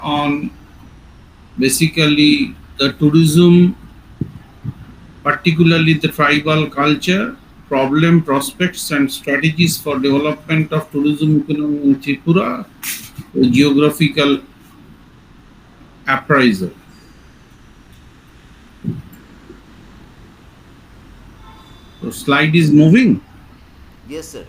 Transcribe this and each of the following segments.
on basically the tourism, particularly the tribal culture, problem, prospects, and strategies for development of tourism economy in Tripura, geographical appraisal. So slide is moving. Yes, sir.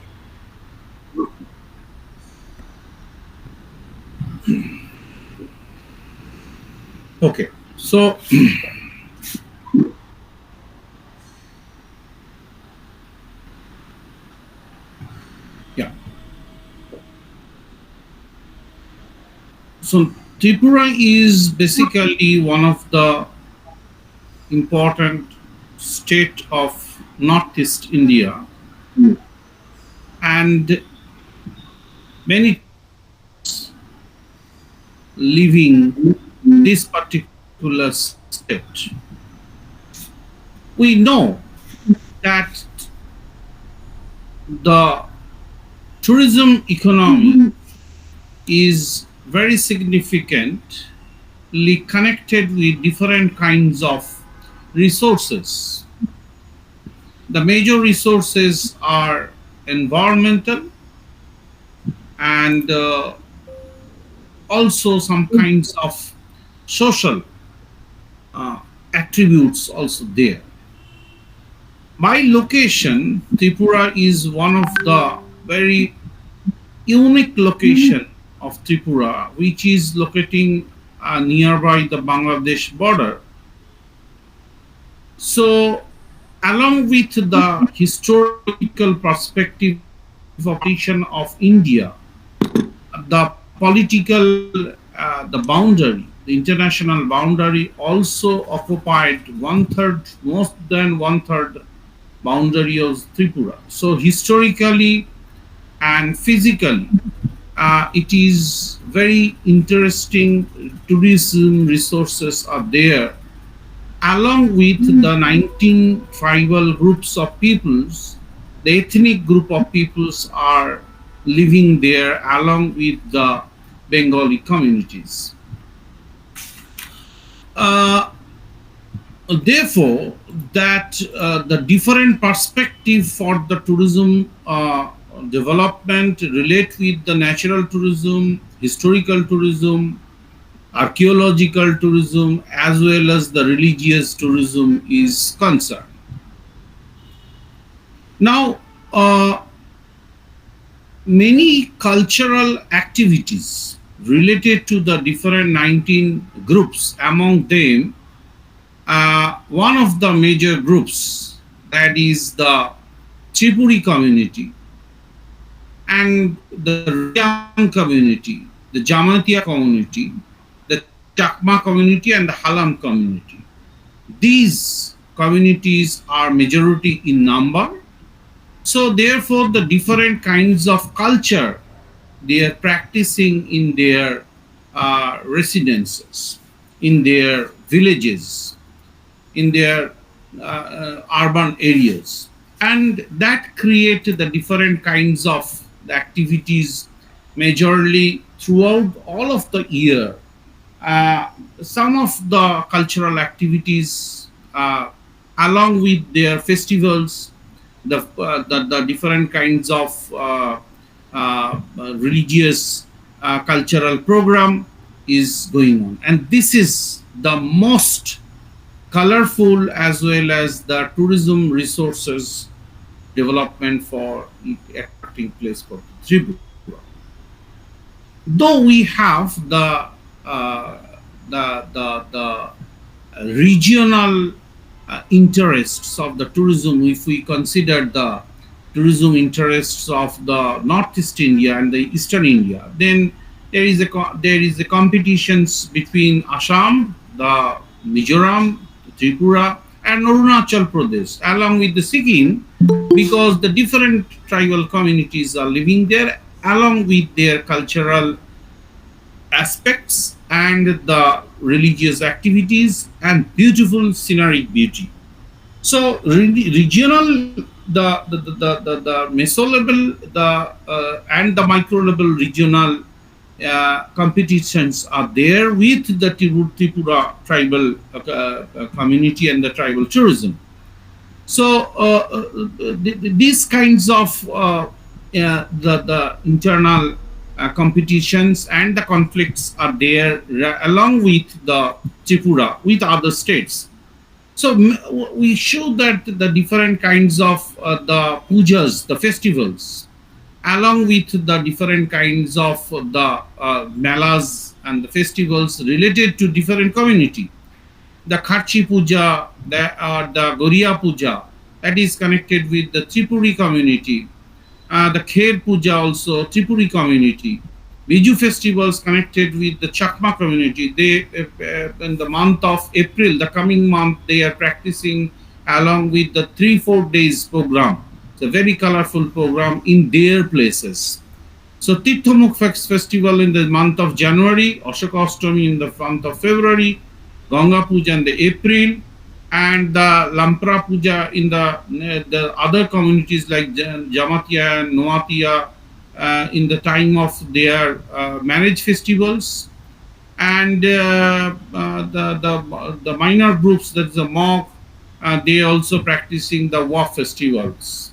Okay. So yeah. So Tripura is basically one of the important state of Northeast India, and many living this particular state. We know that the tourism economy is very significantly connected with different kinds of resources. The major resources are environmental and also some kinds of social uh, attributes also there. By location, Tripura is one of the very unique location of Tripura, which is locating nearby the Bangladesh border. So, along with the historical perspective of partition of India, the political, the boundary, the international boundary also occupied one third, most than one third boundary of Tripura. So historically and physically, it is very interesting. Tourism resources are there, along with the 19 tribal groups of peoples. The ethnic group of peoples are living there along with the Bengali communities. Uh, Therefore, that the different perspective for the tourism development relate with the natural tourism, historical tourism, archaeological tourism, as well as the religious tourism is concerned. Now, many cultural activities related to the different 19 groups, among them one of the major groups, that is the Tripuri community and the Riang community, the Jamatia community, the Chakma community, and the Halam community. These communities are majority in number. So therefore, the different kinds of culture they are practicing in their residences, in their villages, in their urban areas, and that create the different kinds of activities majorly throughout all of the year. uh, some of the cultural activities, along with their festivals, the different kinds of religious cultural program is going on, and this is the most colorful as well as the tourism resources development for attracting place for Tripura. Though we have the regional interests of the tourism, if we consider the tourism interests of the Northeast India and the Eastern India, then there is a competitions between Assam, the Mizoram, Tripura, and Arunachal Pradesh, along with the Sikkim, because the different tribal communities are living there, along with their cultural aspects and the religious activities and beautiful scenic beauty. So regional, the meso level, the and the micro level regional competitions are there with the Tripura tribal community and the tribal tourism. So these kinds of the internal competitions and the conflicts are there along with the Tripura with other states. So we show that the different kinds of the pujas, the festivals, along with the different kinds of the melas and the festivals related to different community. The Khachi Puja, the Goria Puja, that is connected with the Tripuri community. The Kher Puja also, Tripuri community. Biju festivals connected with the Chakma community. They, in the month of April, the coming month, they are practicing along with the 3-4 days program. It's a very colorful program in their places. So Tirthamukh festival in the month of January, Ashoka Ashtami in the month of February, Ganga Puja in the April, and the Lampra Puja in the other communities like Jamatia and Noatia in the time of their marriage festivals, and the minor groups, that is the Mog, they also practicing the Waf festivals.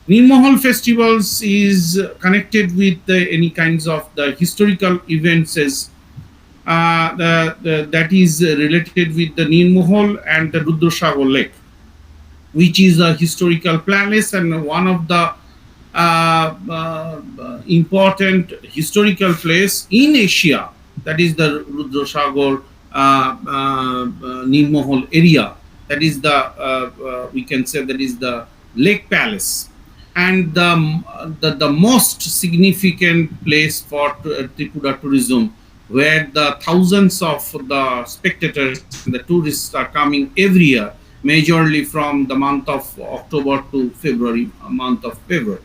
Nirmahal festivals is connected with any kinds of the historical events as that is related with the Nirmahal and the Rudrasagar Lake, which is a historical palace and one of the important historical place in Asia. That is the Rudrasagar Nirmahal area. That is the we can say that is the lake palace, and the most significant place for Tripura tourism, where the thousands of the spectators and the tourists are coming every year, majorly from the month of October to February, month of February.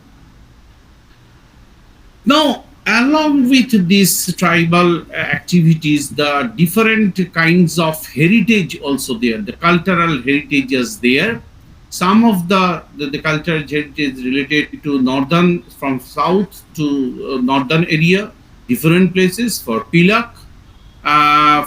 Now, along with these tribal activities, the different kinds of heritage also there, the cultural heritage is there. Some of the cultural heritage related to northern, from south to northern area, different places for Pilak,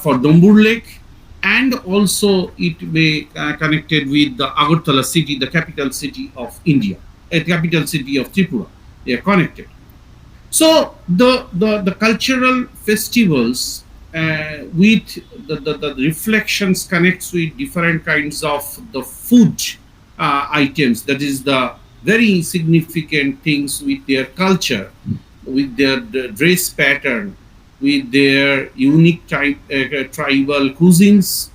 for Dombur Lake, and also it may connected with the Agartala city, the capital city of India, a capital city of Tripura. They are connected. So the cultural festivals with the reflections connects with different kinds of the food items. That is the very significant things with their culture, with their the dress pattern, with their unique tribal cuisines,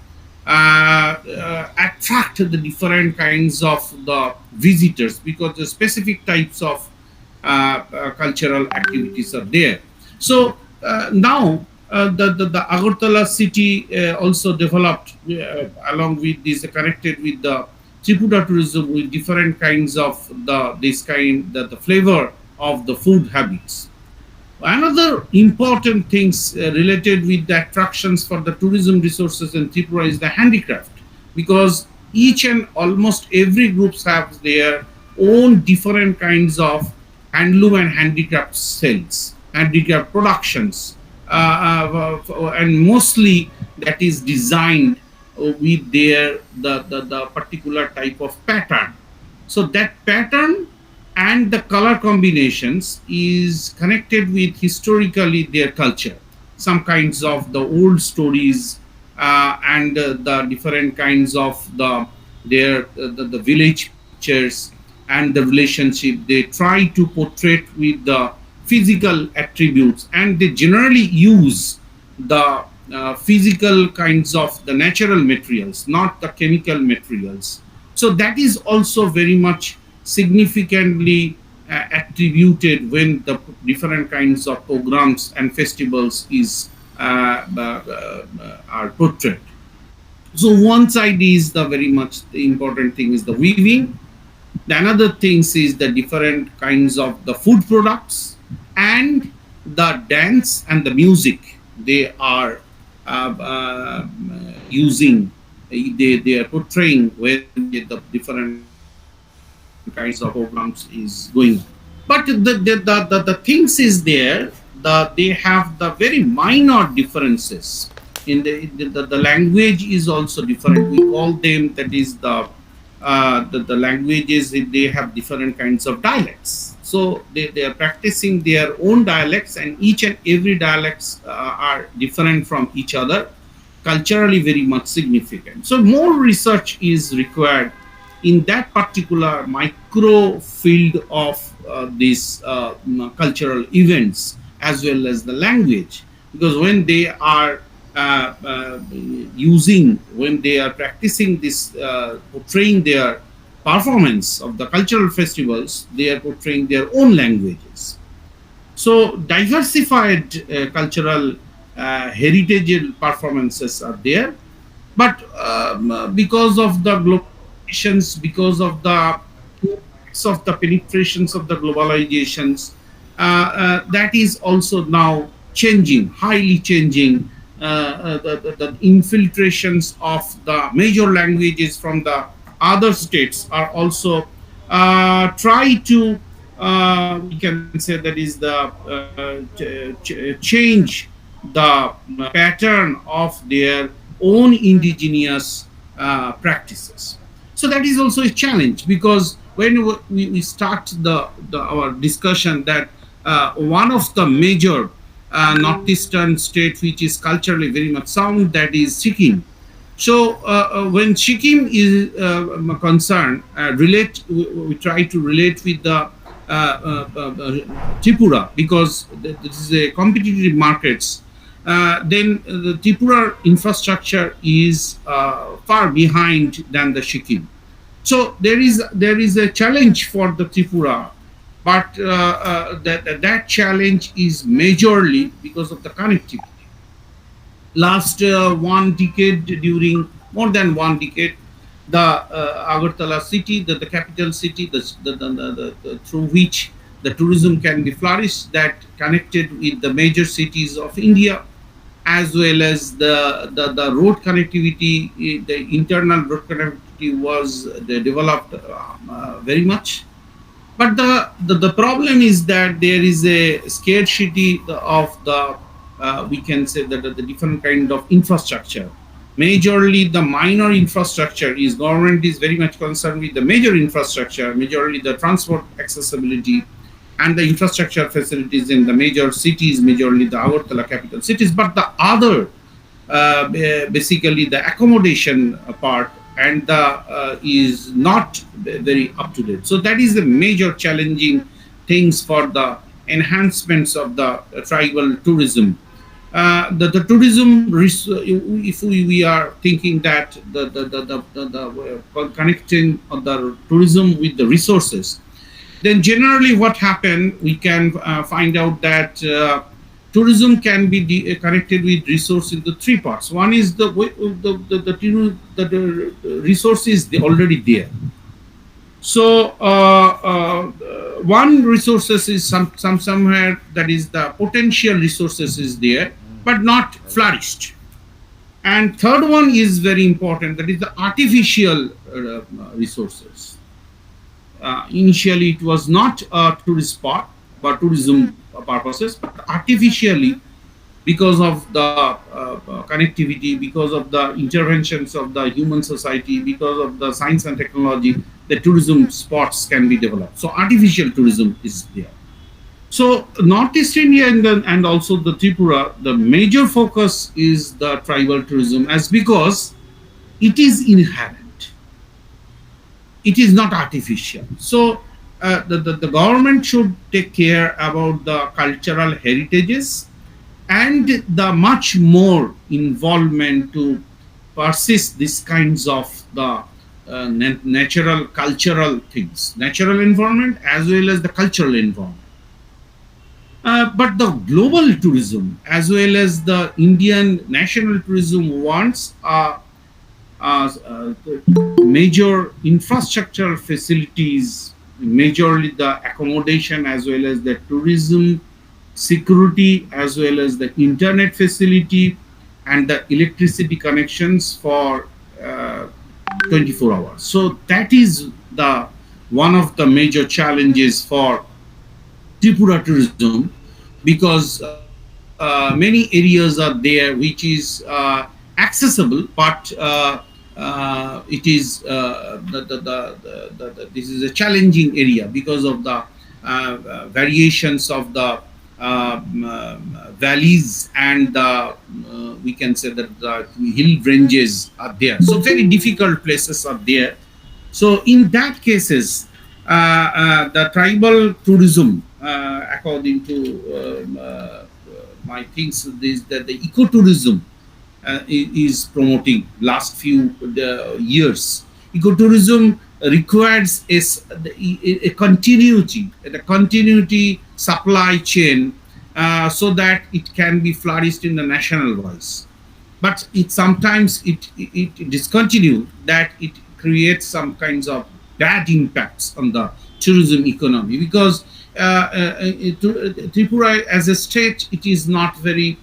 attract the different kinds of the visitors, because the specific types of cultural activities are there. So now the Agartala city also developed along with this, connected with the Tripura tourism with different kinds of the flavor of the food habits. Another important things related with the attractions for the tourism resources in Tripura is the handicraft, because each and almost every groups have their own different kinds of handloom and handicraft sales, handicraft productions, and mostly that is designed with the particular type of pattern. So that pattern and the color combinations is connected with historically their culture. Some kinds of the old stories and the different kinds of the village pictures and the relationship they try to portray with the physical attributes, and they generally use the physical kinds of the natural materials, not the chemical materials. So that is also very much significantly attributed when the different kinds of programs and festivals is are portrayed. So one side is the very much the important thing is the weaving. The another things is the different kinds of the food products and the dance and the music they are using. They are portraying when the different kinds of programs is going. But the things is there. they have the very minor differences in the language is also different. We call them, that is the languages, they have different kinds of dialects. So they are practicing their own dialects, and each and every dialects are different from each other, culturally very much significant. So more research is required in that particular micro field of these cultural events as well as the language, because when they are when they are practicing this, portraying their performance of the cultural festivals, they are portraying their own languages. So diversified cultural heritage performances are there, but because of the globalizations, because of the impacts of the penetrations of the globalizations, that is also now changing, highly changing. The infiltrations of the major languages from the other states are also try to, we can say, that is the change the pattern of their own indigenous practices. So that is also a challenge, because when we start our discussion, that one of the major northeastern state which is culturally very much sound, that is Sikkim. So when Sikkim is concerned, we try to relate with the Tripura, because this is a competitive markets. Then the Tripura infrastructure is far behind than the Sikkim. So there is a challenge for the Tripura, but that challenge is majorly because of the connectivity. Last one decade, during more than one decade, the Agartala city, the capital city, through which the tourism can be flourished, that connected with the major cities of India, as well as the road connectivity, the internal road connectivity was developed very much. But the problem is that there is a scarcity of the, we can say that the different kind of infrastructure. Majorly the minor infrastructure is, government is very much concerned with the major infrastructure, majorly the transport accessibility and the infrastructure facilities in the major cities, majorly the Agartala capital cities. But the other, basically the accommodation part, and is not very up to date. So that is the major challenging things for the enhancements of the tribal tourism. The tourism, if we are thinking that the connecting of the tourism with the resources, then generally what happened, we can find out that tourism can be connected with resource in the three parts. One is the resources they already there. So one resources is somewhere, that is the potential resources is there, but not flourished. And third one is very important, that is the artificial resources. Initially it was not a tourist spot for tourism purposes, but artificially, because of the connectivity, because of the interventions of the human society, because of the science and technology, the tourism spots can be developed. So artificial tourism is there. So Northeast India and also the Tripura, the major focus is the tribal tourism, as because it is inherent. It is not artificial. So the government should take care about the cultural heritages and the much more involvement to persist these kinds of the natural cultural things, natural environment as well as the cultural environment. But the global tourism as well as the Indian national tourism wants major infrastructural facilities, majorly the accommodation as well as the tourism, security as well as the internet facility and the electricity connections for 24 hours. So that is one of the major challenges for Tripura tourism. because many areas are there which is accessible, but it is this is a challenging area because of the variations of the valleys and the we can say that the hill ranges are there, so very difficult places are there. So in that cases, the tribal tourism, according to my things, is that the ecotourism is promoting last few years. Ecotourism requires a continuity, the continuity supply chain, so that it can be flourished in the national wise. But it sometimes it discontinue, that it creates some kinds of bad impacts on the tourism economy, because Tripura as a state, it is not very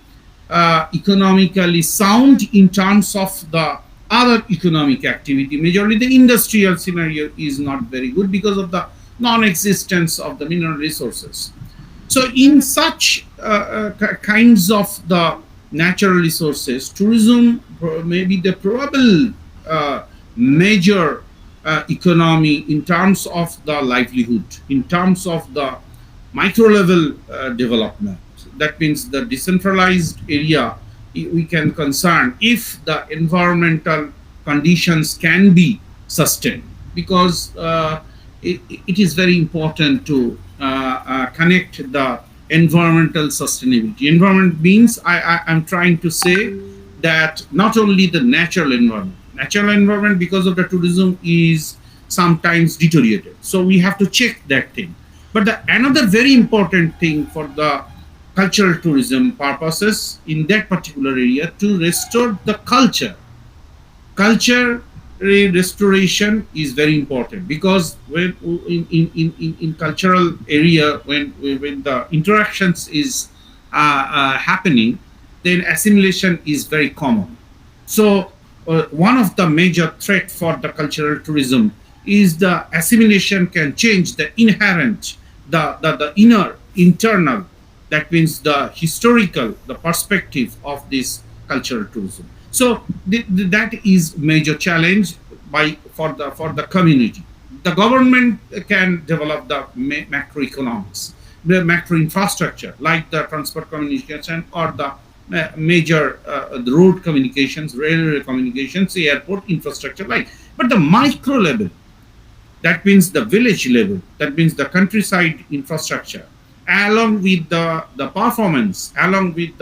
economically sound in terms of the other economic activity. Majorly the industrial scenario is not very good because of the non-existence of the mineral resources. So in such kinds of the natural resources, tourism may be the probable major economy in terms of the livelihood, in terms of the micro level development. That means the decentralized area we can concern if the environmental conditions can be sustained, because it is very important to connect the environmental sustainability. Environment means I'm trying to say that not only the natural environment because of the tourism is sometimes deteriorated, so we have to check that thing. But the another very important thing for the cultural tourism purposes in that particular area, to restore the culture restoration is very important, because when in cultural area, when the interactions is happening, then assimilation is very common. So one of the major threat for the cultural tourism is the assimilation can change the inherent, the inner internal, that means the historical, the perspective of this cultural tourism. So that is major challenge by for the community. The government can develop the macroeconomics, the macro infrastructure like the transport communication or the major the road communications, railway communications, airport infrastructure, like. But the micro level, that means the village level, that means the countryside infrastructure, along with the performance, along with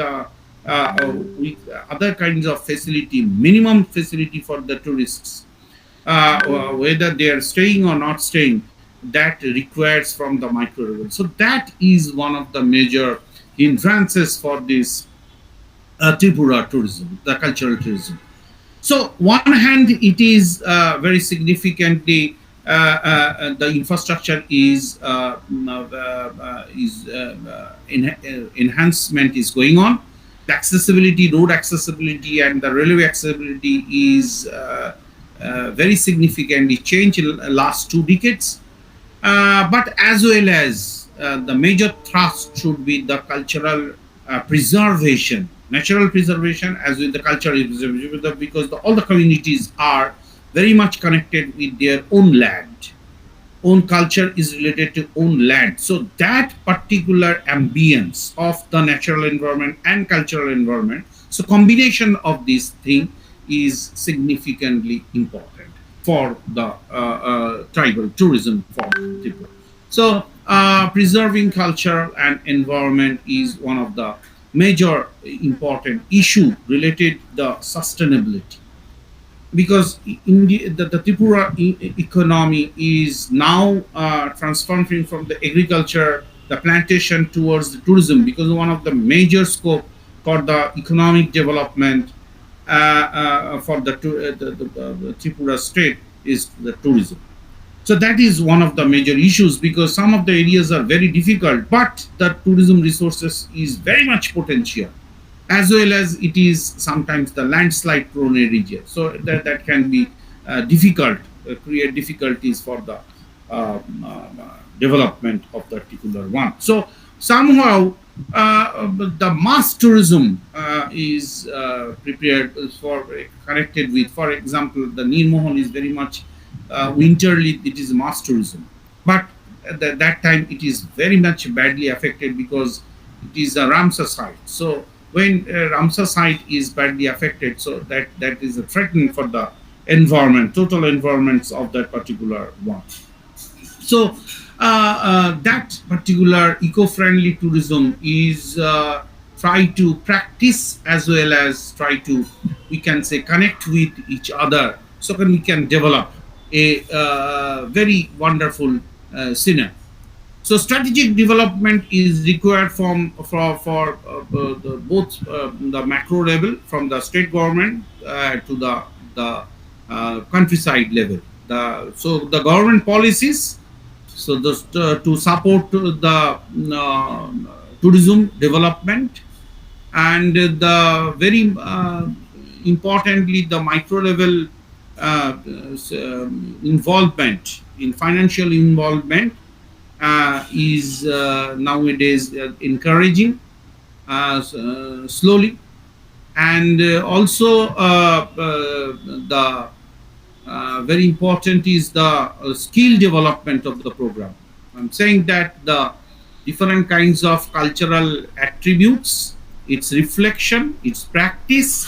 other kinds of facility, minimum facility for the tourists, whether they are staying or not staying, that requires from the micro level. So that is one of the major hindrances for this Tripura tourism, the cultural tourism. So one hand, it is very significantly the infrastructure enhancement is going on. The accessibility, road accessibility, and the railway accessibility is very significantly changed in the last 2 decades. But as well as the major thrust should be the cultural preservation, natural preservation, as with the cultural preservation, because all the communities are very much connected with their own land. Own culture is related to own land. So that particular ambience of the natural environment and cultural environment, so combination of these things is significantly important for the tribal tourism for people. So preserving culture and environment is one of the major important issue related to the sustainability, because the Tripura economy is now transforming from the agriculture, the plantation, towards the tourism, because one of the major scope for the economic development for the Tripura state is the tourism. So that is one of the major issues, because some of the areas are very difficult, but the tourism resources is very much potential, as well as it is sometimes the landslide prone area. So that can be difficult, create difficulties for the development of the particular one. So somehow But the mass tourism is prepared for connected with, for example, the Nirmohon is very much winterly. It is mass tourism, but at that time it is very much badly affected because it is a Ramsar site. So when Ramsar site is badly affected, so that is a threat for the environment, total environments of that particular one. So that particular eco-friendly tourism is try to practice as well as try to, we can say, connect with each other, so can we can develop a very wonderful scenario. So strategic development is required for the, both the macro level, from the state government to the countryside level. So the government policies, so to support the tourism development, and the very importantly the micro level involvement in financial involvement is nowadays encouraging slowly, and also the very important is the skill development of the program. I'm saying that the different kinds of cultural attributes, its reflection, its practice,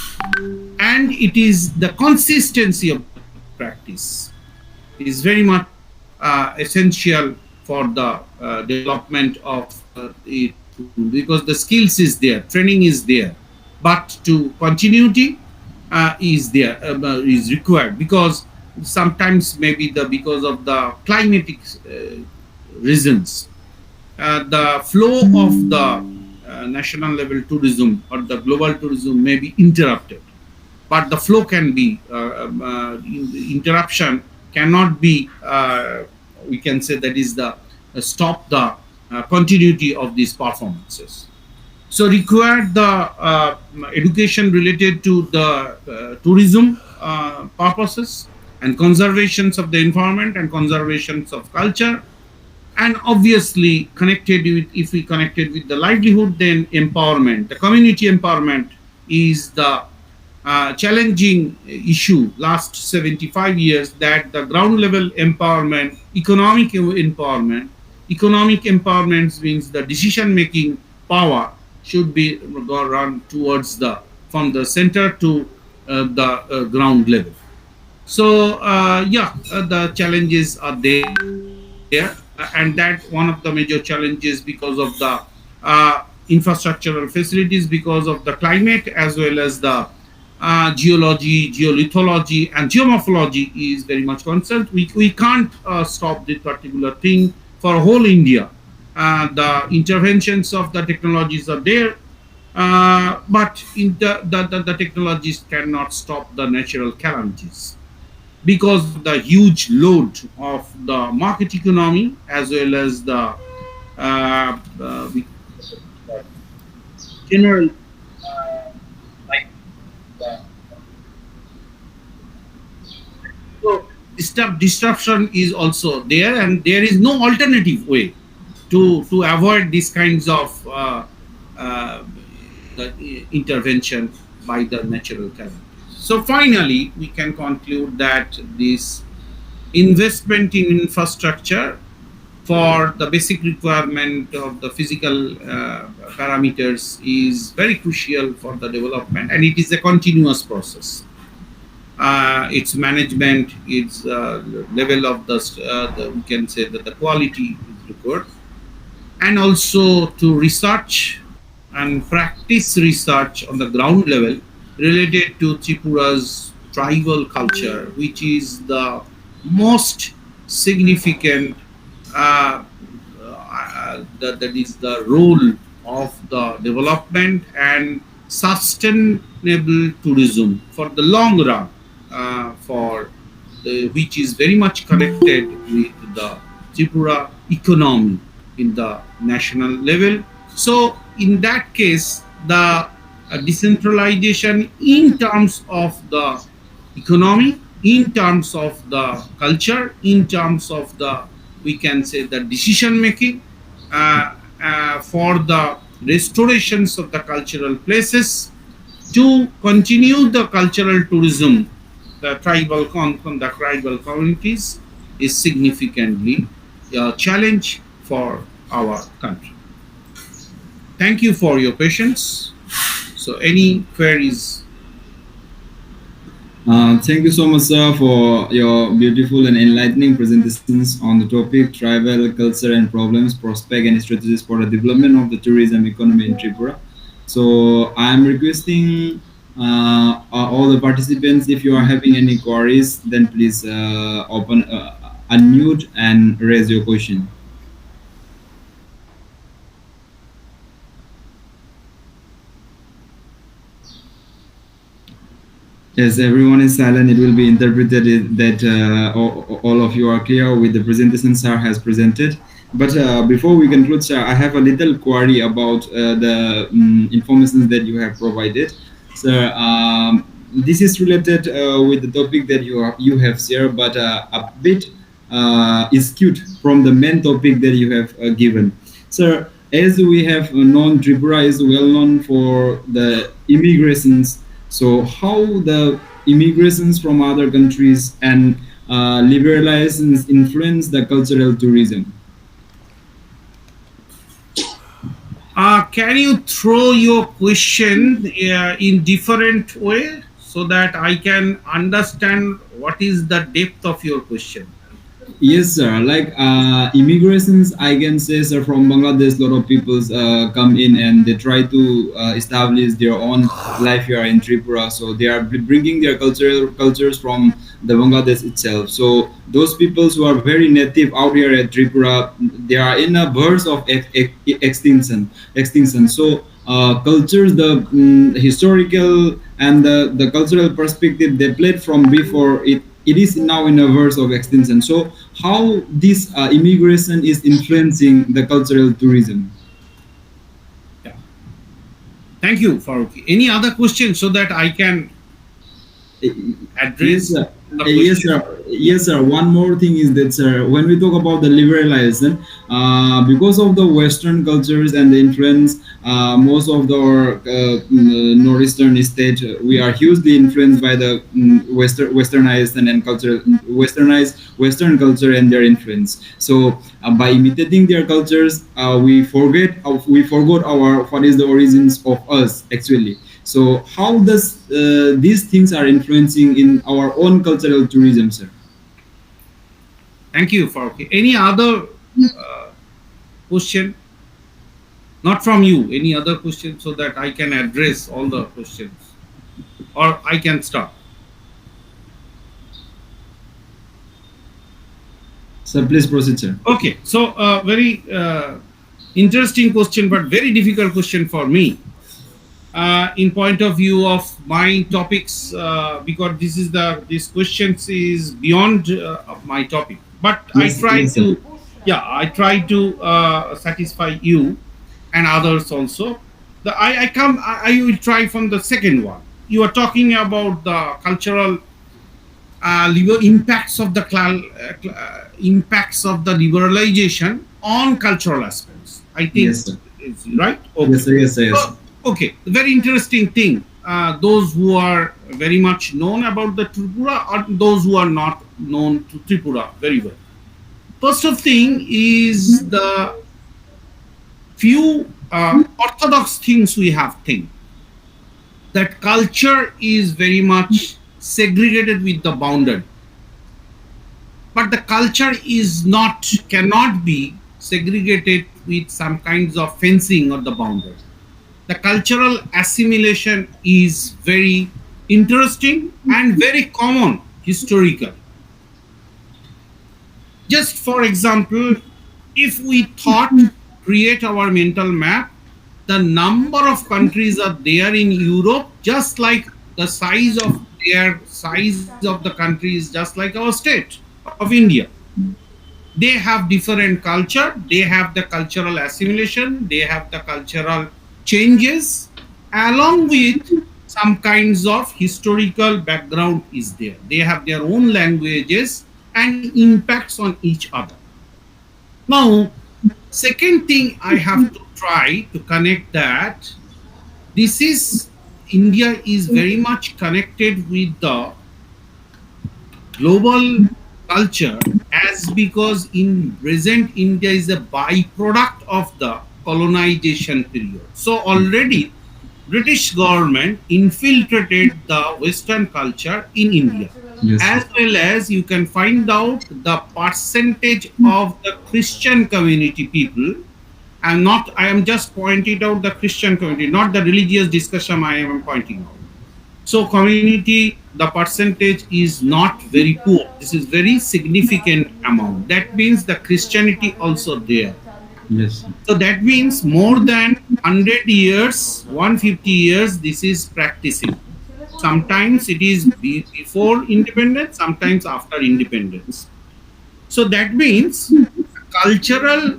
and it is the consistency of that practice is very much essential for the development of it, because the skills is there, training is there, but to continuity is there, is required, because sometimes maybe the because of the climatic reasons, the flow of the national level tourism or the global tourism may be interrupted, but the flow can be interruption cannot be we can say that is the stop the continuity of these performances. So required the education related to the tourism purposes and conservations of the environment and conservations of culture, and obviously connected with, if we connected with the livelihood, then empowerment, the community empowerment is the challenging issue last 75 years, that the ground level empowerment, economic empowerment means the decision making power should be run towards the, from the center to the ground level. So the challenges are there, and that one of the major challenges because of the infrastructural facilities, because of the climate, as well as the geology, geolithology, and geomorphology is very much concerned. We can't stop this particular thing for whole India. The interventions of the technologies are there, but the technologies cannot stop the natural calamities, because of the huge load of the market economy as well as the we general like the, so disruption is also there, and there is no alternative way to avoid these kinds of uh, the intervention by the natural calamities. So finally, we can conclude that this investment in infrastructure for the basic requirement of the physical parameters is very crucial for the development, and it is a continuous process. Its management, its level of the we can say that the quality is required, and also to research and practice research on the ground level related to Tripura's tribal culture, which is the most significant, that is the role of the development and sustainable tourism for the long run, for which is very much connected with the Tripura economy in the national level. So in that case, the decentralization in terms of the economy, in terms of the culture, in terms of the, we can say, the decision making for the restorations of the cultural places, to continue the cultural tourism, the tribal communities is significantly a challenge for our country. Thank you for your patience. So, any queries? Thank you so much, sir, for your beautiful and enlightening presentations on the topic travel, culture, and problems, prospect, and strategies for the development of the tourism economy in Tripura. So, I am requesting all the participants, if you are having any queries, then please unmute and raise your question. As everyone is silent, it will be interpreted that all of you are clear with the presentation sir has presented. But before we conclude, sir, I have a little query about the information that you have provided. Sir, this is related with the topic that you have shared, but a bit is skewed from the main topic that you have given. Sir, as we have known, Tripura is well known for the immigrations. So how the immigrations from other countries and liberalizations influence the cultural tourism? Can you throw your question in different way so that I can understand what is the depth of your question? Yes, sir. Like immigrations, I can say, sir, from Bangladesh, a lot of people come in and they try to establish their own life here in Tripura. So they are bringing their cultures from the Bangladesh itself. So those peoples who are very native out here at Tripura, they are in a verge of extinction. Extinction. So cultures, the historical and the cultural perspective they played from before it is now in a verge of extinction. So how this immigration is influencing the cultural tourism? Yeah. Thank you, Farooq. Any other questions so that I can Yes, address sir. the Yes, question? sir. Yes, sir. One more thing is that, sir, when we talk about the liberalization, because of the Western cultures and the influence, most of the northeastern state, we are hugely influenced by the westernized and cultural westernized Western culture and their influence. So, by imitating their cultures, we forgot our what is the origins of us actually. So how does these things are influencing in our own cultural tourism, sir? Thank you, Farooq. Any other question? Not from you. Any other question so that I can address all the questions, or I can start. Sir, please proceed, sir. Okay. So very interesting question, but very difficult question for me. In point of view of my topics, because this questions is beyond my topic, but I Yes, try yes, sir. to, yeah, I try to satisfy you and others also. I will try from the second one. You are talking about the cultural impacts of the impacts of the liberalization on cultural aspects. I think Yes, sir. it's right. Okay. Yes, sir. Yes, sir. Yes, sir. So, okay, very interesting thing. Those who are very much known about the Tripura or those who are not known to Tripura very well. First of thing is the few orthodox things we have think that culture is very much segregated with the boundary, but the culture is not cannot be segregated with some kinds of fencing or the boundary. The cultural assimilation is very interesting and very common historically. Just for example, if we thought create our mental map, the number of countries are there in Europe, just like the size of the country is just like our state of India. They have different culture, they have the cultural assimilation, they have the cultural changes, along with some kinds of historical background is there. They have their own languages and impacts on each other. Now, second thing I have to try to connect that, this is India is very much connected with the global culture, as because in present India is a byproduct of the colonization period. So already British government infiltrated the Western culture in India. Yes, As well as you can find out the percentage of the Christian community people. I am just pointing out the Christian community, not the religious discussion I am pointing out. So community, the percentage is not very poor. This is very significant amount. That means the Christianity also there. yes, So that means more than 100 years, 150 years, this is practicing. Sometimes it is before independence, sometimes after independence. So that means cultural,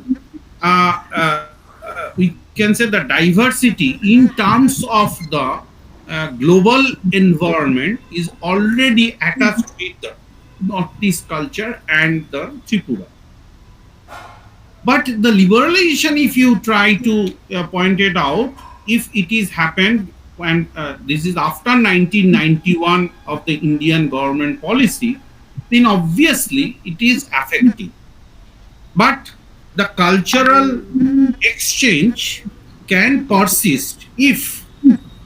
we can say the diversity in terms of the global environment is already attached with the Northeast culture and the Tripura. But the liberalization, if you try to point it out, if it is happened when this is after 1991 of the Indian government policy, then obviously it is affecting. But the cultural exchange can persist if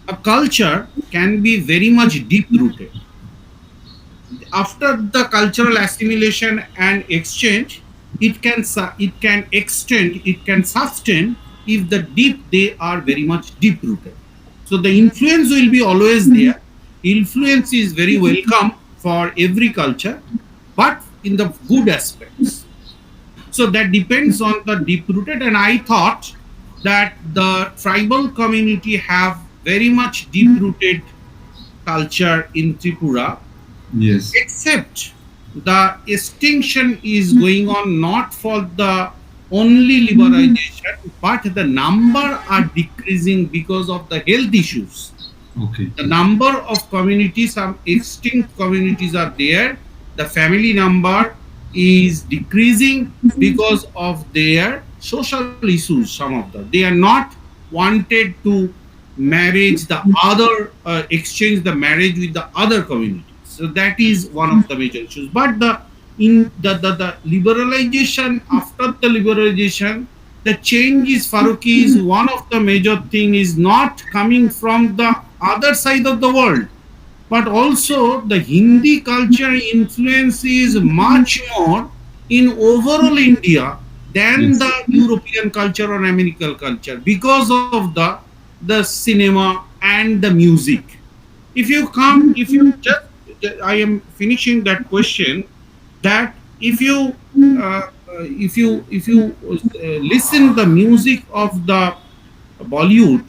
a culture can be very much deep rooted. After the cultural assimilation and exchange, it can extend, it can sustain if the deep they are very much deep rooted. So the influence will be always there. Influence is very welcome for every culture, but in the good aspects. So that depends on the deep rooted, and I thought that the tribal community have very much deep rooted culture in Tripura, yes, except the extinction is going on not for the only liberalization, but the number are decreasing because of the health issues. okay, The number of communities, some extinct communities are there. The family number is decreasing because of their social issues. Some of them they are not wanted to marriage the other exchange the marriage with the other communities. So that is one of the major issues. But the liberalization, after the liberalization, the change is Faruqi is one of the major thing is not coming from the other side of the world, but also the Hindi culture influence is much more in overall India than yes, the European culture or American culture because of the cinema and the music. If you just, I am finishing that question, that if you listen the music of the Bollywood,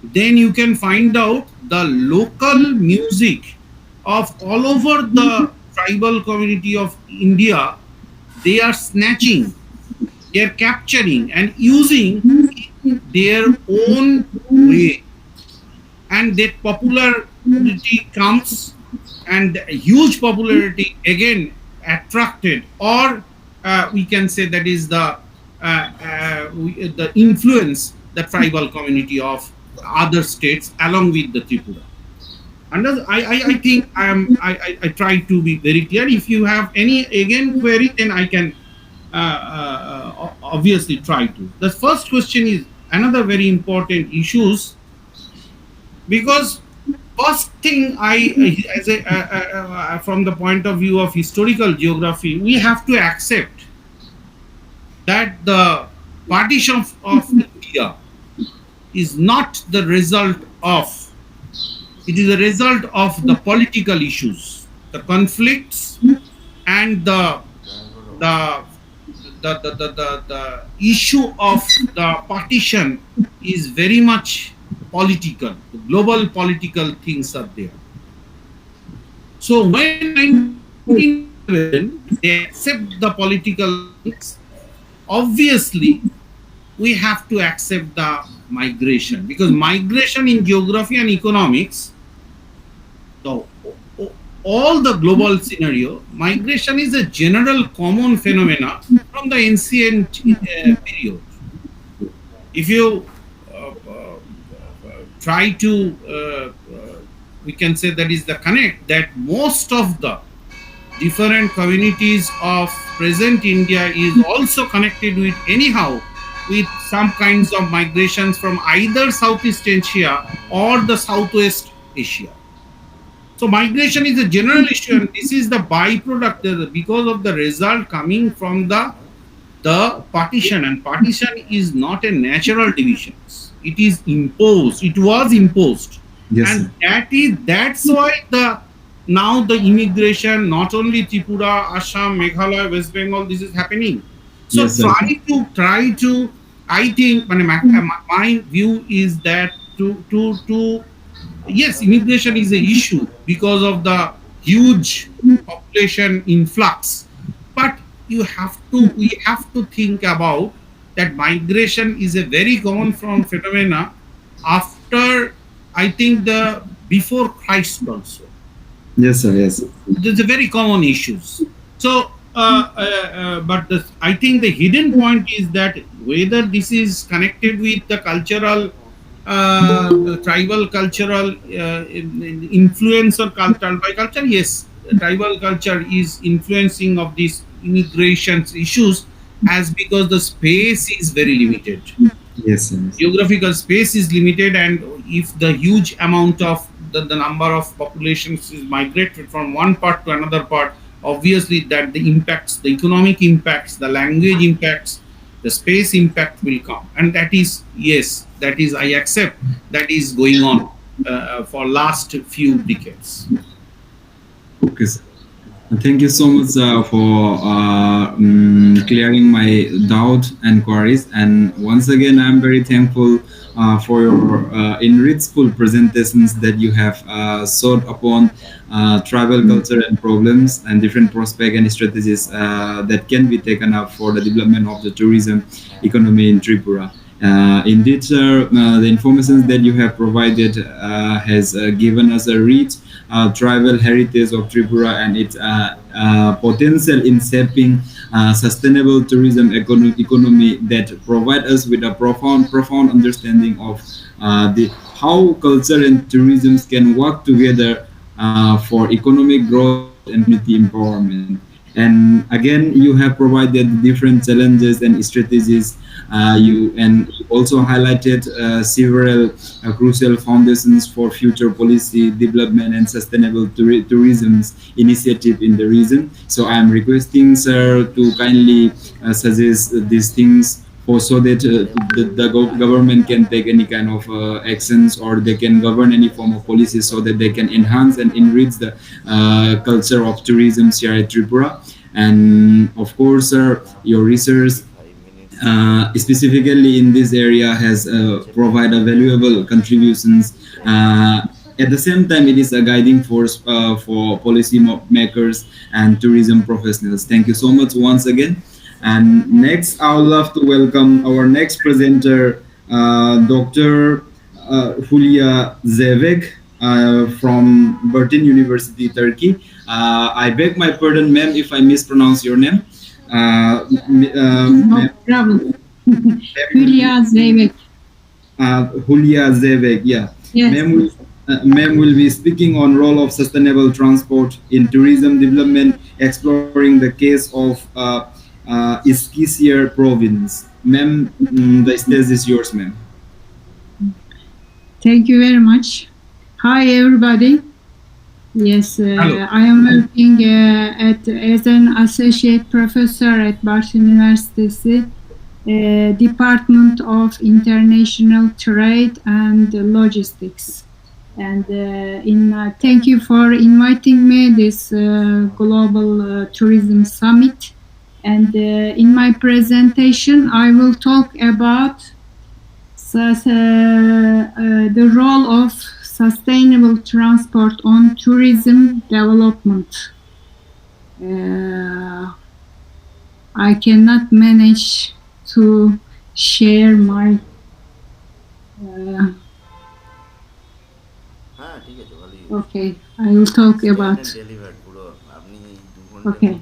then you can find out the local music of all over the tribal community of India. They are snatching, they are capturing and using in their own way, and that popularity comes, and huge popularity again attracted, or we can say that is the influence the tribal community of other states along with the Tripura. And I think I try to be very clear. If you have any again query, then I can obviously try to. The first question is another very important issues, because first thing as a from the point of view of historical geography, we have to accept that the partition of India is not the result of, it is a result of the political issues, the conflicts, and the the issue of the partition is very much political. The global political things are there. So when 1911 they accept the political things, obviously we have to accept the migration, because migration in geography and economics, so all the global scenario, migration is a general common phenomena from the ancient period. If you try to, we can say that is the connect that most of the different communities of present India is also connected with anyhow with some kinds of migrations from either Southeast Asia or the Southwest Asia. So migration is a general issue, and this is the byproduct because of the result coming from the partition. And partition is not a natural division; it is imposed. It was imposed, Yes, and sir. that's why the now the immigration, not only Tripura, Assam, Meghalaya, West Bengal, this is happening. So Yes, sir. try to. I think my view is that to yes, immigration is a issue because of the huge population influx, but we have to think about that migration is a very common from phenomena after, I think, the before Christ also. Yes, sir. Yes. There's a very common issues. So but I think the hidden point is that whether this is connected with the cultural, the tribal cultural influence or cultural by culture. Yes, tribal culture is influencing of these immigration issues, as because the space is very limited, Yes, sir. Yes. geographical space is limited, and if the huge amount of the number of populations is migrated from one part to another part, obviously that the impacts, the economic impacts, the language impacts, the space impact will come. And that is, yes, that is, I accept, that is going on for last few decades. Okay, sir. Thank you so much for clearing my doubt and queries. And once again, I'm very thankful for your enrichful presentations that you have sought upon tribal culture and problems and different prospects and strategies that can be taken up for the development of the tourism economy in Tripura. Indeed, sir, the information that you have provided has given us a rich tribal heritage of Tripura and its potential in shaping sustainable tourism economy that provide us with a profound understanding of the how culture and tourism can work together for economic growth and community empowerment. And again, you have provided different challenges and strategies. You also highlighted several crucial foundations for future policy development and sustainable tourism's initiative in the region. So I am requesting, sir, to kindly suggest these things for so that the government can take any kind of actions or they can govern any form of policy so that they can enhance and enrich the culture of tourism here at Tripura. And of course, sir, your research specifically in this area has provided valuable contributions. At the same time, it is a guiding force for policy makers and tourism professionals. Thank you so much once again. And next, I would love to welcome our next presenter, Dr. Hulya Zevek from Burton University, Turkey. I beg my pardon, ma'am, if I mispronounce your name. No problem. Julia Zeybek. Hulya Zevek, yeah. Yes. Ma'am will be speaking on role of sustainable transport in tourism development, exploring the case of Iskisir province. Ma'am, the stage is yours, ma'am. Thank you very much. Hi, everybody. Yes, Hello. I am working as an associate professor at Barcelona University, Department of International Trade and Logistics. And thank you for inviting me this Global Tourism Summit. And in my presentation, I will talk about the role of sustainable transport on tourism development. I cannot manage to share my okay, I will talk about okay.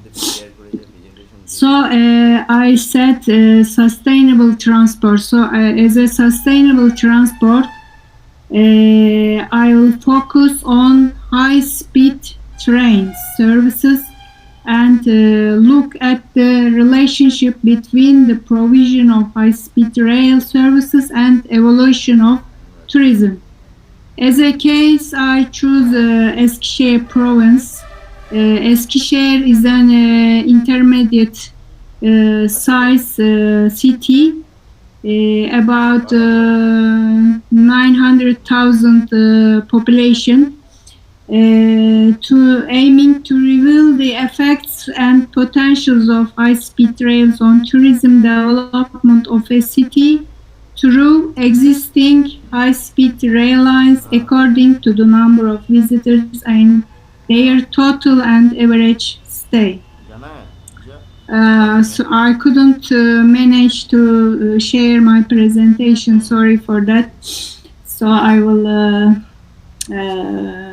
So I said sustainable transport. So as a sustainable transport, I will focus on high-speed train services and look at the relationship between the provision of high-speed rail services and evolution of tourism. As a case, I choose Eskişehir province. Eskişehir is an intermediate size city, about 900,000 population, to aiming to reveal the effects and potentials of high-speed rails on tourism development of a city through existing high-speed rail lines according to the number of visitors and their total and average stay. So I couldn't manage to share my presentation, sorry for that. So I will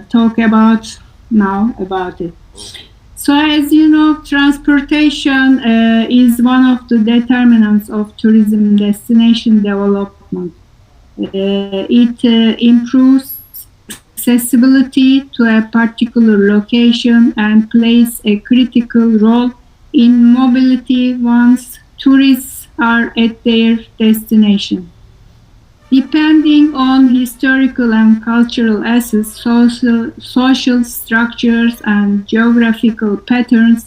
talk about it. So as you know, transportation is one of the determinants of tourism destination development. It improves accessibility to a particular location and plays a critical role in mobility once tourists are at their destination. Depending on historical and cultural assets, social structures and geographical patterns,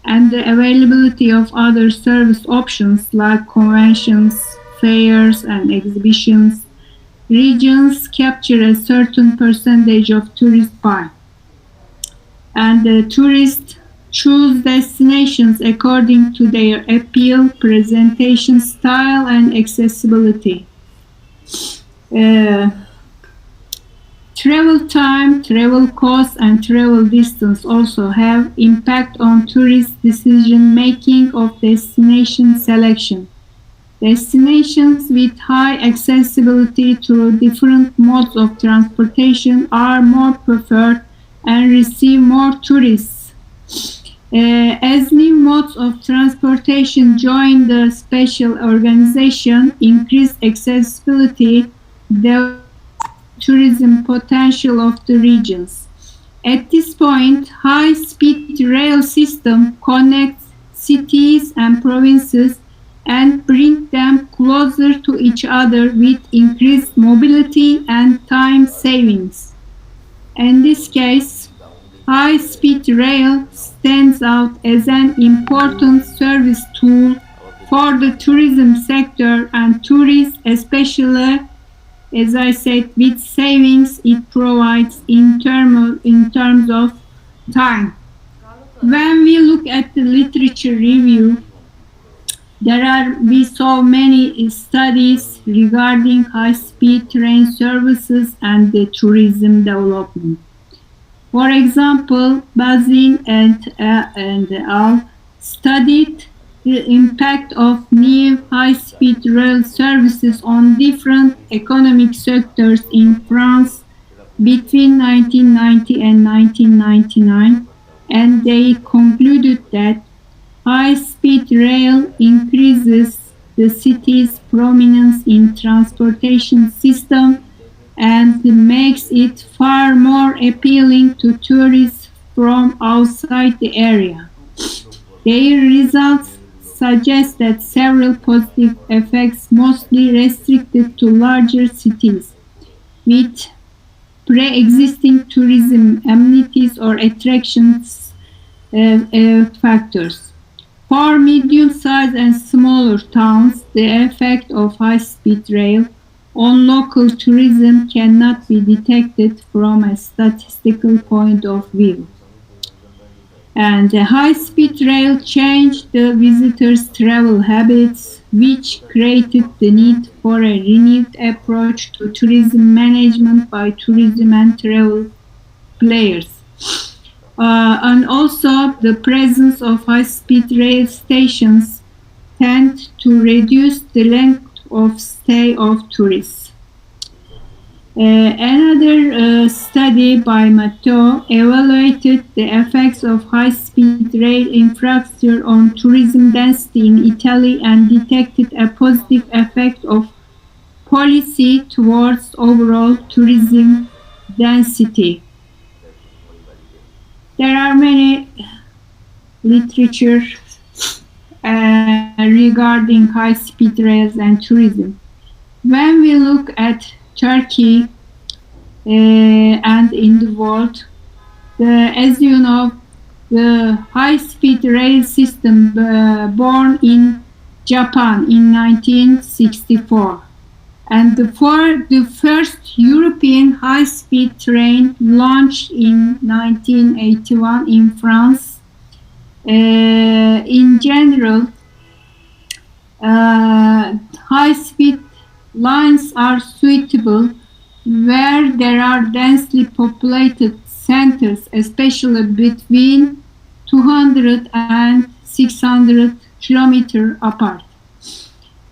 and the availability of other service options like conventions, fairs, and exhibitions, regions capture a certain percentage of tourist pie. And the tourists choose destinations according to their appeal, presentation style, and accessibility. Travel time, travel cost, and travel distance also have impact on tourist decision making of destination selection. Destinations with high accessibility through different modes of transportation are more preferred and receive more tourists. As new modes of transportation join the special organization, increased accessibility, the tourism potential of the regions. At this point, high-speed rail system connects cities and provinces and bring them closer to each other with increased mobility and time savings. In this case, high-speed rail stands out as an important service tool for the tourism sector and tourists, especially, as I said, with savings it provides in terms of time. When we look at the literature review, we saw many studies regarding high-speed train services and the tourism development. For example, Bazin and al. studied the impact of new high-speed rail services on different economic sectors in France between 1990 and 1999, and they concluded that high-speed rail increases the city's prominence in transportation system and makes it far more appealing to tourists from outside the area. Their results suggest that several positive effects, mostly restricted to larger cities, with pre-existing tourism amenities or attractions factors. For medium-sized and smaller towns, the effect of high-speed rail on local tourism cannot be detected from a statistical point of view. And the high-speed rail changed the visitors' travel habits, which created the need for a renewed approach to tourism management by tourism and travel players. And also the presence of high-speed rail stations tend to reduce the length of stay of tourists. Another study by Matteo evaluated the effects of high-speed rail infrastructure on tourism density in Italy and detected a positive effect of policy towards overall tourism density. There are many literature regarding high-speed rails and tourism. When we look at Turkey and in the world, as you know, the high-speed rail system born in Japan in 1964. And the first European high-speed train launched in 1981 in France. In general, high-speed lines are suitable where there are densely populated centers, especially between 200 and 600 kilometers apart.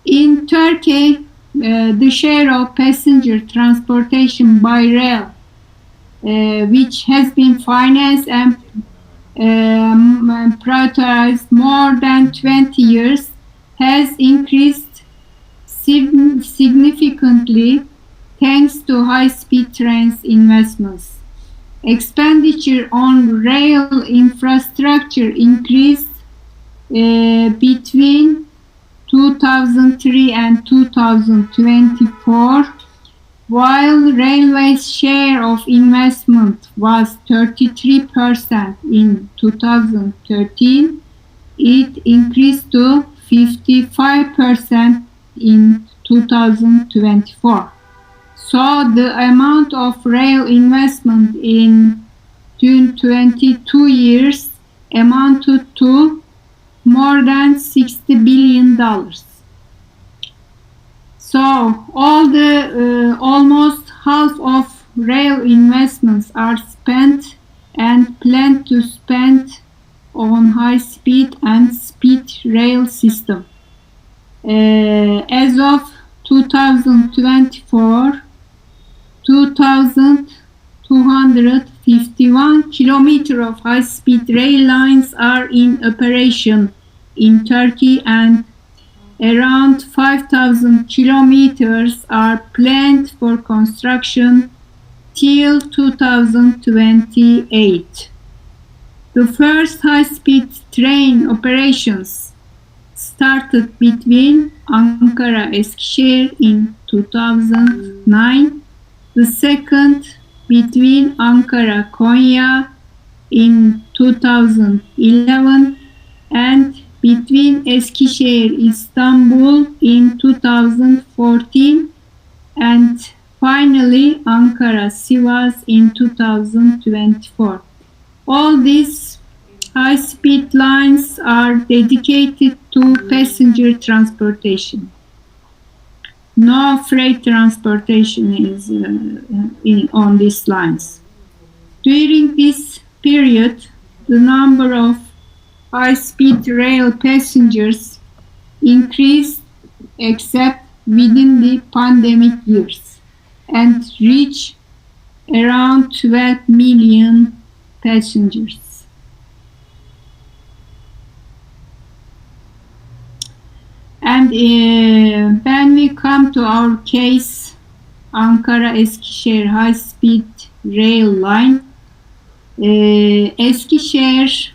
In Turkey, the share of passenger transportation by rail, which has been financed and prioritized more than 20 years, has increased significantly thanks to high-speed trains investments. Expenditure on rail infrastructure increased between 2003 and 2024, while railways' share of investment was 33% in 2013, it increased to 55% in 2024. So the amount of rail investment in 22 years amounted to more than $60 billion. So almost half of rail investments are spent and planned to spend on high-speed and speed rail system. As of 2024, 2,251 kilometers of high-speed rail lines are in operation in Turkey, and around 5,000 kilometers are planned for construction till 2028. The first high-speed train operations started between Ankara-Eskişehir in 2009, the second between Ankara-Konya in 2011, and between Eskişehir-Istanbul in 2014, and finally Ankara-Sivas in 2024. All these high-speed lines are dedicated to passenger transportation. No freight transportation is on these lines. During this period, the number of high-speed rail passengers increased except within the pandemic years and reached around 12 million passengers. And when we come to our case, Ankara-Eskişehir high-speed rail line, Eskişehir,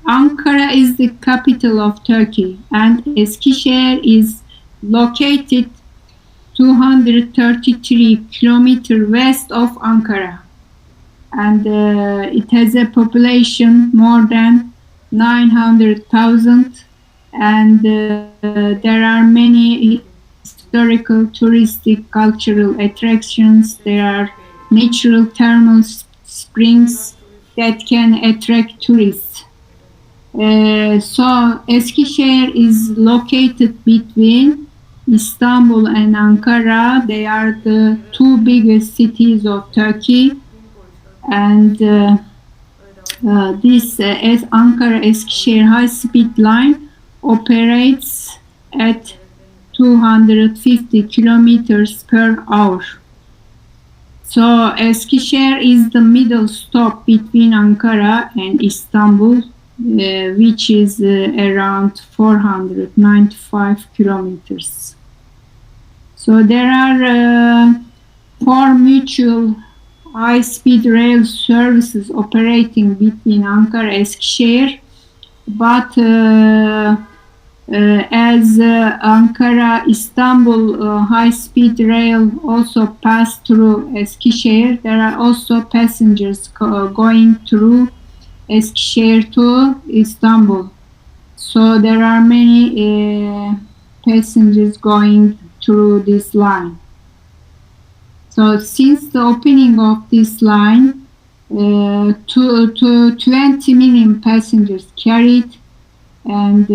Ankara is the capital of Turkey, and Eskişehir is located 233 kilometers west of Ankara, and it has a population more than 900,000, and there are many historical, touristic, cultural attractions. There are natural thermal springs that can attract tourists. So Eskişehir is located between Istanbul and Ankara. They are the two biggest cities of Turkey, and this Ankara-Eskişehir high-speed line operates at 250 kilometers per hour. So Eskişehir is the middle stop between Ankara and Istanbul, which is around 495 kilometers. So there are 4 mutual high-speed rail services operating between Ankara and Eskişehir, but as Ankara-Istanbul high-speed rail also passed through Eskişehir, there are also passengers going through Eskişehir to Istanbul. So there are many passengers going through this line. So since the opening of this line, to 20 million passengers carried, and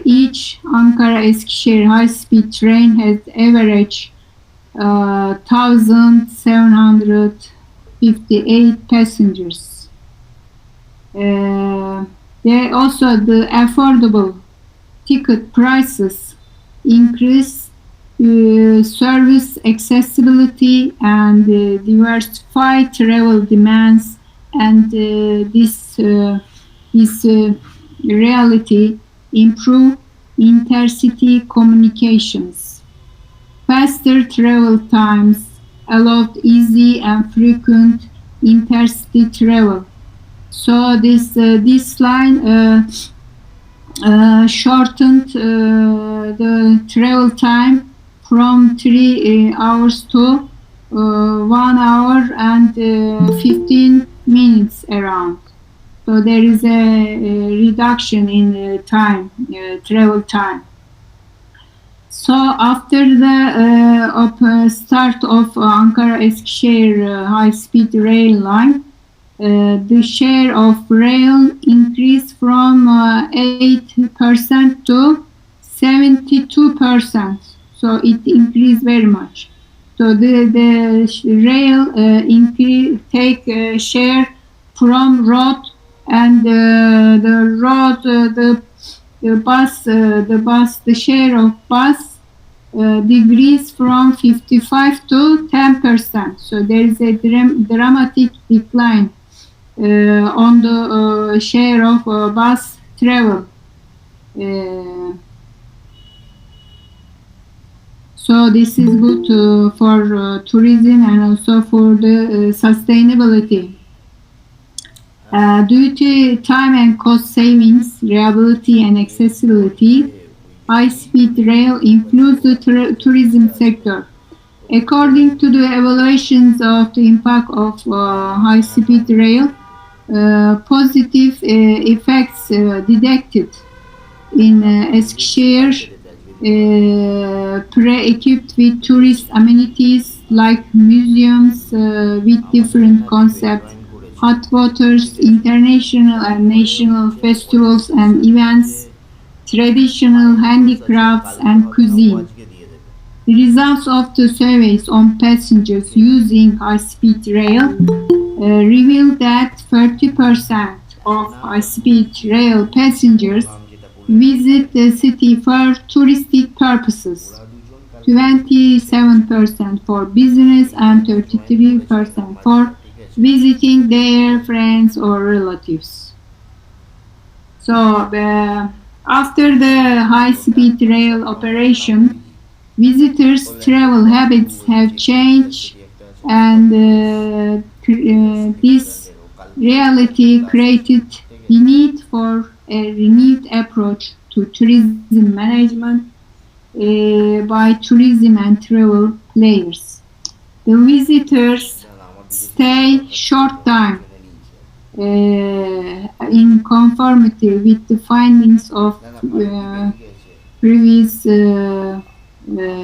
each Ankara-Eskişehir high-speed train has average 1,758 passengers. There also the affordable ticket prices increase service accessibility and diversify travel demands, and this reality improve intercity communications. Faster travel times allowed easy and frequent intercity travel. So this line shortened the travel time from 3 hours to 1 hour and 15 minutes around. So there is a reduction in travel time. So after the start of Ankara-Eskişehir high-speed rail line, the share of rail increased from 8% to 72%. So it increased very much. So the rail take share from road, and the share of bus decreased from 55 to 10%. So there is a dramatic decline on the share of bus travel. So this is good for tourism and also for the sustainability. Due to time and cost savings, reliability and accessibility, high-speed rail influence the tourism sector. According to the evaluations of the impact of high-speed rail, positive effects detected in Eskişehir, pre-equipped with tourist amenities like museums with different concepts, hot waters, international and national festivals and events, traditional handicrafts and cuisine. The results of the surveys on passengers using high-speed rail revealed that 30% of high-speed rail passengers visit the city for touristic purposes, 27% for business, and 33% for visiting their friends or relatives. So after the high-speed rail operation, visitors' travel habits have changed, and this reality created the need for a renewed approach to tourism management by tourism and travel players. The visitors stay short time in conformity with the findings of previous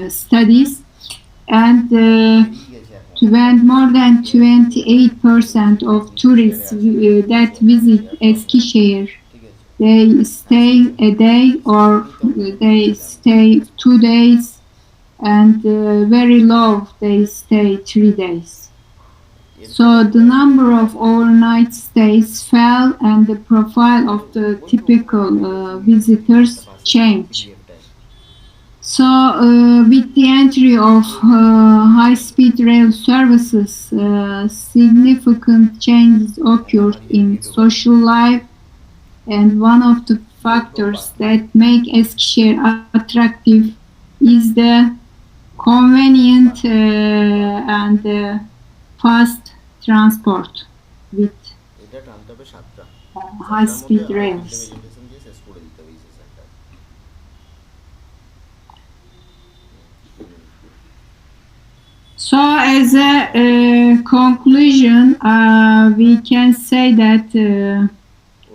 studies, and more than 28% of tourists that visit Eskişehir, they stay a day or they stay 2 days, and very low, they stay 3 days. So the number of overnight stays fell, and the profile of the typical visitors changed. So, with the entry of high-speed rail services, significant changes occurred in social life, and one of the factors that make Eskişehir attractive is the convenient and fast transport with এটা টানতে হবে 7টা, 7টার মধ্যে high-speed আরো 3টে rails. Meditation দিয়ে শেষ করে দিতে হবে এই সেশনটা। So, as a conclusion, we can say that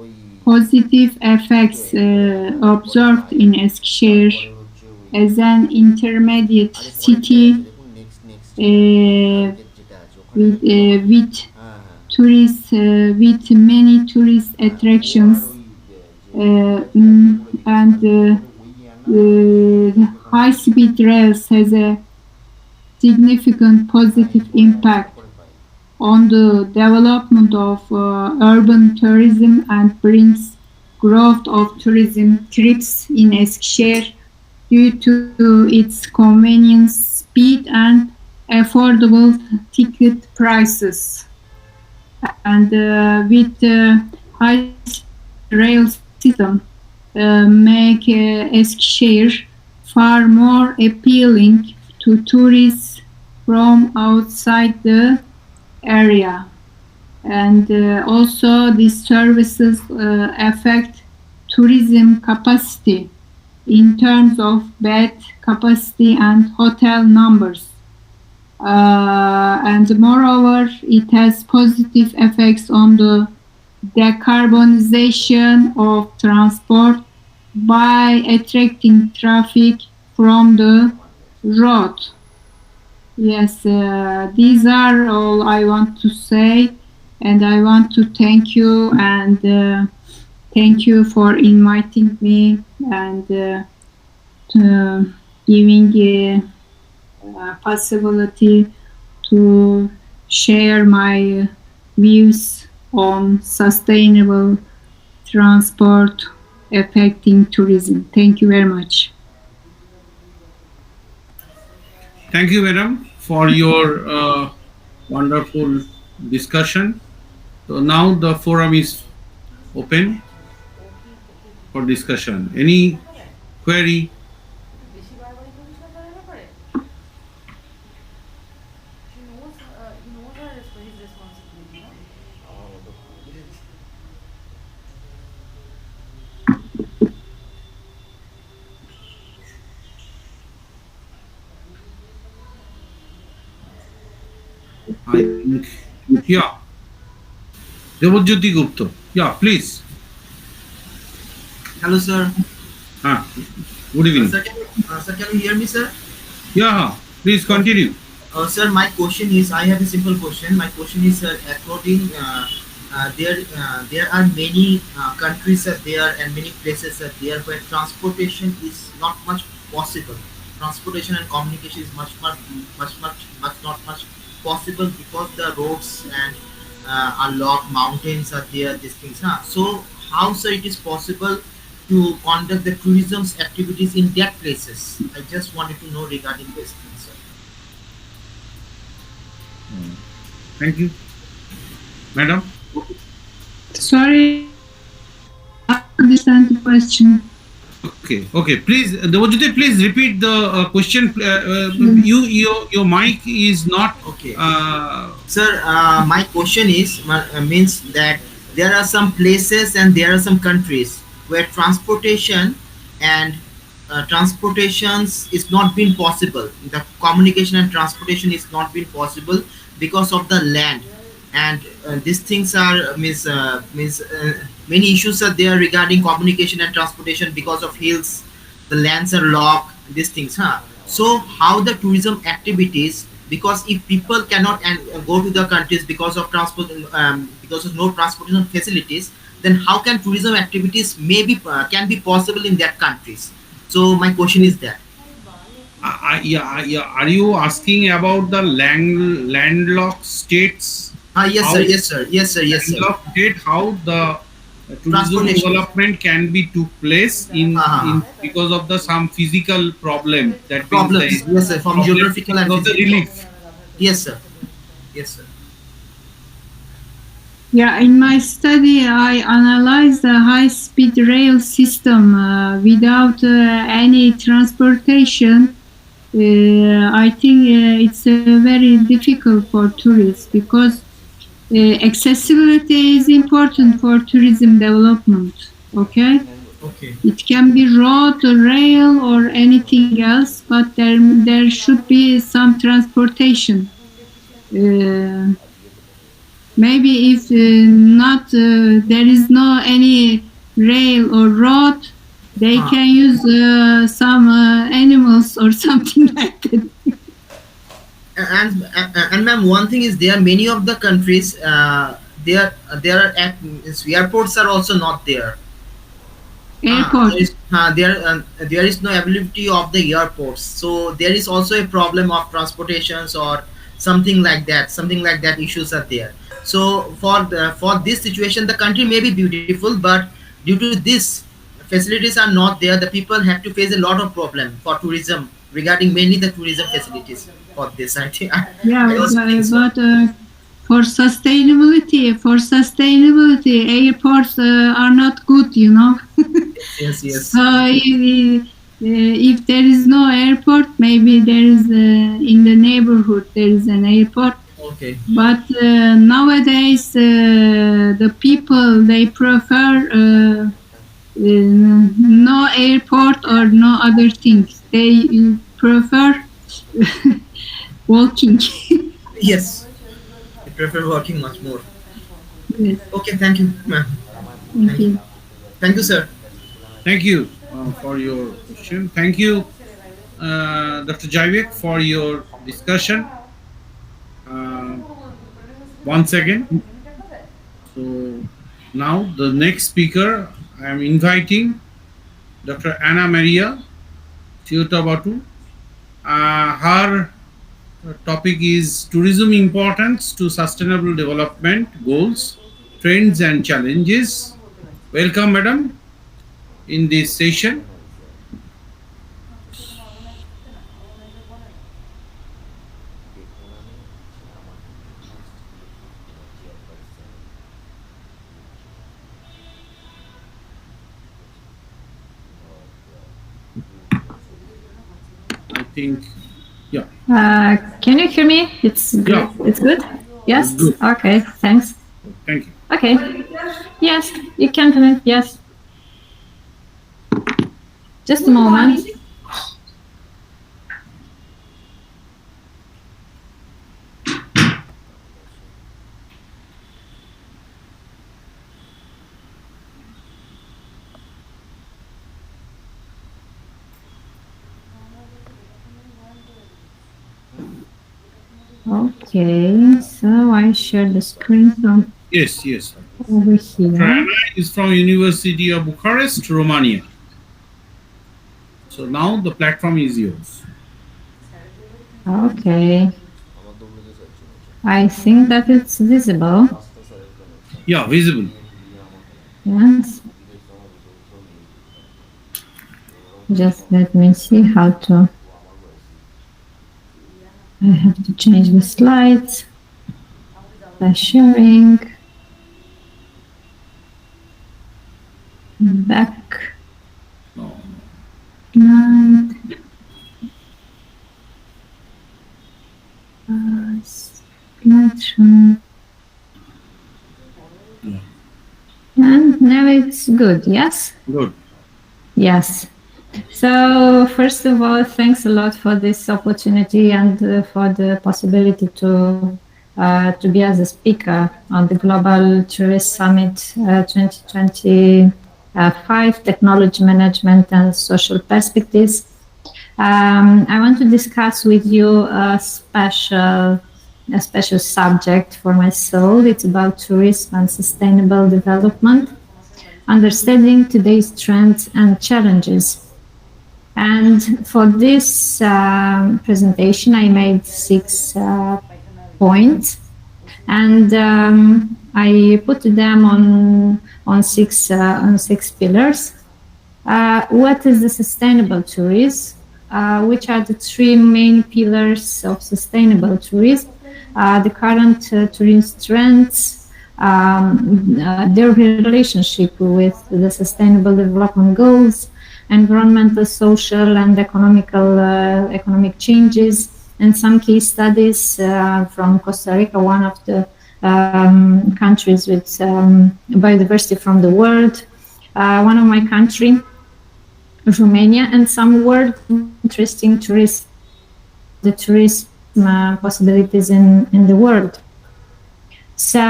ওই positive effects observed in Eskişehir তারপরে হচ্ছে ওই as an intermediate আরে পরেরটাই city আছে, দেখুন নেক্সট টার্গেট যেটা আছে ওখানে with হ্যাঁ হ্যাঁ tourists with many tourist O R attractions ওই and high-speed rails has a significant positive impact on the development of urban tourism and brings growth of tourism trips in Eskişehir due to its convenience, speed, and affordable ticket prices. And with the high-speed rail system, make Eskişehir far more appealing to tourists from outside the area. And also these services affect tourism capacity in terms of bed capacity and hotel numbers. And moreover, it has positive effects on the decarbonization of transport by attracting traffic from the road. Yes, these are all I want to say, and I want to thank you and thank you for inviting me and giving possibility to share my views on sustainable transport affecting tourism. Thank you very much. Thank you, madam, for your wonderful discussion. So now the forum is open for discussion. Any query? I think, yeah. Devajyoti Gupta. Yeah, please. Hello, sir. Good evening. Sir, can you hear me, sir? Yeah, please continue. Sir, my question is, I have a simple question. My question is, according there are many countries there and many places there where transportation is not much possible. Transportation and communication is much not much possible because the roads and are locked, mountains are there, these things. Huh? So how, sir, it is possible to conduct the tourism's activities in that places? I just wanted to know regarding this thing, sir. Thank you. Madam? Sorry, I understand the question. Okay. Please, Devajyoti, please repeat the question. Your mic is not. Okay. Sir, my question is means that there are some places and there are some countries where transportation and transportations is not been possible. The communication and transportation is not been possible because of the land, and these things are many issues are there regarding communication and transportation because of hills, the lands are locked, these things. So how the tourism activities, because if people cannot go to the countries because of transport because of no transportation facilities, then how can tourism activities maybe can be possible in that countries? So my question is that. Yeah. Are you asking about the landlocked states? Yes, How- sir. Yes, sir. Yes, sir. Yes, sir. Landlocked state, how the tourism development can be took place in because of the some physical problem, that means the Problems, yes, sir, from problem geographical and of the physical relief. problems. Yes, sir. Yes, sir. Yeah, in my study, I analyzed the high-speed rail system without any transportation. I think it's very difficult for tourists because accessibility is important for tourism development. Okay, Okay. it can be road, or rail, or anything else, but there should be some transportation. Maybe if not, there is no any rail or road, they can use some animals or something like that. And ma'am, one thing is there are many of the countries there airports are also not there. Airport. There is no availability of the airports, so there is also a problem of transportations or something like that. Something like that issues are there. So for this situation, the country may be beautiful, but due to this facilities are not there, the people have to face a lot of problem for tourism regarding mainly the tourism facilities for this. I think. Yeah, I also think so. but for sustainability, airports are not good, you know. Yes. So if there is no airport, maybe there is in the neighborhood there is an airport. Okay. But nowadays the people, they prefer no airport or no other things. They prefer walking. Yes. I prefer working much more. Yes, Okay, thank you, ma'am. thank you. Thank you, sir. Thank you for your question. Thank you, Dr. Javik, for your discussion. Once again. So now the next speaker, I am inviting Dr. Anna Maria Teotabatu. Her topic is tourism importance to sustainable development goals, trends and challenges. Welcome, madam, in this session. I think, yeah. Can you hear me? It's good. Yeah. It's good? Yes? It's good. Okay, thanks. Thank you. Okay. Yes, you can connect. Yes. Just a moment. Okay, so I share the screen from Yes. over here. Anna is from University of Bucharest, Romania. So now the platform is yours. Okay. I think that it's visible. Yeah, visible. Yes. Just let me see how to. I have to change the slides by sharing. Back. No. And slideshow. Yeah. And now it's good, yes? Good. Yes. So first of all, thanks a lot for this opportunity and for the possibility to be as a speaker on the Global Tourist Summit 2025, Technology Management and Social Perspectives. I want to discuss with you a special subject for my soul. It's about tourism and sustainable development, understanding today's trends and challenges. And for this presentation, I made 6 points. And I put them on six pillars. What is the sustainable tourism? Which are the three main pillars of sustainable tourism? The current tourism trends, their relationship with the sustainable development goals, environmental, social, and economic changes, and some case studies from Costa Rica, one of the countries with biodiversity from the world, one of my country, Romania, and some world interesting the tourism possibilities in the world. So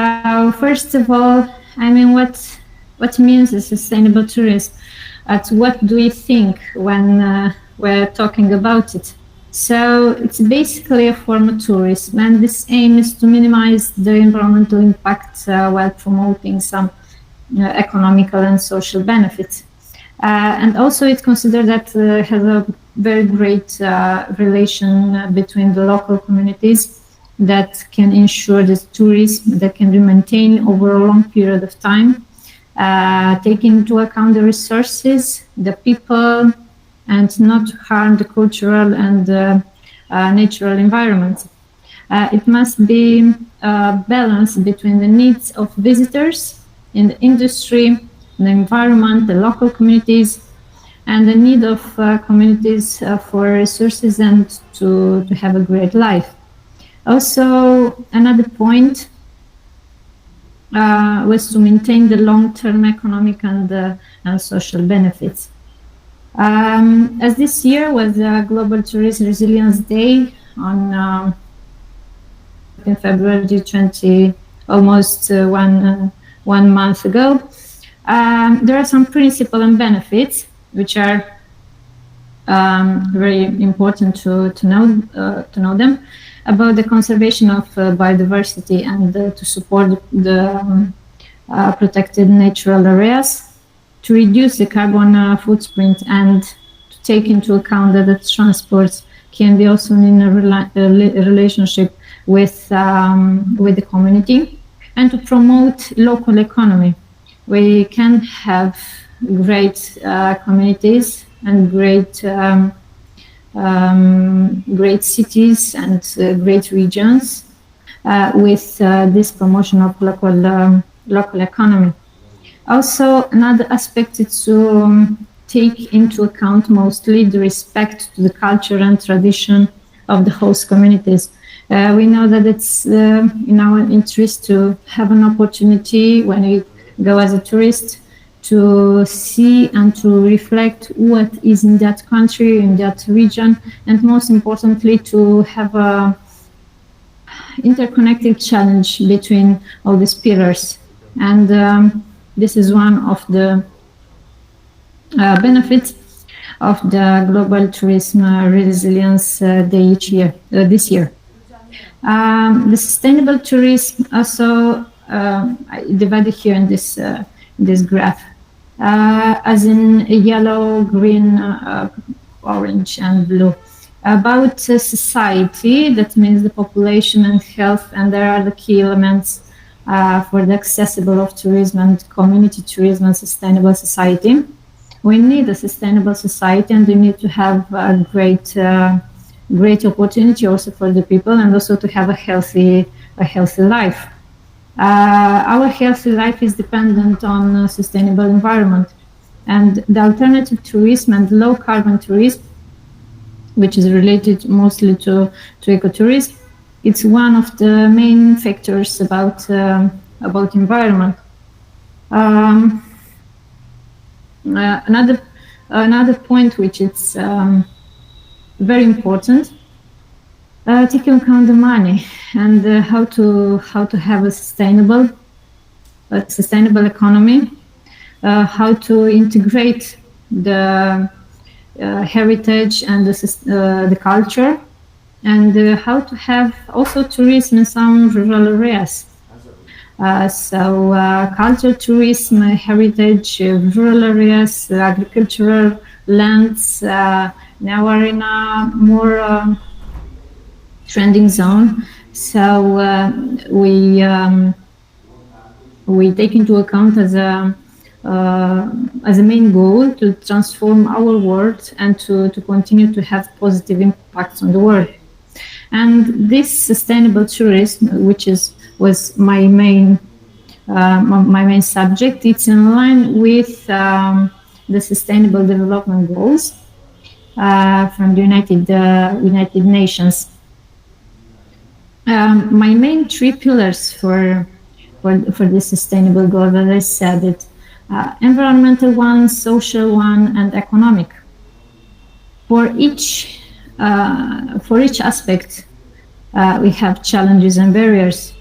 first of all, I mean, what means a sustainable tourism? What do we think when we're talking about it? So it's basically a form of tourism, and this aim is to minimize the environmental impact while promoting some economical and social benefits. And also it's considered that has a very great relation between the local communities that can ensure the tourism that can be maintained over a long period of time, taking into account the resources, the people, and not harm the cultural and natural environment. It must be a balance between the needs of visitors in the industry, the environment, the local communities, and the need of communities for resources and to have a great life. Also, another point was to maintain the long-term economic and social benefits. As this year was Global Tourism Resilience Day on in February 20, almost one month ago, there are some principles and benefits which are very important to know them about the conservation of biodiversity and to support the protected natural areas, to reduce the carbon footprint and to take into account that the transports can be also in a relationship with the community, and to promote local economy. We can have great communities and great cities and great regions with this promotion of local economy. Also, another aspect is to take into account mostly the respect to the culture and tradition of the host communities. We know that it's in our interest to have an opportunity when we go as a tourist to see and to reflect what is in that country, in that region, and most importantly to have a interconnected challenge between all these pillars. And this is one of the benefits of the Global Tourism Resilience Day this year. The sustainable tourism also I divided here in this graph as in yellow, green, orange, and blue. About society, that means the population and health, and there are the key elements for the accessible of tourism and community tourism and sustainable society. We need a sustainable society, and we need to have a great opportunity also for the people, and also to have a healthy life. Our healthy life is dependent on a sustainable environment, and the alternative tourism and low carbon tourism, which is related mostly to ecotourism, it's one of the main factors about environment. Another point which is very important, taking account the money and how to have a sustainable economy, how to integrate the heritage and the culture, and how to have also tourism in some rural areas. Culture, tourism, heritage, rural areas, agricultural lands now are in a more trending zone. So we we take into account as a main goal to transform our world and to continue to have positive impacts on the world. And this sustainable tourism, which was my main subject, it's in line with the Sustainable Development Goals from the United Nations. My main three pillars for the sustainable goals, as I said, it environmental one, social one, and economic. For each aspect, we have challenges and barriers.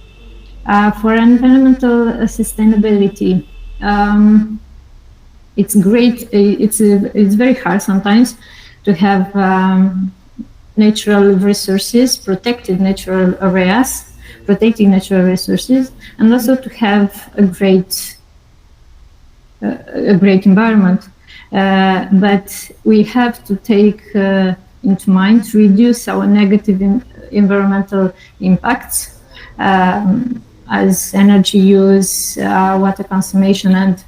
For environmental sustainability, it's great. It's very hard sometimes to have natural resources, protected natural areas, protecting natural resources, and also to have a great environment. But we have to take into mind to reduce our negative environmental impacts, as energy use, water consumption, and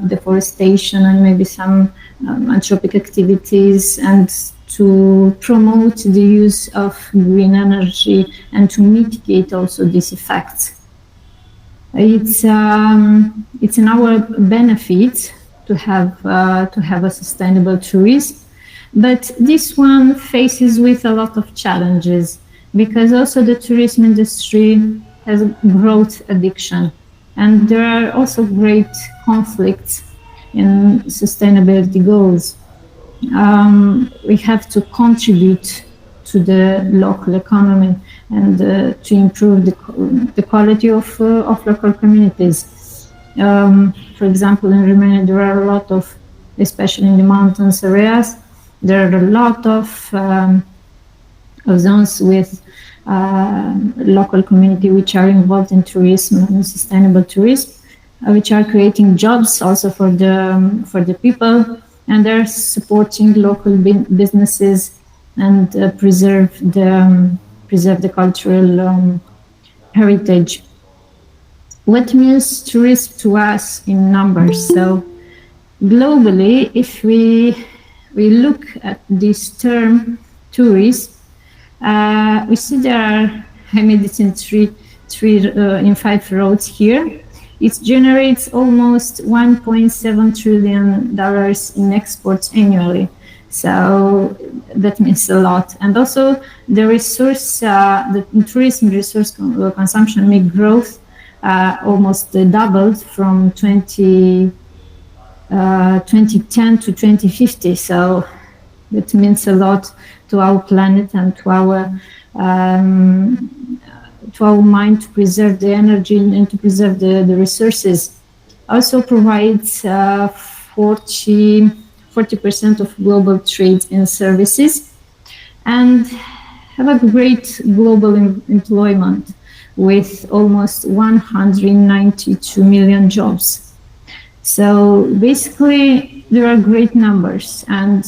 deforestation, and maybe some anthropic activities, and to promote the use of green energy and to mitigate also these effects. It's in our benefit to have a sustainable tourism, but this one faces with a lot of challenges, because also the tourism industry has growth addiction, and there are also great conflicts in sustainability goals. We have to contribute to the local economy and to improve the quality of local communities. For example, in Romania, there are a lot of, especially in the mountains areas, there are a lot of zones with local community which are involved in tourism and sustainable tourism, which are creating jobs also for the people, and they're supporting local businesses and preserve the cultural heritage. What means tourism to us in numbers? So globally, if we look at this term tourism, we see there are, I made it in three in 5 rows here. It generates almost $1.7 trillion in exports annually. So that means a lot. And also the tourism resource consumption may growth almost doubled from 2010 to 2050. So that means a lot to our planet and to our mind to preserve the energy and to preserve the resources. Also provides 40% of global trade and services, and have a great global employment with almost 192 million jobs. So basically, there are great numbers, and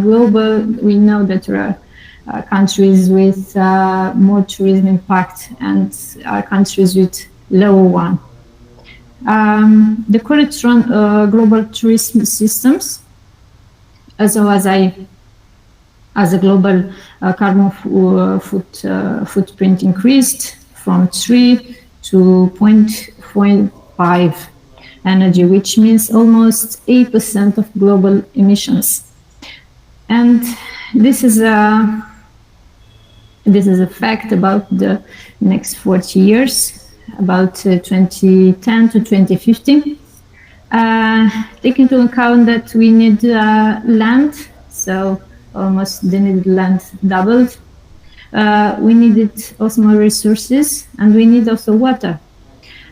global, we know that there are countries with more tourism impact and countries with lower one. The current global tourism systems, as well as a global carbon footprint increased from 3 to 0.5 energy, which means almost 8% of global emissions. And this is a fact about the next 40 years, about 2010 to 2050. Take into account that we need land, so almost the needed land doubled. We needed also more resources, and we need also water.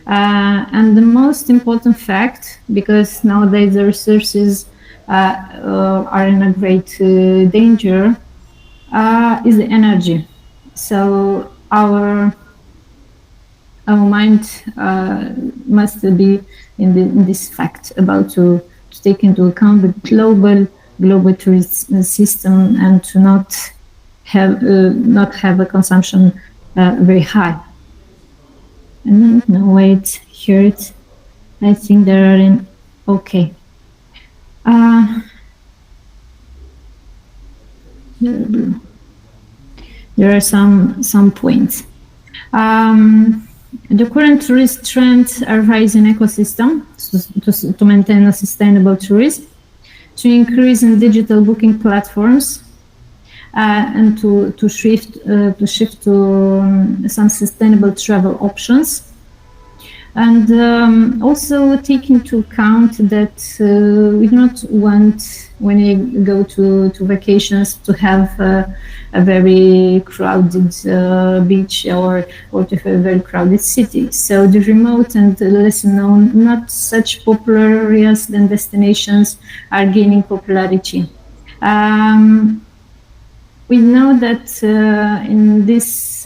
And the most important fact, because nowadays the resources are in a great danger, is the energy. So our mind must be in this fact about to take into account the global tourism system and to not have a consumption very high. No, wait, here it. I think there are in. Okay. There are some points. The current tourist trends are rising ecosystem to maintain a sustainable tourism, to increase in digital booking platforms, and to shift to some sustainable travel options. And also take into account that we do not want, when you go to vacations, to have a very crowded beach or to have a very crowded city. So the remote and less known, not such popular areas and destinations are gaining popularity. We know that in these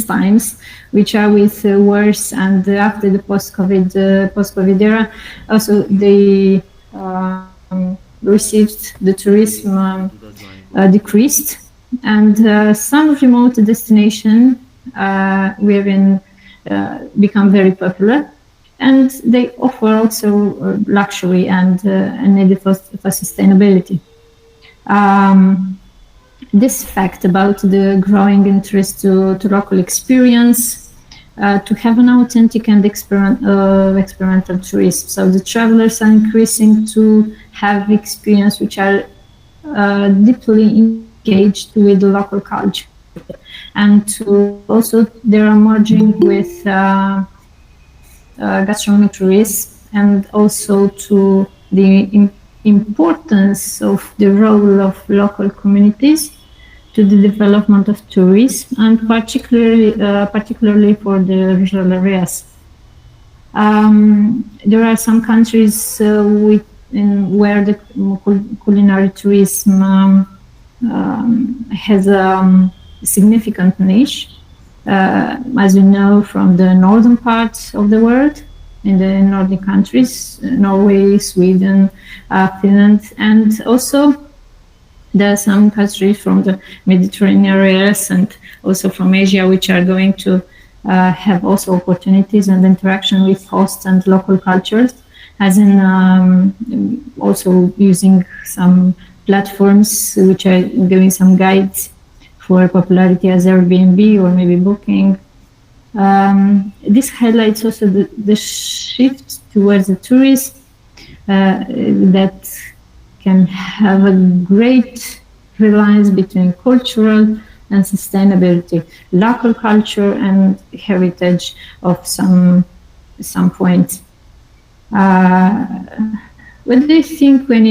times, which are with wars and after the post-COVID era, also they received the tourism decreased, and some remote destination we have become very popular, and they offer also luxury and need for sustainability. This fact about the growing interest to local experience, to have an authentic and experimental tourism. So the travelers are increasing to have experience which are deeply engaged with the local culture, and to also they are merging with gastronomic tourism, and also to the importance of the role of local communities to the development of tourism, and particularly for the rural areas. There are some countries where the culinary tourism has a significant niche, as you know, from the northern part of the world, in the Nordic countries, Norway, Sweden, Finland, and also there are some countries from the Mediterranean areas and also from Asia, which are going to have also opportunities and interaction with hosts and local cultures, as in also using some platforms which are giving some guides for popularity as Airbnb or maybe Booking. This highlights also the shift towards the tourist that can have a great reliance between cultural and sustainability, local culture and heritage of some point. What do you think when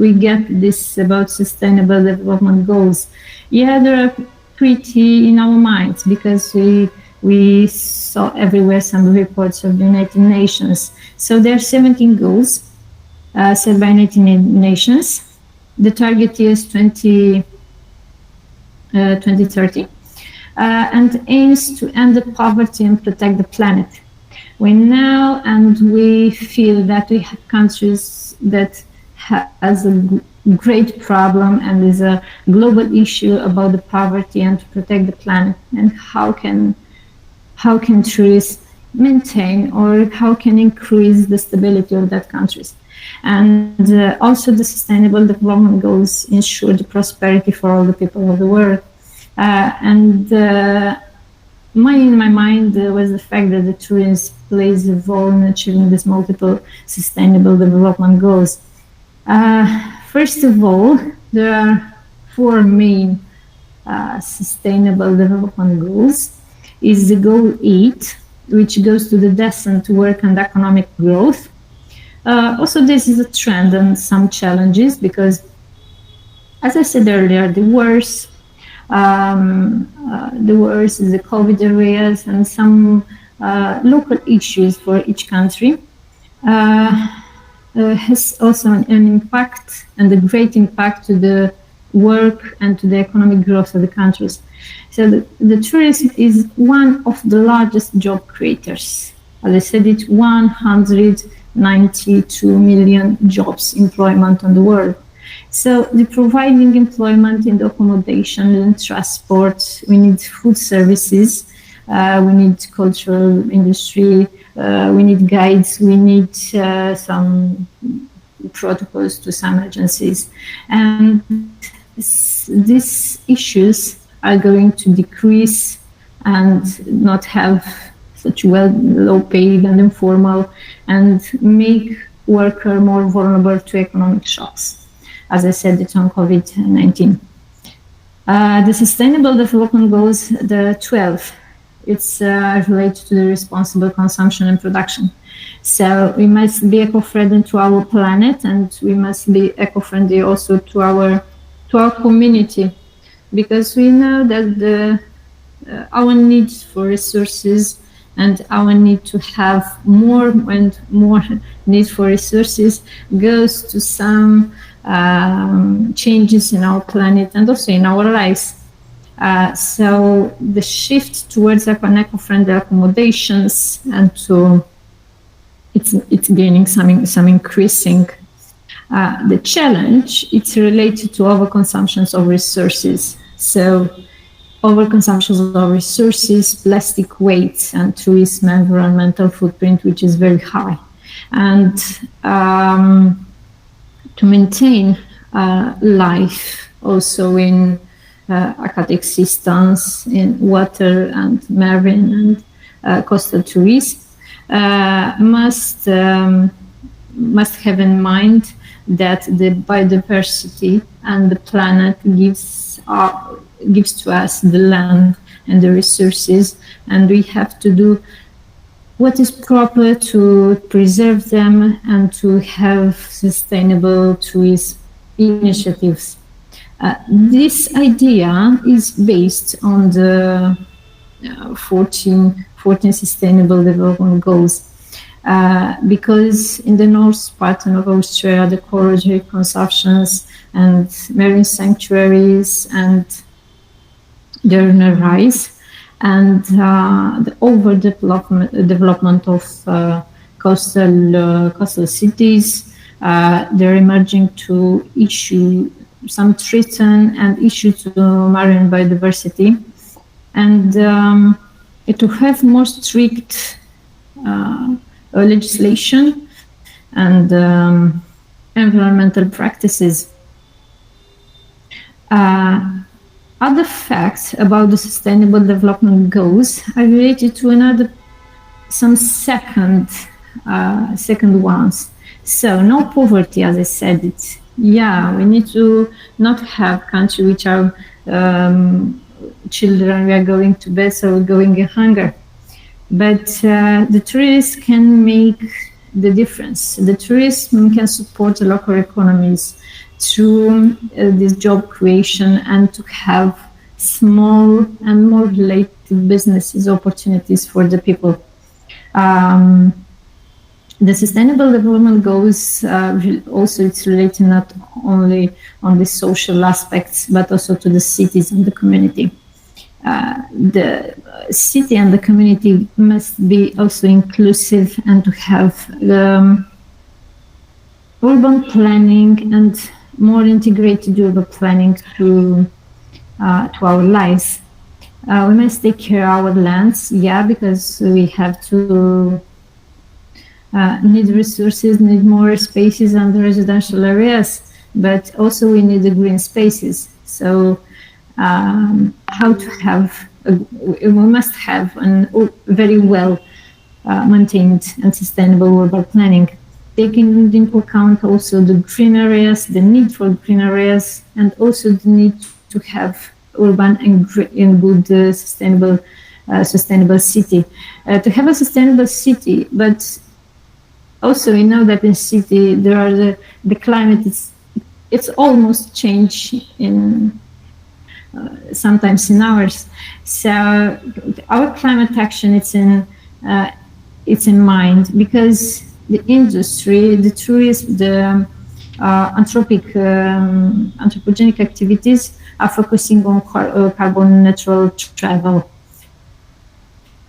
we get this about sustainable development goals? Yeah, they are pretty in our minds because we saw everywhere some reports of the United Nations. So there are 17 goals set by United Nations. The target is 2030 and aims to end the poverty and protect the planet. We know and we feel that we have countries that has a great problem and is a global issue about the poverty and to protect the planet, and how can tourists maintain or how can increase the stability of that countries. And also the sustainable development goals ensure the prosperity for all the people of the world. In my mind was the fact that the tourism plays a role in achieving these multiple sustainable development goals. First of all, there are 4 main sustainable development goals. Is the goal 8, which goes to the decent work and economic growth. Also, this is a trend and some challenges because, as I said earlier, the wars is the COVID areas and some local issues for each country has also an impact and a great impact to the work and to the economic growth of the countries. So the tourism is one of the largest job creators. As I said, it's 192 million jobs employment on the world. So the providing employment in the accommodation and transport, we need food services, We need cultural industry. We need guides. We need some protocols to some agencies, and these issues are going to decrease and not have such low paid and informal, and make worker more vulnerable to economic shocks. As I said, it's on COVID-19. The Sustainable Development Goals, the 12, it's related to the responsible consumption and production. So we must be eco-friendly to our planet, and we must be eco-friendly also to our community, because we know that our need for resources and our need to have more and more need for resources goes to some changes in our planet and also in our lives. So the shift towards eco-friendly accommodations and to it's gaining some increasing. The challenge, it's related to overconsumptions of resources. So overconsumptions of resources, plastic waste, and tourism environmental footprint, which is very high. And to maintain life also in aquatic systems, in water and marine and coastal tourism, must have in mind that the biodiversity and the planet gives to us the land and the resources, and we have to do what is proper to preserve them and to have sustainable tourism initiatives. This idea is based on the 14 Sustainable Development Goals, because in the north part of Australia, the coral reef consumptions and marine sanctuaries and they're on a rise, and the overdevelopment of coastal cities, they're emerging to issue some threaten and issue to marine biodiversity, and to have more strict legislation and environmental practices. Other facts about the Sustainable Development Goals are related to some second ones. So no poverty, as I said. We need to not have countries which are children, we are going to bed, so we're going in hunger. But the tourists can make the difference. The tourism can support the local economies through this job creation and to have small and more related businesses opportunities for the people. The Sustainable Development Goals also it's related not only on the social aspects but also to the cities and the community. The city and the community must be also inclusive and to have urban planning and more integrated urban planning to our lives. We must take care of our lands, because we have to need resources, need more spaces and residential areas, but also we need the green spaces. So how to have, we must have a very well maintained and sustainable urban planning, taking into account also the green areas, the need for green areas, and also the need to have urban and good sustainable city. To have a sustainable city, but also we know that in city there are the climate it's almost change in sometimes in hours. So our climate action it's in mind, because the industry, the tourism, the anthropogenic activities are focusing on carbon neutral travel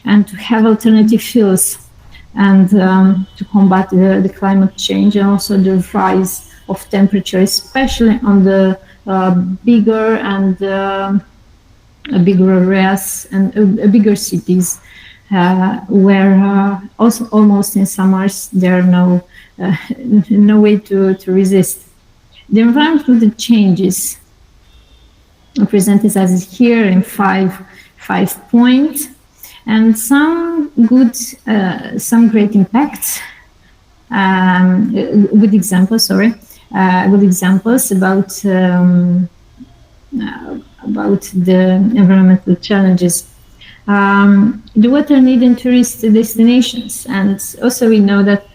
and to have alternative fuels and to combat the climate change and also the rise of temperature, especially on the bigger and bigger areas and bigger cities, where also almost in summers there are no way to resist. The environmental changes are presented as here in five points, and some great impacts. Good examples about the environmental challenges. The water need in tourist destinations, and also we know that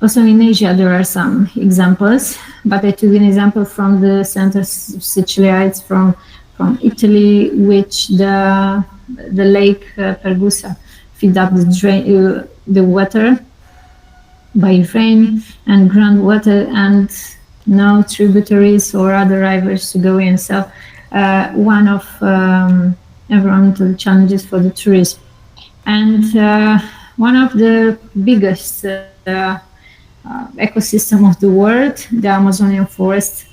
also in Asia there are some examples, but I took an example from the Center Siciliades from Italy, which the lake Pergusa feed up the water by rain and groundwater, and no tributaries or other rivers to go in. So one of environmental challenges for the tourism. And one of the biggest ecosystem of the world, the Amazonian forest,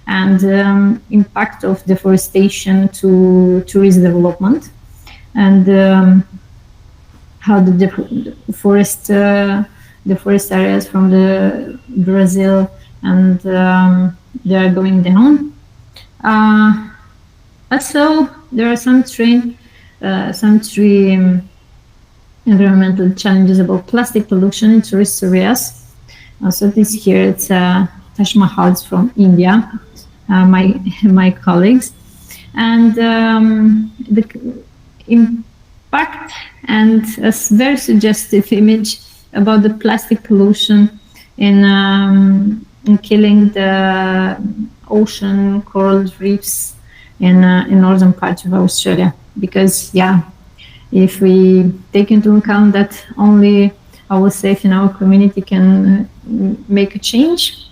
and impact of deforestation to tourist development, and how the forest areas from the Brazil and they are going down. Also, there are some three environmental challenges about plastic pollution in tourist areas. Also, this here it's Taj Mahal from India, my colleagues, and the impact and a very suggestive image about the plastic pollution in killing the ocean coral reefs in northern parts of Australia. Because if we take into account that only ourselves in our community can make a change,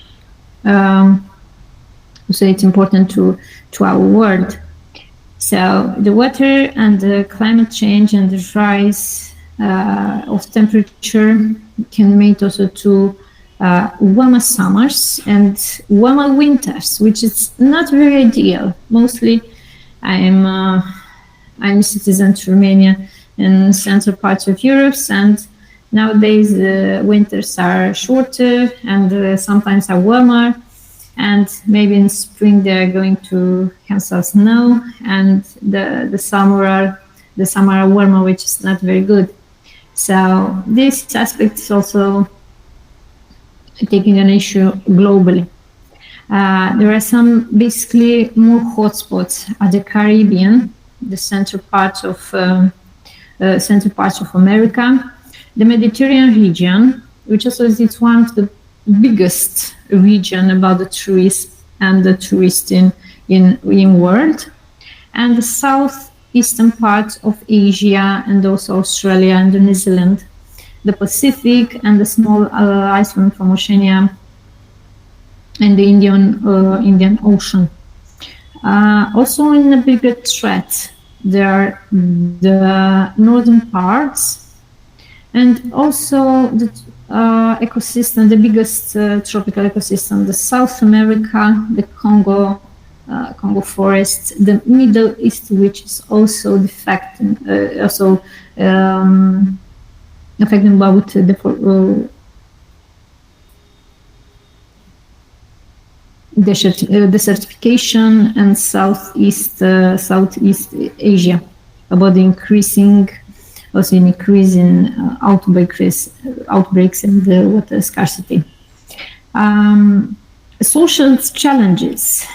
so it's important to our world. So the water and the climate change and the rise of temperature can lead also to warmer summers and warmer winters, which is not very ideal. Mostly, I'm a citizen of Romania in central parts of Europe, and nowadays the winters are shorter and sometimes are warmer, and maybe in spring they're going to have some snow, and the summer are warmer, which is not very good. So this aspect is also taking an issue globally. There are some basically more hotspots at the Caribbean, the central parts of America, the Mediterranean region, which also is one of the biggest region about the tourists and the tourists in world, and the southeastern parts of Asia and also Australia and New Zealand, the Pacific and the small island from Oceania and the Indian Ocean. Also in a bigger threat, there are the northern parts, and also the ecosystem, the biggest tropical ecosystem, the South America, the Congo forest, the Middle East, which is also affecting about the desertification, and Southeast Asia, about the increase in outbreaks and water scarcity. Social challenges,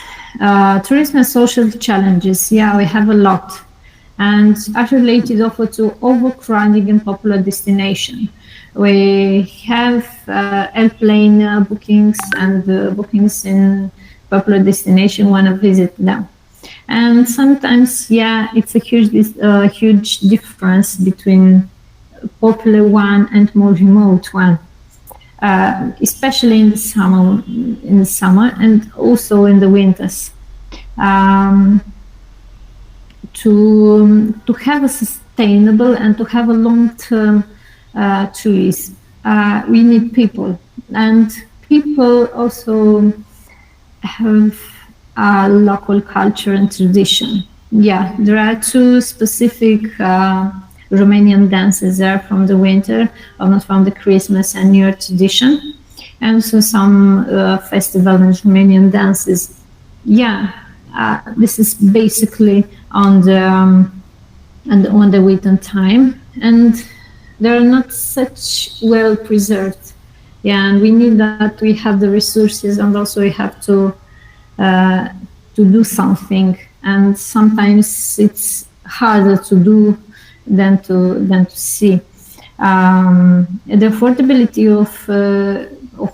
tourism and social challenges. Yeah, we have a lot, and are related also to overcrowding in popular destination. We have airplane bookings and bookings in popular destination when I visit them. And sometimes, it's a huge difference between popular one and more remote one, especially in the summer and also in the winters. To have a sustainable and to have a long-term tourism, we need people, and people also have local culture and tradition. Yeah, there are two specific Romanian dances there from the winter, almost from the Christmas and New Year tradition, and also some festival and Romanian dances. Yeah, this is basically on the on the winter time, and they're not such well preserved. Yeah, and we need that we have the resources, and also we have to do something. And sometimes it's harder to do than to see. The affordability of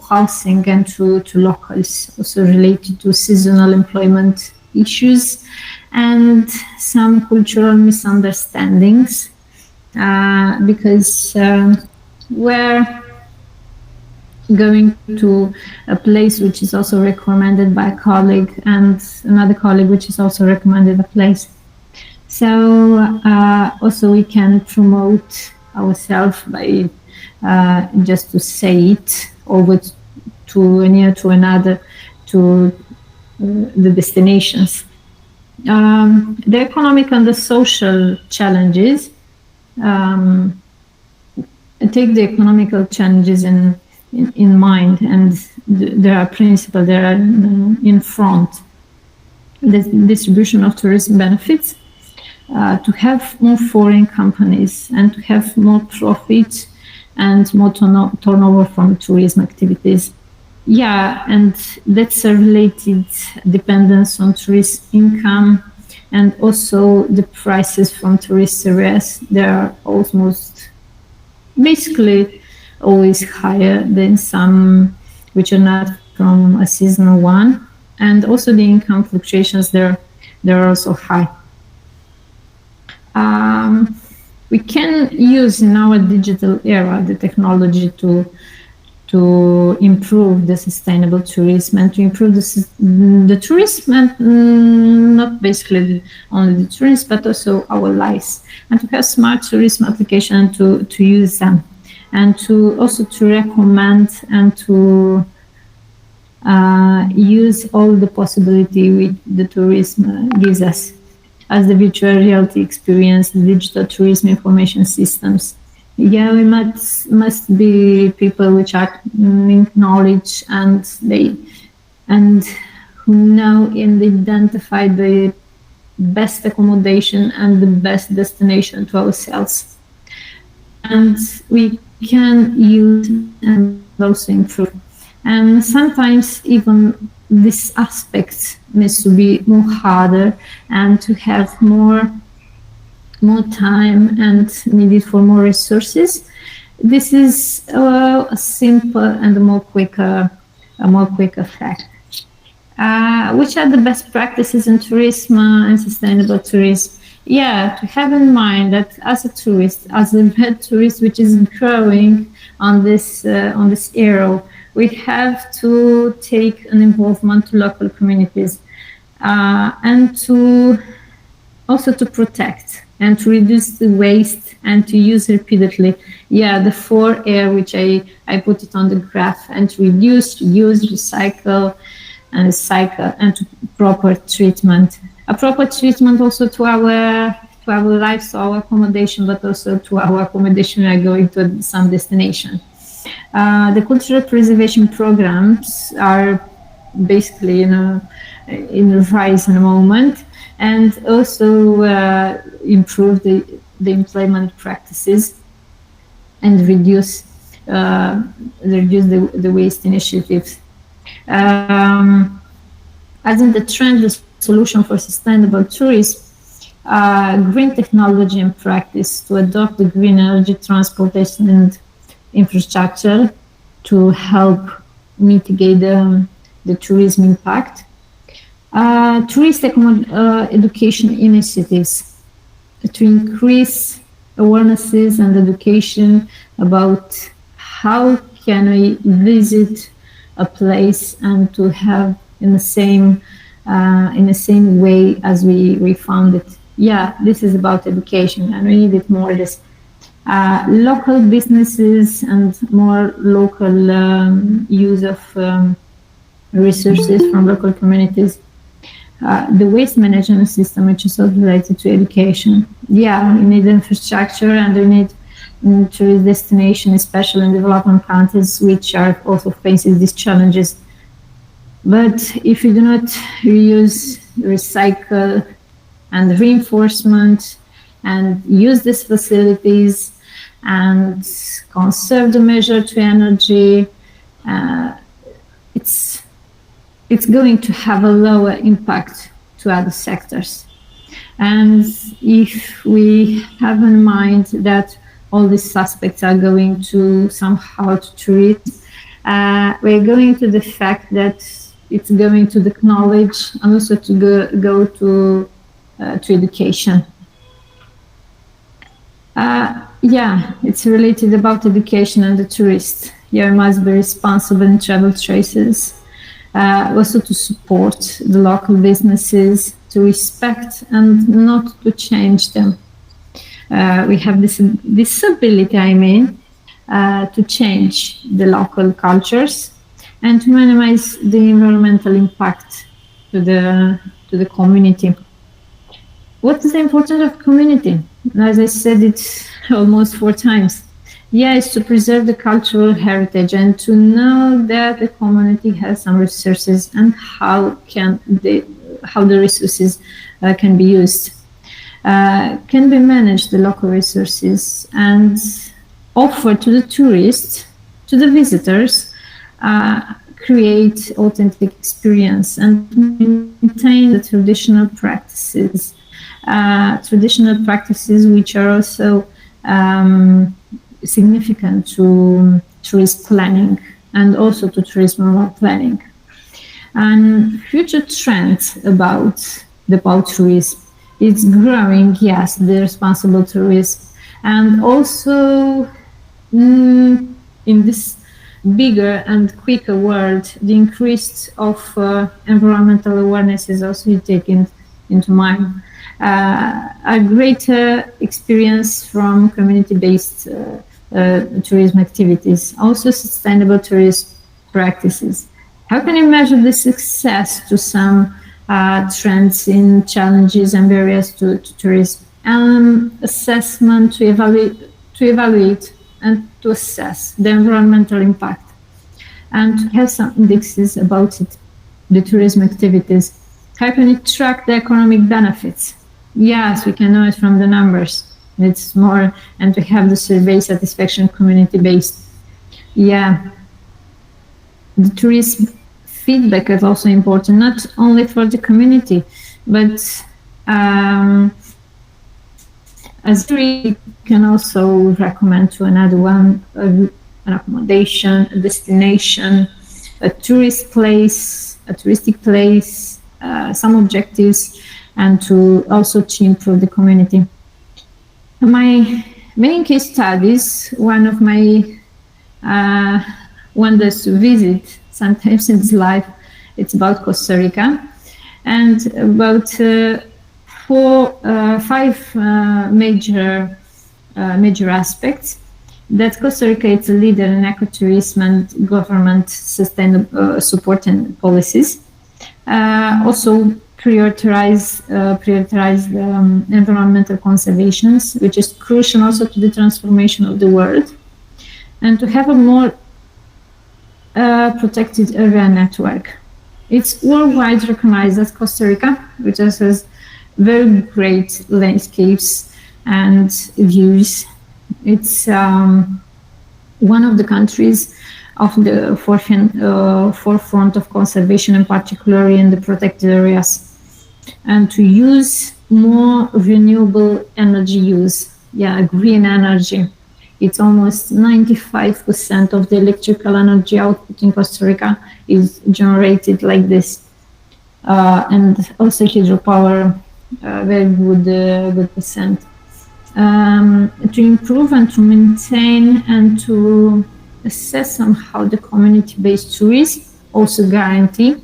housing and to locals also related to seasonal employment issues and some cultural misunderstandings because we're going to a place which is also recommended by a colleague and another colleague which is also recommended a place. So also we can promote ourselves by just to say it over to near to another to the destinations. The economic and the social challenges. Take the economical challenges in mind, and there are principles that are in front. The distribution of tourism benefits, to have more foreign companies and to have more profit and more turnover from tourism activities. Yeah, and that's a related dependence on tourist income, and also the prices from tourist areas. They are almost basically always higher than some which are not from a seasonal one, and also the income fluctuations they're also high. We can use in our digital era the technology to improve the sustainable tourism and to improve the tourism, and not basically only the tourism but also our lives, and to have smart tourism application and to use them, and to also to recommend and to use all the possibility which the tourism gives us, as the virtual reality experience, the digital tourism information systems. Yeah, we must be people which are in knowledge and who know and identify the best accommodation and the best destination to ourselves. And we can use and also improve. And sometimes even this aspect needs to be more harder and to have more time and needed for more resources. This is a simple and a more quick effect. Which are the best practices in tourism and sustainable tourism? Yeah, to have in mind that as a tourist, as a red tourist which is growing on this era, we have to take an involvement to local communities and to also to protect and to reduce the waste and to use repeatedly. Yeah, the 4R which I put it on the graph, and to reduce, reuse, recycle, and to proper treatment. A proper treatment also to our lives, to our accommodation, but also to our accommodation we are going to some destination. The cultural preservation programs are basically in the rise in a moment, and also improve the employment practices and reduce the waste initiatives. As in the trend, the solution for sustainable tourism, green technology and practice to adopt the green energy transportation and infrastructure to help mitigate the tourism impact. Tourist education initiatives to increase awarenesses and education about how can we visit a place and to have in the same way as we found it. Yeah, this is about education, and we need it more. This local businesses and more local use of resources from local communities. the waste management system, which is also related to education. Yeah, we need infrastructure and we need tourist destination, especially in developing countries, which are also facing these challenges. But if we do not reuse, recycle, and reinforcement, and use these facilities, and conserve the measure to energy, it's going to have a lower impact to other sectors. And if we have in mind that all these aspects are going to somehow to tourism, we're going to the fact that it's going to the knowledge and also to go to education. Yeah, it's related about education and the tourist. You must be responsible in travel choices, also to support the local businesses, to respect and not to change them. We have this ability, to change the local cultures and to minimize the environmental impact to the community. What is the importance of community? As I said it almost 4 times. Yeah, it's to preserve the cultural heritage and to know that the community has some resources and how the resources can be used. Can be managed, the local resources, and offer to the tourists, to the visitors, create authentic experience and maintain the traditional practices which are also significant to tourist planning and also to tourism planning. And future trends about tourism, it's growing, yes, the responsible tourism, and also in this bigger and quicker world, the increase of environmental awareness is also taken into mind. A greater experience from community-based tourism activities, also sustainable tourism practices. How can you measure the success to some trends in challenges and barriers to tourism? Assessment to evaluate and to assess the environmental impact and to have some indexes about it, the tourism activities. How can you track the economic benefits? Yes, we can know it from the numbers. It's more, and to have the survey satisfaction community-based. Yeah, the tourism feedback is also important, not only for the community, but as we can also recommend to another one, an accommodation, a destination, a touristic place, some objectives, and to also to improve the community. My main case studies, one of my wonders to visit sometimes in life, it's about Costa Rica, and about 5 major aspects. That Costa Rica is a leader in ecotourism and government sustainable support and policies. Also prioritize environmental conservations, which is crucial also to the transformation of the world, and to have a more protected area network. It's worldwide recognized as Costa Rica, which has very great landscapes and views. It's one of the countries of the forefront of conservation, in particular in the protected areas, and to use more renewable energy use. Yeah, green energy. It's almost 95% of the electrical energy output in Costa Rica is generated like this. And also hydropower, very good percent. To improve and to maintain and to assess somehow the community-based tourism, also guarantee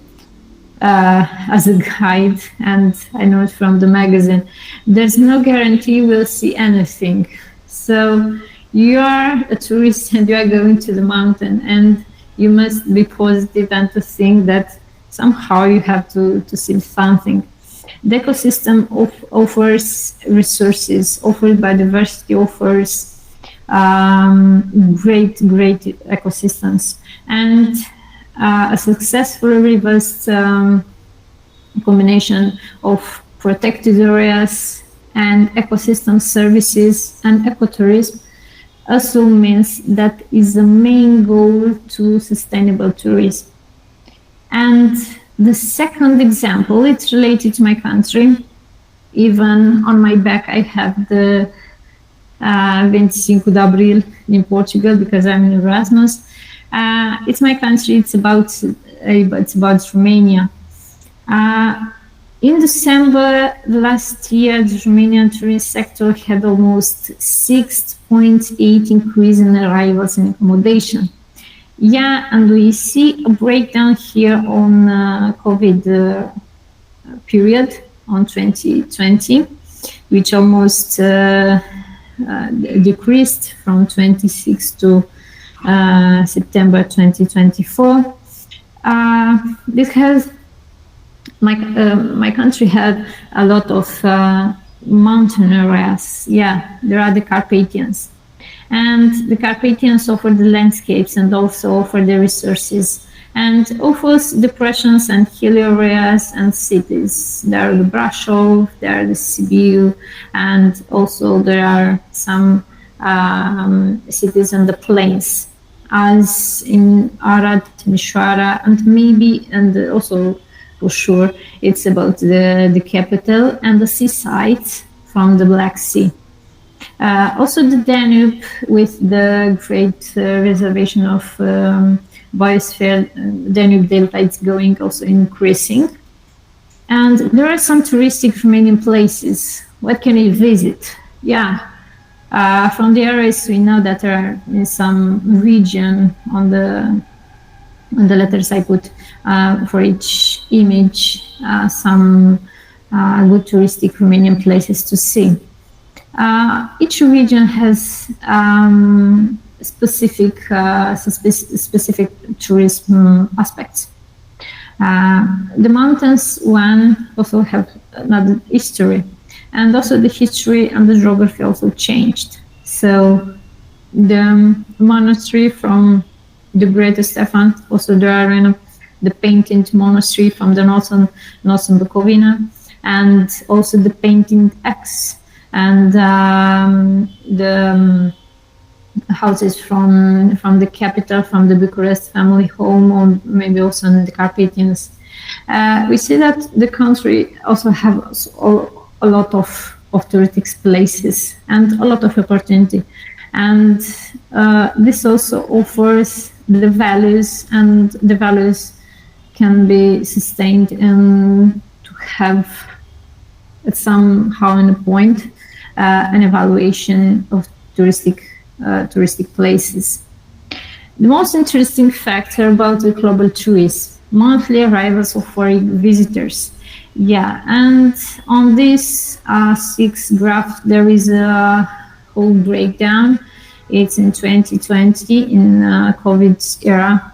as a guide, and I know it from the magazine, there's no guarantee we'll see anything. So you are a tourist and you are going to the mountain, and you must be positive and to think that somehow you have to see something. The ecosystem offers resources, offers biodiversity, offers great ecosystems, and a successful reversed combination of protected areas and ecosystem services and ecotourism also means that is the main goal to sustainable tourism. And the second example, it's related to my country. Even on my back, I have the 25 de Abril in Portugal because I'm in Erasmus. It's my country. It's about Romania. In December last year, the Romanian tourism sector had almost 6.8 increase in arrivals and accommodation. Yeah, and we see a breakdown here on COVID period on 2020, which almost decreased from 26 to September 2024. This has my country had a lot of mountain areas. Yeah, there are the Carpathians. And the Carpathians offer the landscapes and also offer the resources and offers depressions and hilly areas and cities. There are the Brașov, there are the Sibiu, and also there are some cities on the plains, as in Arad, Timișoara, and maybe, and also for sure, it's about the capital and the seaside from the Black Sea. Also the Danube with the great reservation of biosphere, Danube Delta, it's going also increasing. And there are some touristic Romanian places. What can you visit? Yeah, from the areas we know that there are in some region on the letters I put for each image some good touristic Romanian places to see. Each region has specific tourism aspects. The mountains one also have another history, and also the history and the geography also changed. So the monastery from the Great Stefan, also there are the painted monastery from the northern Bukovina, and also the painted X, and the houses from the capital, from the Bucharest family home, or maybe also in the Carpathians. We see that the country also has a lot of touristic places and a lot of opportunity, and this also offers the values, and the values can be sustained and to have somehow in a point an evaluation of touristic places. The most interesting factor about the global tourism, monthly arrivals of foreign visitors. Yeah, and on this 6 graph there is a whole breakdown. It's in 2020 in COVID era.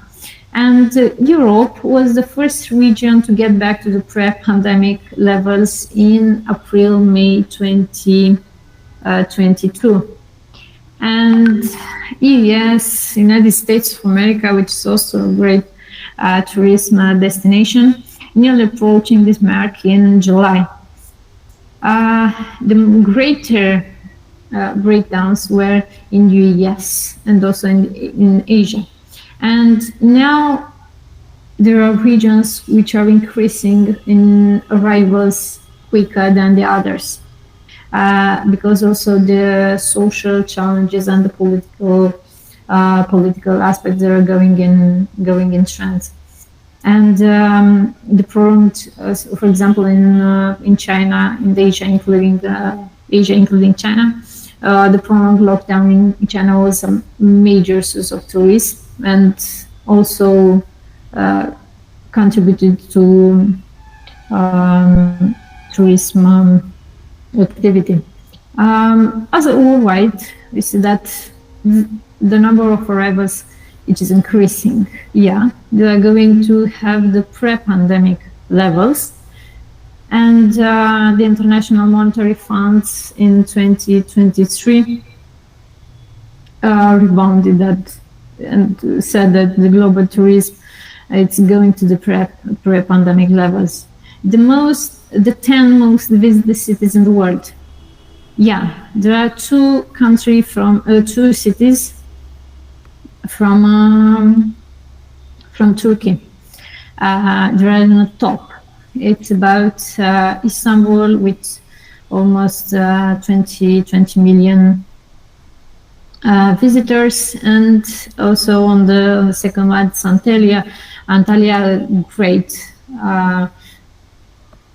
And Europe was the first region to get back to the pre-pandemic levels in April, May 2022. And yes, United States of America, which is also a great tourism destination, nearly approaching this mark in July. The greater breakdowns were in US and also in Asia. And now there are regions which are increasing in arrivals quicker than the others, because also the social challenges and the political aspects that are going in trend. And the prolonged, for example, in China, in Asia, including China, the prolonged lockdown in China was a major source of tourism, and also contributed to tourism activity. As a worldwide, we see that the number of arrivals which is increasing. Yeah, they are going to have the pre-pandemic levels. And the International Monetary Fund in 2023 rebounded that and said that the global tourism it's going to the pre-pandemic levels. The 10 most visited cities in the world. Yeah, there are two cities from Turkey. They are in the top. It's about Istanbul with almost 20 million visitors, and also on the second one, Antalya,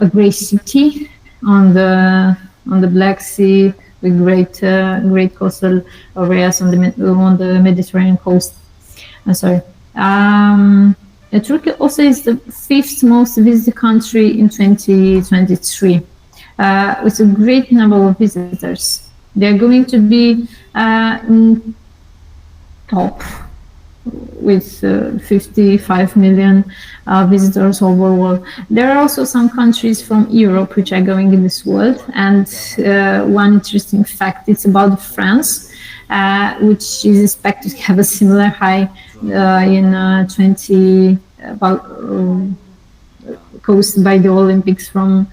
a great city on the Black Sea with great coastal areas on the Mediterranean coast. I'm sorry. Turkey also is the 5th most visited country in 2023, with a great number of visitors. They're going to be top with 55 million visitors overall. There are also some countries from Europe which are going in this world, and one interesting fact is about France, which is expected to have a similar high in 20 caused by the Olympics from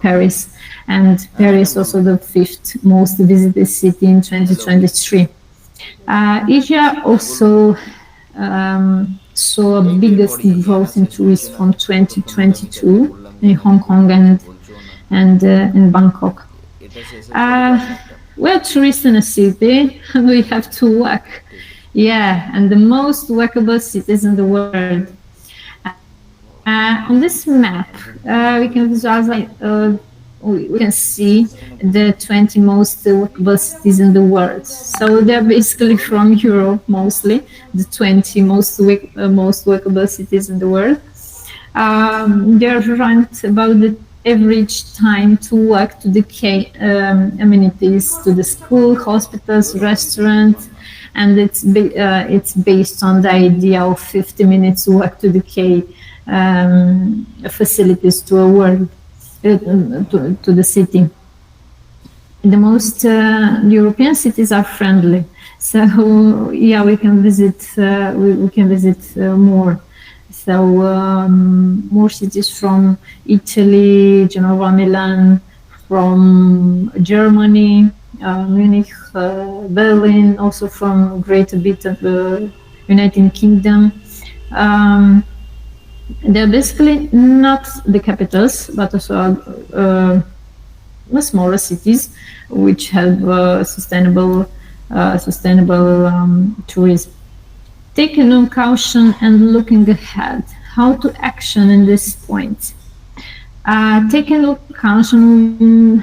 Paris, and Paris also the 5th most visited city in 2023. Asia also saw biggest growth in tourism from 2022 in Hong Kong and in Bangkok. We're tourists in a city, and we have to work. Yeah, and the most workable cities in the world. On this map, we can visualize. We can see the 20 most workable cities in the world. So they're basically from Europe mostly, the 20 most workable cities in the world. They're ranked about the average time to walk to the amenities, to the school, hospitals, restaurants, and it's based on the idea of 50 minutes walk to the facilities to a world. To the city. The most European cities are friendly, so yeah, we can visit. We can visit more. So more cities from Italy, Genova, Milan, from Germany, Munich, Berlin, also from great bit of the United Kingdom. They're basically not the capitals, but also smaller cities which have sustainable tourism. Taking no caution and looking ahead, how to action in this point. Taking no caution,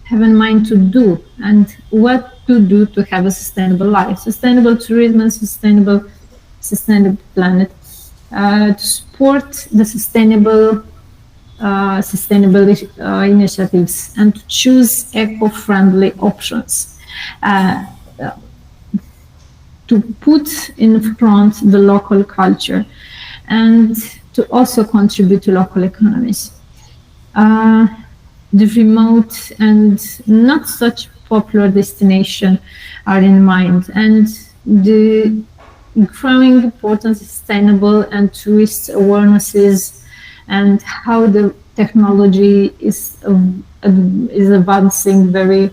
have in mind to do and what to do to have a sustainable life, sustainable tourism, and sustainable planet. To support the sustainable initiatives and to choose eco-friendly options, to put in front the local culture and to also contribute to local economies. The remote and not such popular destination are in mind, and the growing importance of sustainable and tourist awarenesses, and how the technology is advancing very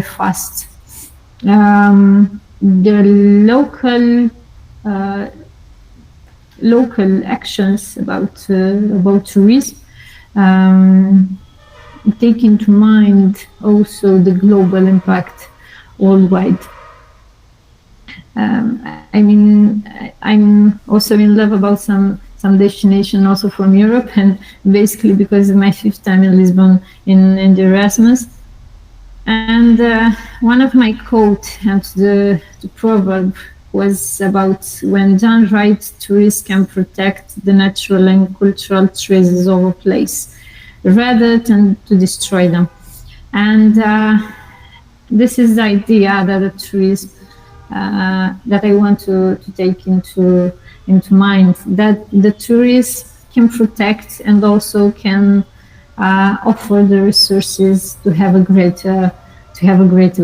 fast. The local actions about tourism take into mind also the global impact worldwide. I'm also in love about some destination also from Europe, and basically because of my 5th time in Lisbon in the Erasmus. And one of my quotes and the proverb was about when done right, tourists can protect the natural and cultural treasures of a place rather than to destroy them. And this is the idea that a tourist that I want to take into mind, that the tourists can protect and also can offer the resources to have a greater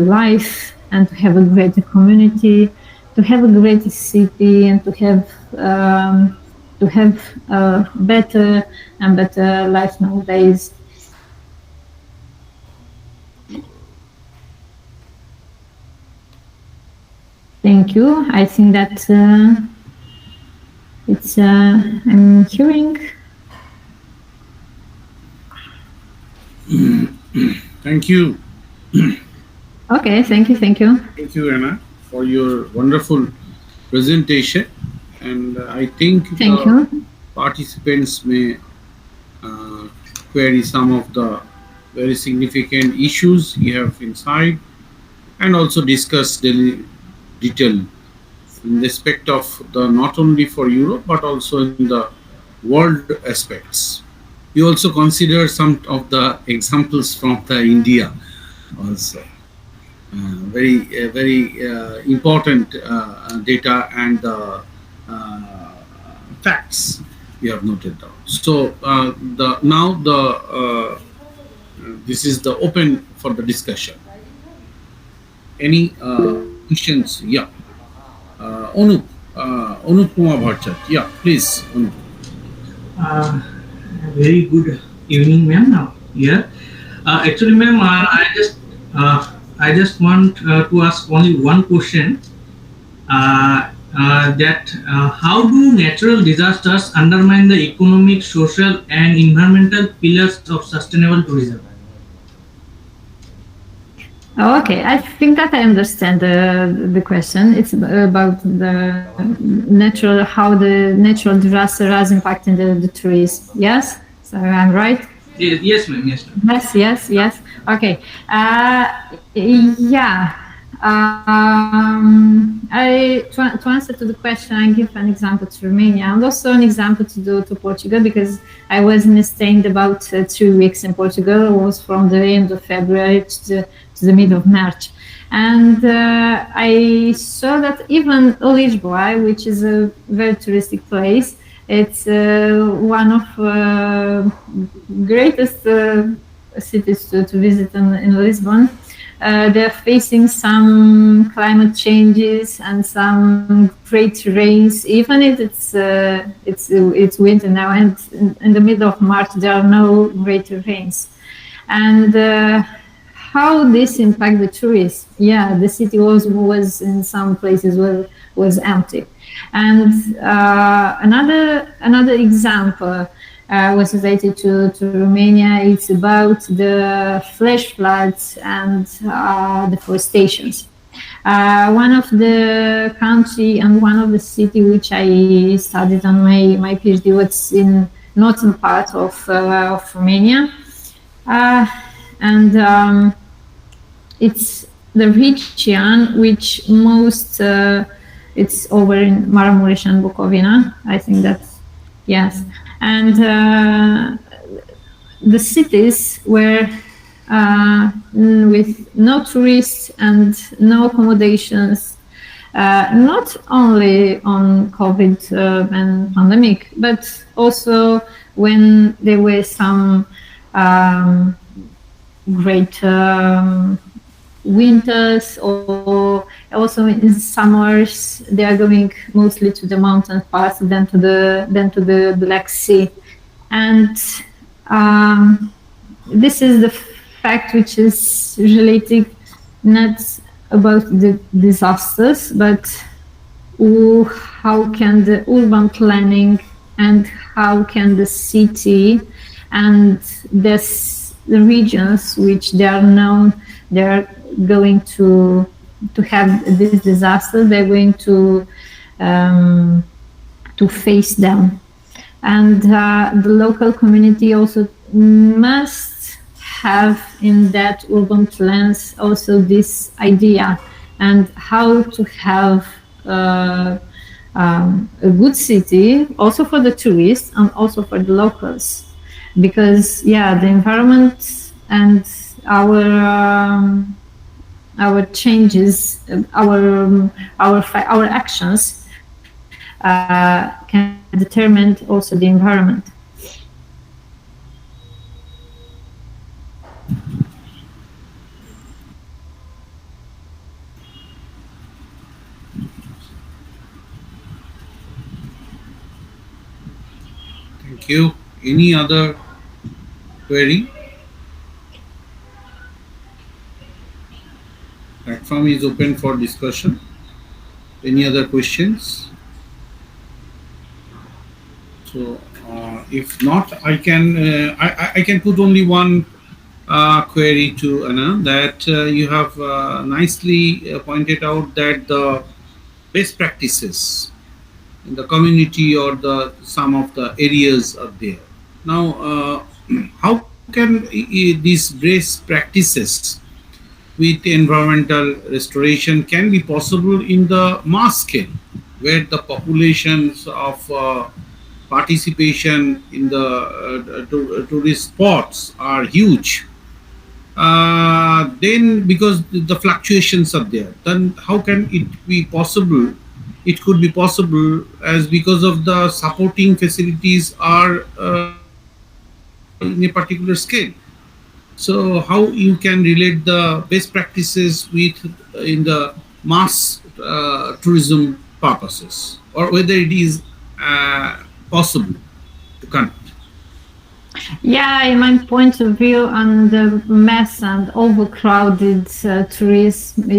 life and to have a greater community, to have a greater city, and to have a better and better life nowadays. Thank you. I think that I'm hearing. Thank you. Okay, thank you. Thank you, Anna, for your wonderful presentation. And I think Thank you. Participants may query some of the very significant issues you have inside, and also discuss detail in respect of the not only for Europe but also in the world aspects. We also consider some of the examples from the India also. Very important data and facts we have noted down. So this is the open for the discussion. Any questions? Yeah. Anup Kumar Bhattacharya. Yeah, please. Very good evening, ma'am. Now, yeah. Actually, ma'am, I just want to ask only one question. That how do natural disasters undermine the economic, social, and environmental pillars of sustainable tourism? Okay, I think that I understand the question. It's about the how the natural disaster has impacted the tourism. Yes, so I'm right. Yes, ma'am. Yes, ma'am. Yes. Okay. Yeah. To answer to the question, I give an example to Romania and also an example to Portugal, because I was in Esteemed about 3 weeks in Portugal. It was from the end of February to the middle of March. And I saw that even Lisboa, which is a very touristic place, it's one of greatest cities to visit in Lisbon. They're facing some climate changes and some great rains. Even if it's winter now, and in the middle of March there are no greater rains. And how this impact the tourists? Yeah, the city was in some places was empty. And another example was related to Romania. It's about the flash floods and deforestations. One of the country and one of the city which I studied on my PhD was in northern part of Romania, and it's the region which most it's over in Maramureș and Bukovina. I think that's yes. And the cities were with no tourists and no accommodations, not only on COVID and pandemic, but also when there were some great winters, or also in summers they are going mostly to the mountain parts than to the Black Sea. And this is the fact which is related not about the disasters, but how can the urban planning and how can the city and the regions which they are known, they're going to have this disaster, they're going to face them. And the local community also must have in that urban plans also this idea and how to have a good city also for the tourists and also for the locals, because the environment and our our changes, our actions can determine also the environment. Thank you. Any other query? Platform is open for discussion. Any other questions? So, if not, I can put only one query to Anna, that you have nicely pointed out that the best practices in the community or the some of the areas are there. Now, how can these best practices with environmental restoration can be possible in the mass scale, where the populations of participation in the tourist spots are huge? Then, because the fluctuations are there, then how can it be possible? It could be possible as because of the supporting facilities are in a particular scale. So how you can relate the best practices with in the mass tourism purposes, or whether it is possible to connect? Yeah, in my point of view, on the mass and overcrowded tourism,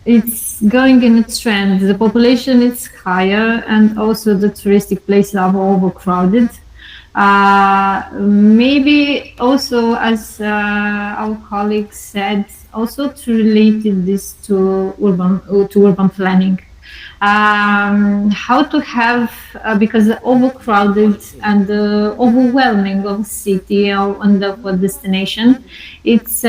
it's going in a trend. The population is higher, and also the touristic places are overcrowded. Maybe also, as our colleague said, also to relate this to urban planning. How to have, because the overcrowded and the overwhelming of city and of a destination, it's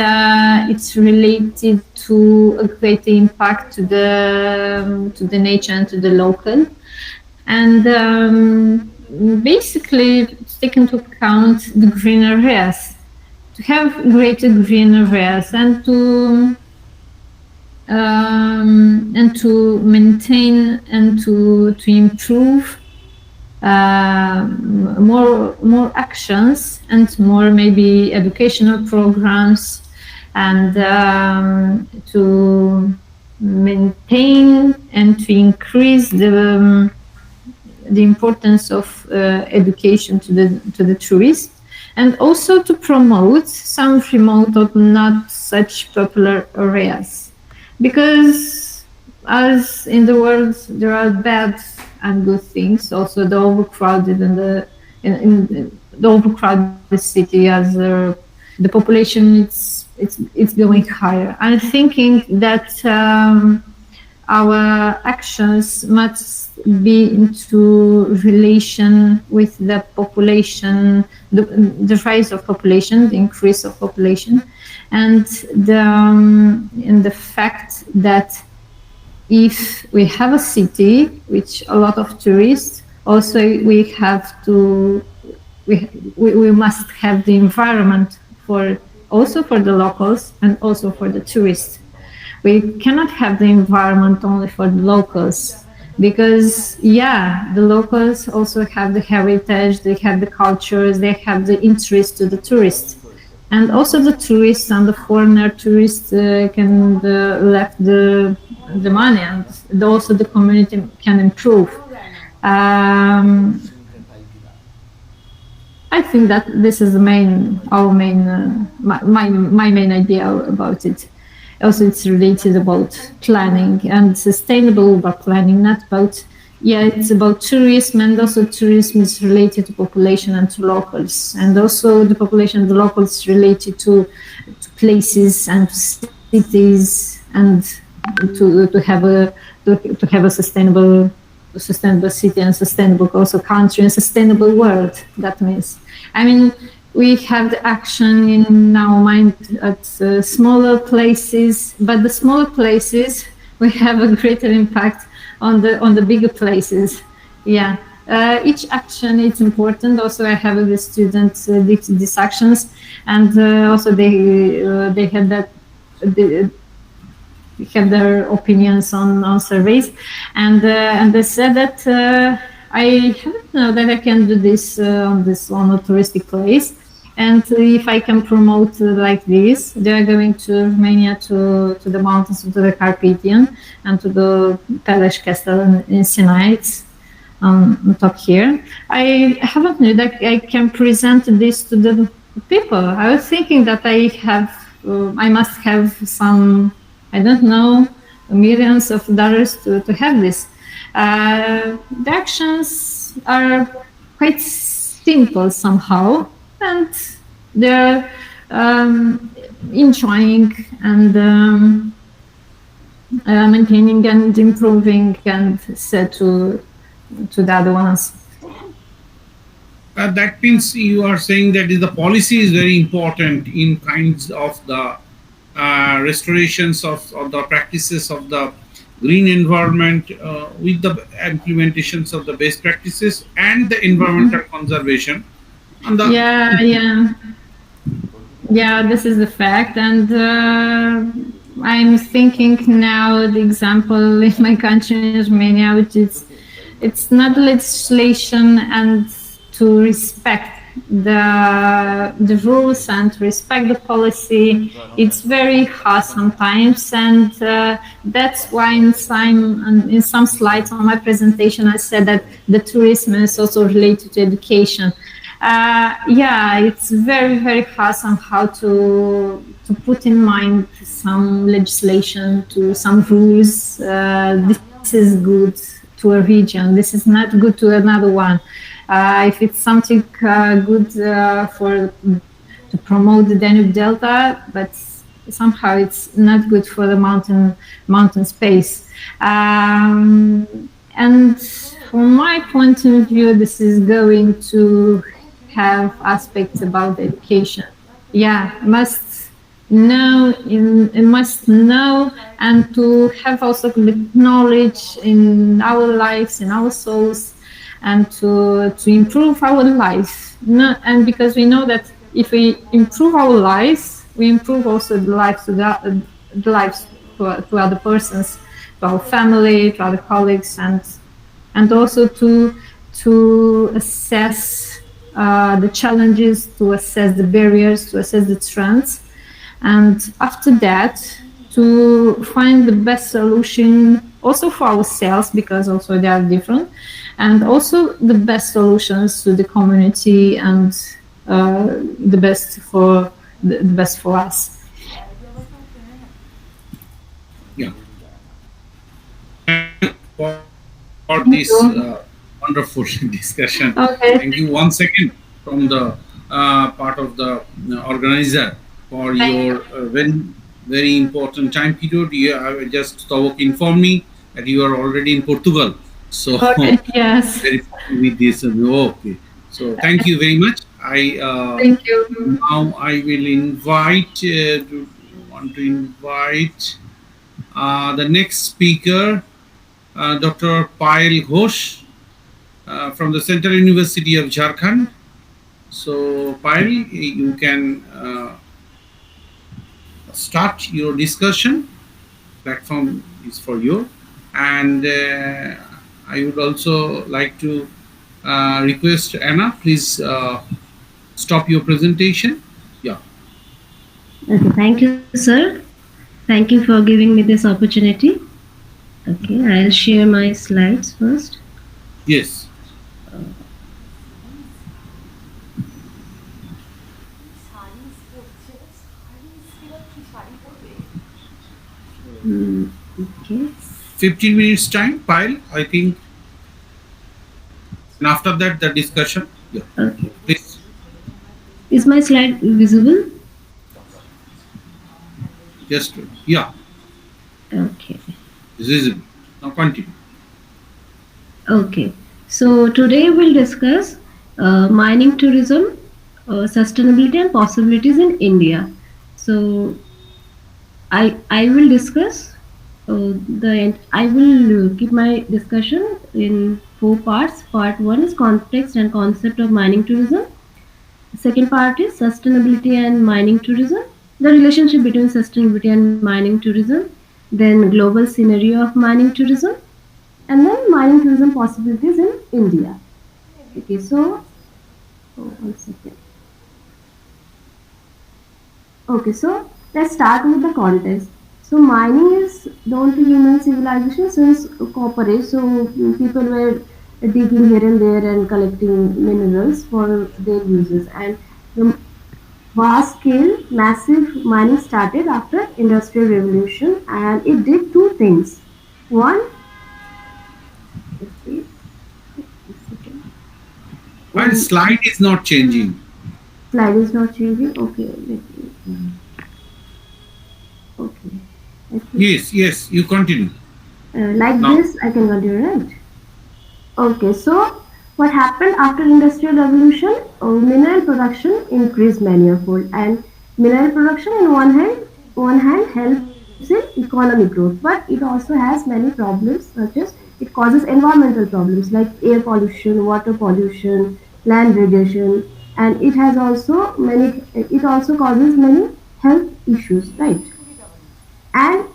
related to a great impact to the nature and to the local, and basically take into account the green areas, to have greater green areas, and to maintain and to improve more actions and more maybe educational programs, and to maintain and to increase the importance of education to the tourists, and also to promote some remote or not such popular areas. Because as in the world there are bad and good things, also the overcrowded and the overcrowded city, as the population it's going higher. I'm thinking that our actions must be into relation with the population, the rise of population, the increase of population, and the fact that if we have a city which a lot of tourists, also we must have the environment for the locals and also for the tourists. We cannot have the environment only for the locals, because the locals also have the heritage, they have the cultures, they have the interest to the tourists. And also the tourists and the foreigner tourists can left the money, and also the community can improve. I think that this is my main idea about it. Also, it's related about planning and sustainable urban planning, not about, it's about tourism, and also tourism is related to population and to locals, and also the population and the locals related to places and cities, and to have a sustainable city and sustainable also country and sustainable world. That means, we have the action in our mind at smaller places, but the smaller places we have a greater impact on the bigger places. each action is important. Also, I have the students these actions, and also they had that. They, have their opinions on surveys, and they said that I haven't know that I can do this on a touristic place, and if I can promote like this, they are going to Romania to the mountains, to the Carpathian, and to the Palace Castle in Sinai. It's on top here. I haven't known that I can present this to the people. I was thinking that I must have some, I don't know, millions of dollars to have this. The actions are quite simple somehow, and they're enjoying and maintaining and improving and said to the other ones. That means you are saying that the policy is very important in kinds of the restorations of the practices of the green environment with the implementations of the best practices and the environmental conservation. And the yeah, this is the fact. And I'm thinking now the example in my country, in Romania, which is it's not legislation and to respect the rules and to respect the policy. It's very hard sometimes, and that's why in some slides on my presentation I said that the tourism is also related to education. It's very, very hard somehow to put in mind some legislation, to some rules. This is good to a region, this is not good to another one. If it's something good to promote the Danube Delta, but somehow it's not good for the mountain space. And from my point of view, this is going to have aspects about education. Must know and to have also the knowledge in our lives, in our souls, and to improve our life. And because we know that if we improve our lives, we improve also the lives to other persons, to our family, to other colleagues, and also to assess the challenges, to assess the barriers, to assess the trends, and after that to find the best solution also for ourselves, because also they are different, and also the best solutions to the community and the best for us. For this wonderful discussion. Okay. Thank you once again from the part of the organizer for your very important time period. You have just informed me that you are already in Portugal. So yes. Very happy with this. Okay. So thank you very much. Thank you. Now I will invite the next speaker, Dr. Payal Ghosh from the Central University of Jharkhand. So Payal, you can start your discussion. Platform is for you, and I would also like to request Anna, please stop your presentation. Okay, thank you, sir. Thank you for giving me this opportunity. Okay, I'll share my slides first. Yes. Okay. 15 minutes time, Payal, I think. And after that, the discussion. Yeah. Okay. Please. Is my slide visible? Just, yeah. Okay. It's visible. Now continue. Okay. So today we'll discuss mining tourism, sustainability and possibilities in India. So I will discuss I will keep my discussion in four parts. Part one is context and concept of mining tourism. Second part is sustainability and mining tourism, the relationship between sustainability and mining tourism, then global scenario of mining tourism, and then mining tourism possibilities in India. Okay, so one second. Okay, so let's start with the context. So mining is known to human civilization since copper. So people were digging here and there and collecting minerals for their uses. And the vast scale, massive mining started after industrial revolution, and it did two things. One, okay, While one slide is not changing. slide is not changing. Okay, let me. Okay, I think Yes, yes, you continue. like Now, this I can continue, right? Okay, so what happened after industrial revolution? Mineral production increased manifold, and mineral production in one hand helps in economic growth, but it also has many problems, such as it causes environmental problems like air pollution, water pollution, land radiation, and it also causes many health issues, right? And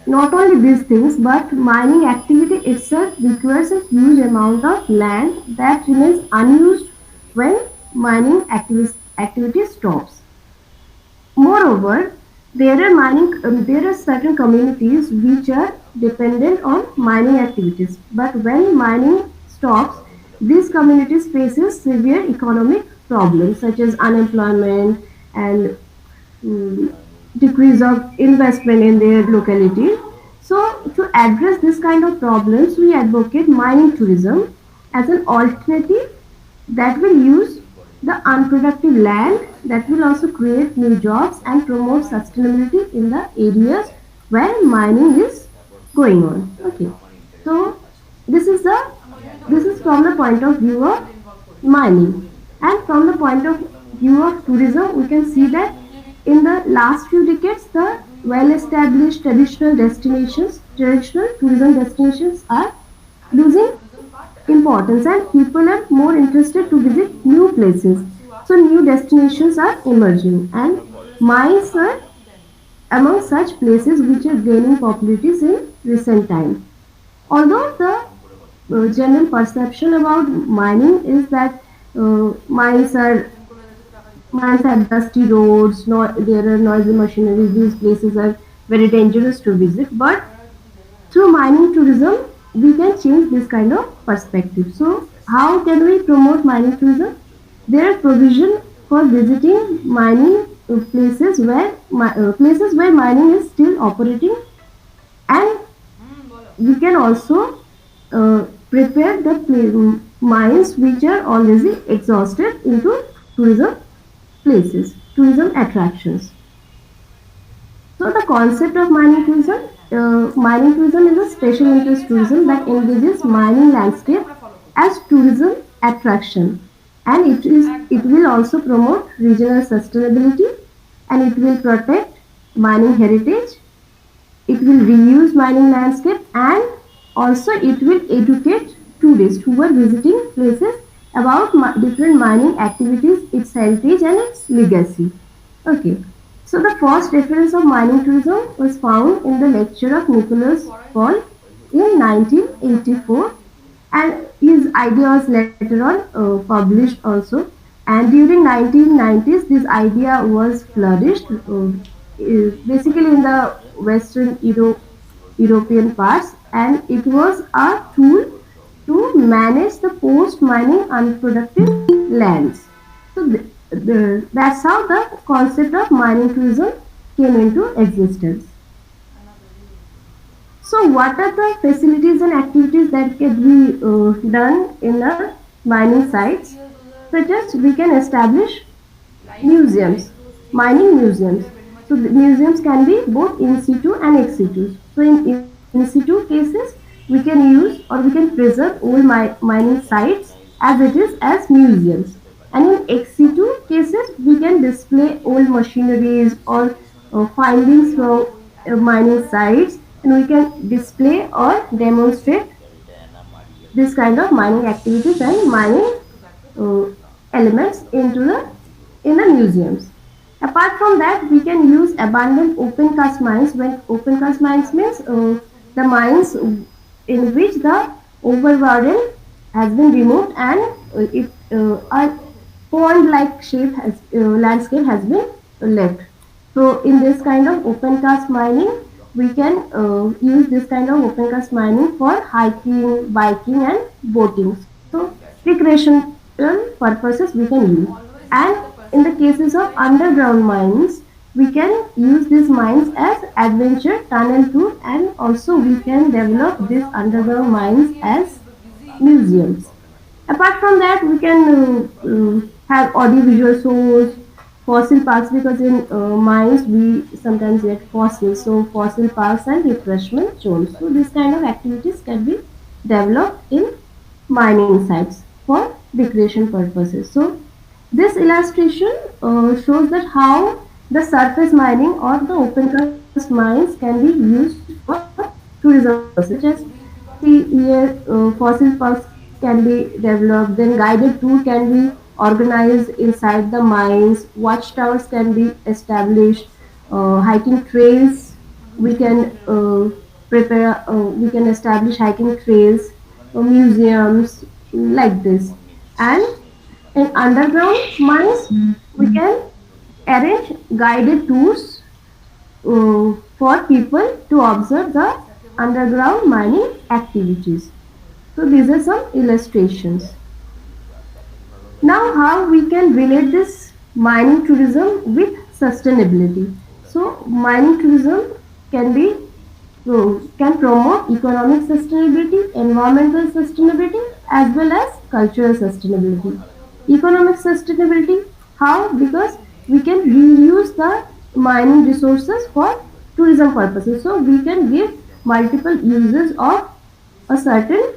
not only these things, but mining activity itself requires a huge amount of land that remains unused when activity stops. Moreover, there are certain communities which are dependent on mining activities. But when mining stops, these communities faces severe economic problems such as unemployment and mm, decrease of investment in their locality. So, to address this kind of problems, we advocate mining tourism as an alternative that will use the unproductive land, that will also create new jobs and promote sustainability in the areas where mining is going on. Okay, so this is the this is from the point of view of mining, and from the point of view of tourism, we can see that in the last few decades, the well-established traditional tourism destinations are losing importance, and people are more interested to visit new places. So new destinations are emerging, and mines are among such places which are gaining popularity in recent times. Although the general perception about mining is that uh, mines are mines have dusty roads, there are noisy machinery, these places are very dangerous to visit. But through mining tourism, we can change this kind of perspective. So, how can we promote mining tourism? There are provision for visiting mining places where mining is still operating, and we can also prepare the mines which are already exhausted into tourism attractions. So the concept of mining tourism is a special interest tourism that engages mining landscape as tourism attraction, and it will also promote regional sustainability, and it will protect mining heritage, it will reuse mining landscape, and also it will educate tourists who are visiting places about different mining activities, its heritage and its legacy. Okay. So the first reference of mining tourism was found in the lecture of Nicholas Paul in 1984, and his idea was later on published also. And during 1990s, this idea was flourished, basically in the European parts, and it was a tool to manage the post-mining unproductive lands. So that's how the concept of mining tourism came into existence. So what are the facilities and activities that can be done in the mining sites? Such as we can establish museums, mining museums. So the museums can be both in situ and ex situ. So in situ cases, we can use or we can preserve old mining sites as it is as museums. And in ex situ cases, we can display old machineries or findings from mining sites and we can display or demonstrate this kind of mining activities and mining uh, elements in the museums. Apart from that, we can use abandoned open cast mines. When open cast mines means the mines in which the overburden has been removed and it a pond-like shape has landscape has been left. So in this kind of open cast mining, we can use this kind of open cast mining for hiking, biking, and boating. So recreational purposes we can use. And in the cases of underground mines, we can use these mines as adventure tunnel tour, and also we can develop these underground mines as museums. Apart from that, we can have audiovisual shows, fossil parks, because in mines we sometimes get fossils. So fossil parks and refreshment zones. So this kind of activities can be developed in mining sites for recreation purposes. So this illustration shows that how the surface mining or the open cast mines can be used for tourism purposes. Such as see here, fossil parks can be developed. Then guided tour can be organized inside the mines. Watchtowers can be established. Hiking trails we can prepare. We can establish hiking trails, museums like this, and in underground mines, we can arrange guided tours for people to observe the underground mining activities. So these are some illustrations. Now, how we can relate this mining tourism with sustainability? So, mining tourism can be can promote economic sustainability, environmental sustainability, as well as cultural sustainability. Economic sustainability, how? Because we can reuse the mining resources for tourism purposes. So, we can give multiple uses of a certain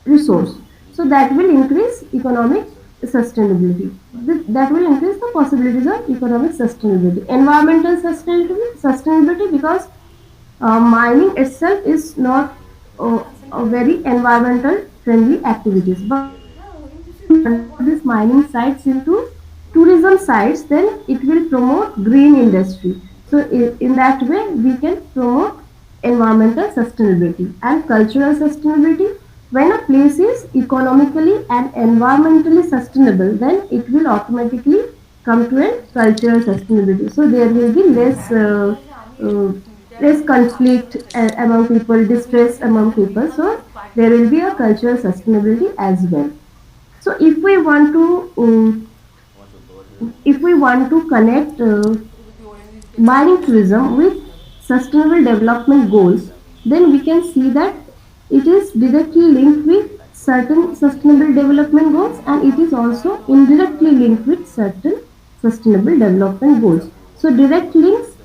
resource. So that will increase economic sustainability. That will increase the possibilities of economic sustainability. Environmental sustainability, because mining itself is not a very environmental friendly activities. But convert these mining sites into tourism sites, then it will promote green industry. So in that way, we can promote environmental sustainability and cultural sustainability. When a place is economically and environmentally sustainable, then it will automatically come to a cultural sustainability. So there will be uh, less conflict among people, distress among people. So there will be a cultural sustainability as well. So if we want to connect mining tourism with sustainable development goals, then we can see that it is directly linked with certain sustainable development goals, and it is also indirectly linked with certain sustainable development goals. So direct links,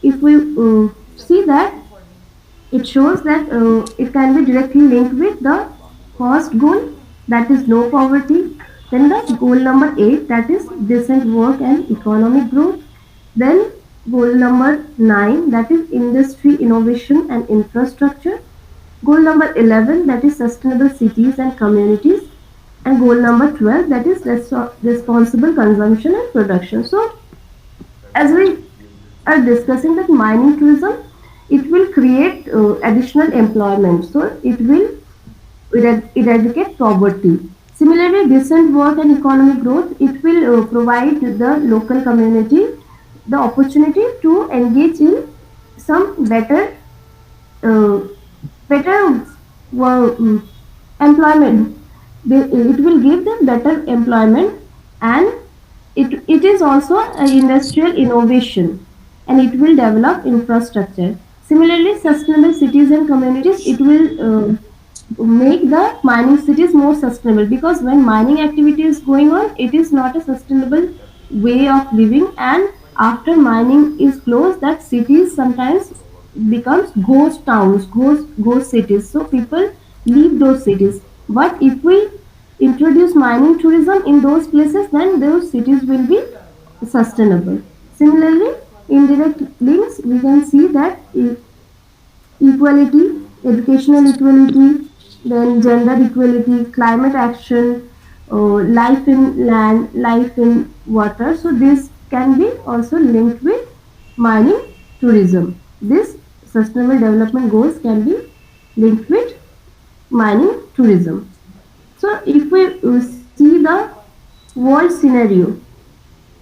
if we see that, it shows that it can be directly linked with the first goal, that is low poverty, then the goal number 8, that is decent work and economic growth, then goal number 9, that is industry, innovation and infrastructure, goal number 11, that is sustainable cities and communities, and goal number 12, that is responsible consumption and production. So as we are discussing that mining tourism, it will create additional employment. So it will eradicate poverty. Similarly, decent work and economic growth, it will provide the local community the opportunity to engage in some uh, better employment. It will give them better employment, and it is also an industrial innovation, and it will develop infrastructure. Similarly, sustainable cities and communities, it will make the mining cities more sustainable, because when mining activity is going on, it is not a sustainable way of living, and after mining is closed, that cities sometimes becomes ghost towns, ghost cities, so people leave those cities. But if we introduce mining tourism in those places, then those cities will be sustainable. Similarly, indirect links, we can see that equality, educational equality, then gender equality, climate action, life in land, life in water. So this can be also linked with mining tourism. This sustainable development goals can be linked with mining tourism. So if we see the world scenario,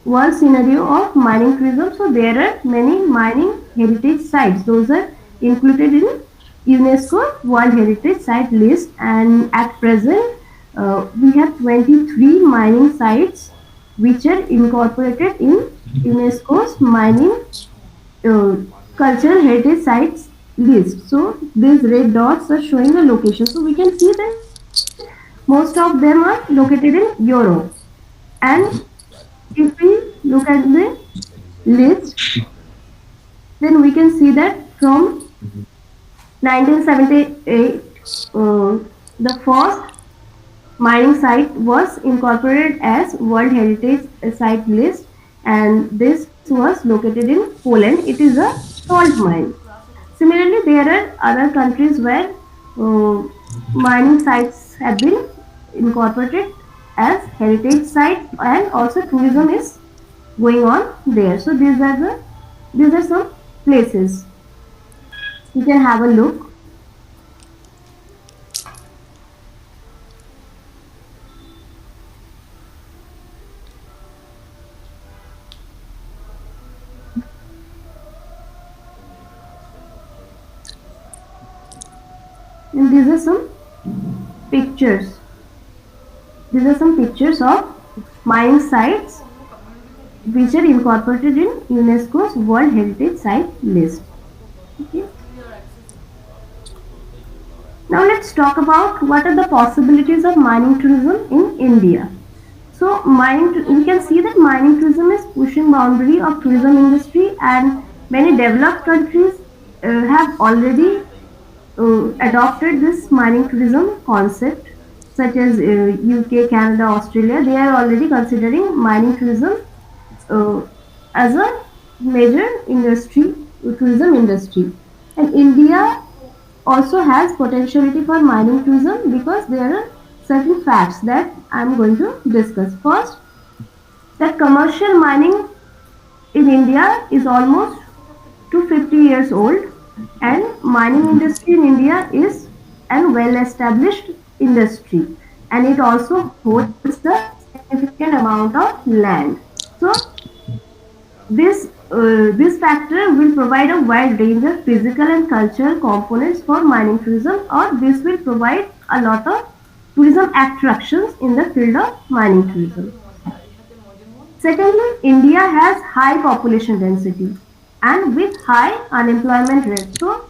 world scenario of mining tourism, so there are many mining heritage sites. Those are included in UNESCO World Heritage Site list, and at present we have 23 mining sites which are incorporated in UNESCO's mining uh, cultural heritage sites list. So these red dots are showing the location. So we can see that most of them are located in Europe. And if we look at the list, then we can see that from 1978, the first mining site was incorporated as World Heritage Site list, and this was located in Poland. It is a salt mine. Similarly, there are other countries where uh, mining sites have been incorporated as heritage site, and also tourism is going on there. So these are some places you can have a look. And these are some pictures. These are some pictures of mining sites which are incorporated in UNESCO's World Heritage Site list. Okay. Now let's talk about what are the possibilities of mining tourism in India. So we can see that mining tourism is pushing boundary of tourism industry, and many developed countries have already adopted this mining tourism concept, such as UK, Canada, Australia. They are already considering mining tourism uh, as a major industry, tourism industry. And India also has potentiality for mining tourism because there are certain facts that I am going to discuss. First, that commercial mining in India is almost 250 years old, and mining industry in India is a well established industry, and it also holds a significant amount of land. So this factor will provide a wide range of physical and cultural components for mining tourism, or this will provide a lot of tourism attractions in the field of mining tourism. Secondly, India has high population density and with high unemployment rate. So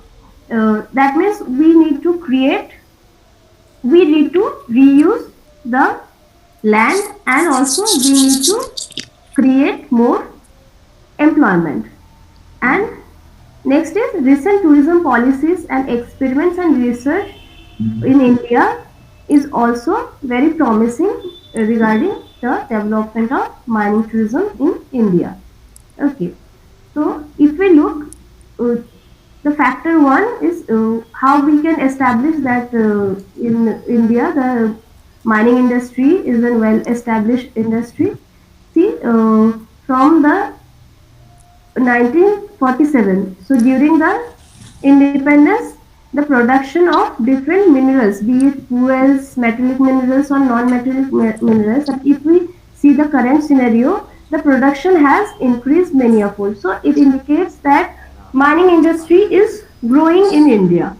that means we need to reuse the land, and also we need to create more employment. And next is recent tourism policies and experiments and research in India is also very promising regarding the development of mining tourism in India. Okay, so if we look, uh, the factor one is how we can establish that in India the mining industry is a well established industry. See, from the 1947. So during the independence, the production of different minerals, be it fuels, metallic minerals or non-metallic minerals, and if we see the current scenario, the production has increased many a fold. So it indicates that mining industry is growing in India.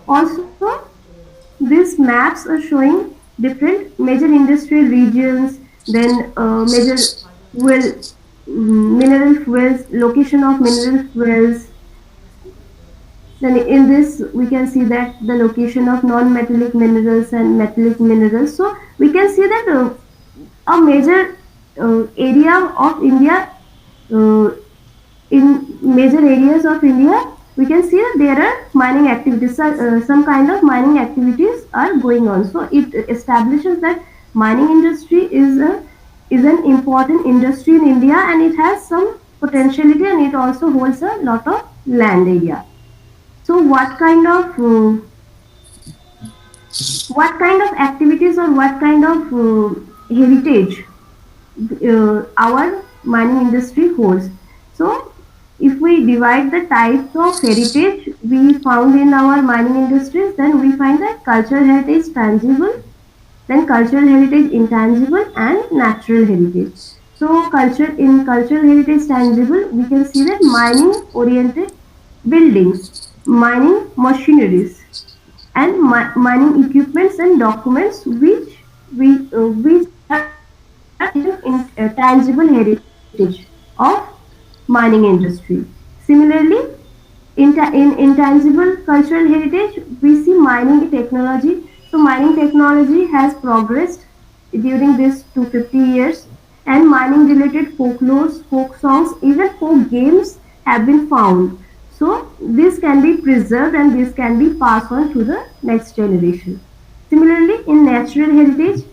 Also, these maps are showing different major industrial regions, then major fuel, mineral fuels, location of mineral fuels. Then in this we can see that the location of non-metallic minerals and metallic minerals. So we can see that a major area of India, uh, in major areas of India, we can see that there are mining activities, some kind of mining activities are going on. So it establishes that mining industry is an important industry in India, and it has some potentiality, and it also holds a lot of land area. So what kind of activities or what kind of heritage our mining industry holds. So, if we divide the types of heritage we found in our mining industries, then we find that cultural heritage tangible, then cultural heritage intangible, and natural heritage. So, cultural heritage tangible, we can see that mining oriented buildings, mining machineries, and mining equipments and documents which are tangible heritage of mining industry. Similarly, in intangible cultural heritage, we see mining technology. So mining technology has progressed during this 250 years, and mining related folklores, folk songs, even folk games have been found. So this can be preserved and this can be passed on to the next generation. Similarly, in natural heritage,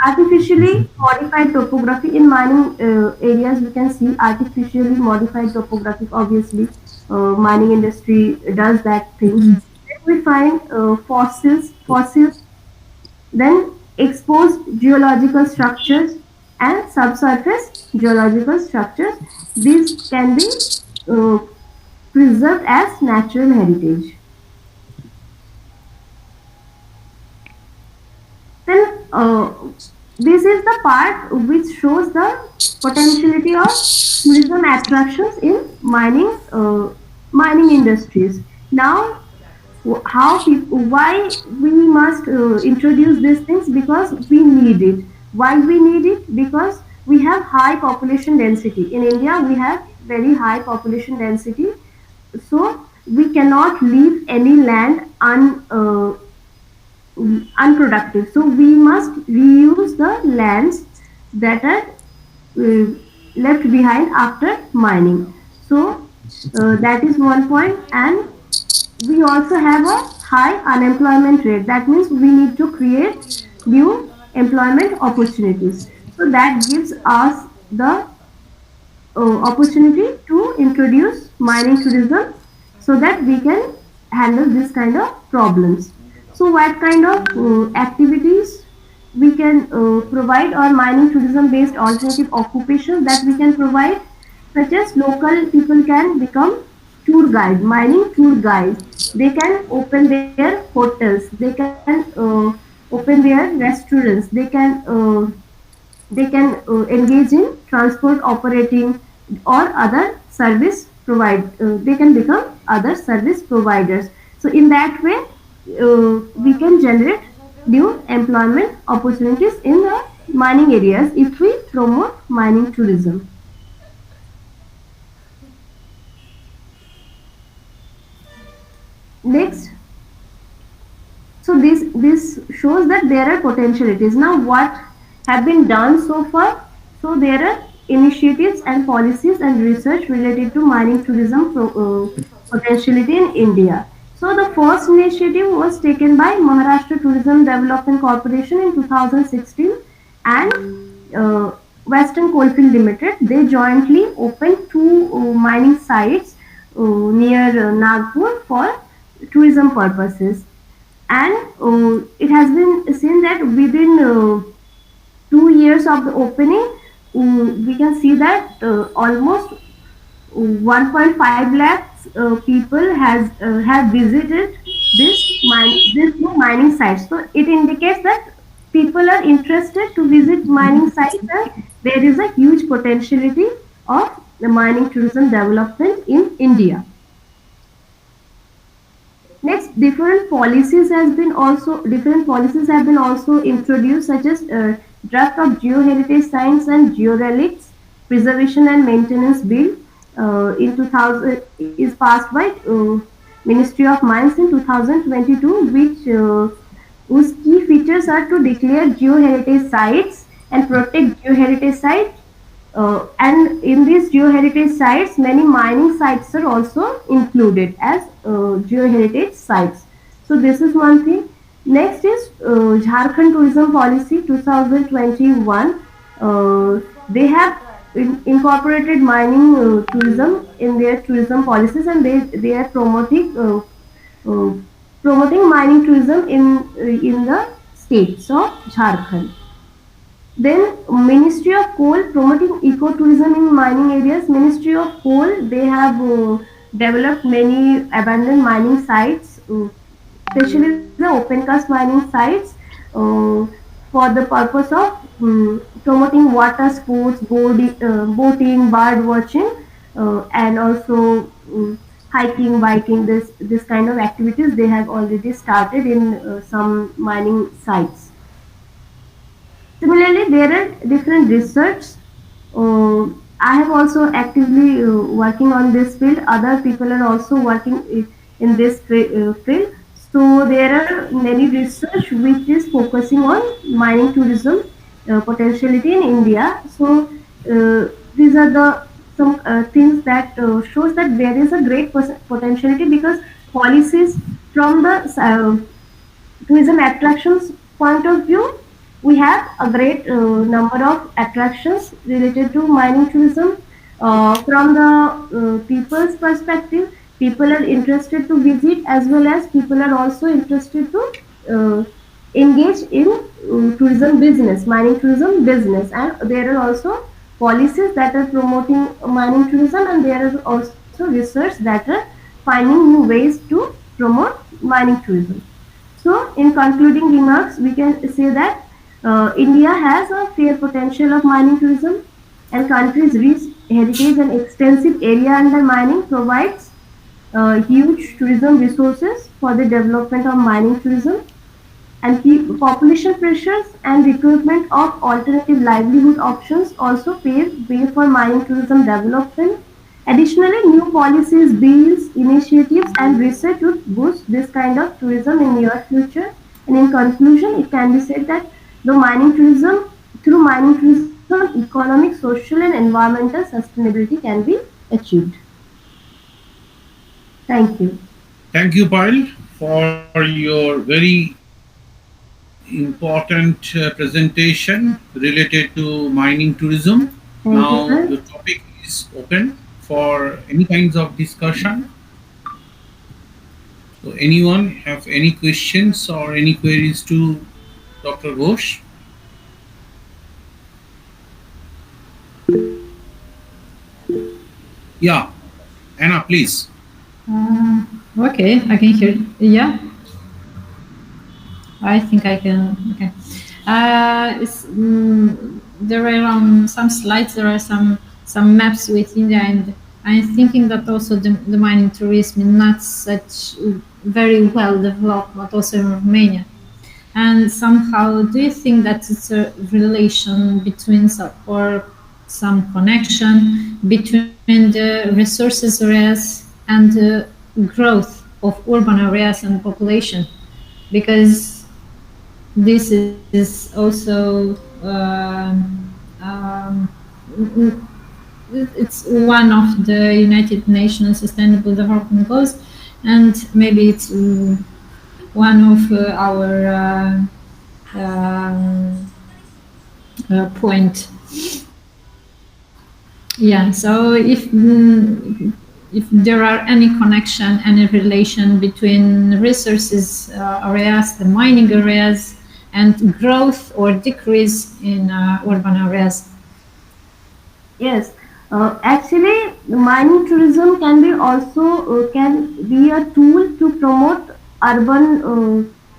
artificially modified topography in mining areas, we can see artificially modified topography. Obviously, mining industry does that things. Then we find fossils, then exposed geological structures and subsurface geological structures. These can be uh, preserved as natural heritage. Then this is the part which shows the potentiality of tourism attractions in mining industries. Now, why we must introduce these things, because we need it. Why we need it? Because we have high population density in India. We have very high population density, so we cannot leave any land unproductive. So we must reuse the lands that are uh, left behind after mining. So that is one point, and we also have a high unemployment rate. That means we need to create new employment opportunities. So that gives us the opportunity to introduce mining tourism so that we can handle this kind of problems. So what kind of activities we can provide, or mining tourism based alternative occupations that we can provide, such as local people can become tour guide, mining tour guide. They can open their hotels, they can open their restaurants, they can engage in transport operating or other service provide. They can become other service providers. So in that way, we can generate new employment opportunities in the mining areas if we promote mining tourism. Next, so this shows that there are potentialities. Now what have been done so far? So there are initiatives and policies and research related to mining tourism potentiality in India. So the first initiative was taken by Maharashtra Tourism Development Corporation in 2016, and Western Coalfield Limited. They jointly opened two mining sites near Nagpur for tourism purposes, and it has been seen that within 2 years of the opening, we can see that almost 1.5 lakhs people have visited this new mining site. So it indicates that people are interested to visit mining sites, and there is a huge potentiality of the mining tourism development in India. Next, different policies have been also introduced, such as draft of geoheritage sites and georelics preservation and maintenance bill in 2000 is passed by Ministry of Mines in 2022, which whose key features are to declare geoheritage sites and protect geoheritage sites. And in these geoheritage sites, many mining sites are also included as geoheritage sites. So this is one thing. Next is Jharkhand Tourism Policy 2021. They have incorporated mining tourism in their tourism policies, and they are promoting uh, promoting mining tourism in the states of Jharkhand. Then Ministry of Coal promoting ecotourism in mining areas. Ministry of Coal, they have developed many abandoned mining sites, especially the open cast mining sites, uh, for the purpose of promoting water sports, boating, bird watching, and also hiking, biking. This kind of activities they have already started in some mining sites. Similarly, there are different research. I have also actively working on this field. Other people are also working in this field. So there are many research which is focusing on mining tourism potentiality in India. So these are the some things that shows that there is a great potentiality because policies from the tourism attractions point of view, we have a great number of attractions related to mining tourism. From the people's perspective, people are interested to visit as well as people are also interested to uh, engage in tourism business, mining tourism business, and there are also policies that are promoting mining tourism, and there is also research that are finding new ways to promote mining tourism. So, in concluding remarks, we can say that India has a fair potential of mining tourism, and country's rich heritage and extensive area under mining provides huge tourism resources for the development of mining tourism, and population pressures and recruitment of alternative livelihood options also pave way for mining tourism development. Additionally, new policies, bills, initiatives, and research would boost this kind of tourism in near future. And in conclusion, it can be said that through mining tourism, economic, social, and environmental sustainability can be achieved. Thank you. Thank you, Payal, for your very important presentation related to mining tourism. Thank you, Now, the sir. topic is open for any kinds of discussion. So, anyone have any questions or any queries to Dr. Ghosh? Yeah, Anna, please. Okay, I can hear. Yeah, I think I can. Okay. There are on some slides. There are some maps with India, and I'm thinking that also the mining tourism is not such very well developed, but also in Romania. And somehow, do you think that it's a relation between or some connection between the resources areas and the growth of urban areas and population? Because this is also it's one of the United Nations Sustainable Development Goals, and maybe it's one of our point. Yeah. So if there are any connection, any relation between resources areas, the mining areas, and growth or decrease in urban areas. Yes, actually, mining tourism can be also can be a tool to promote urban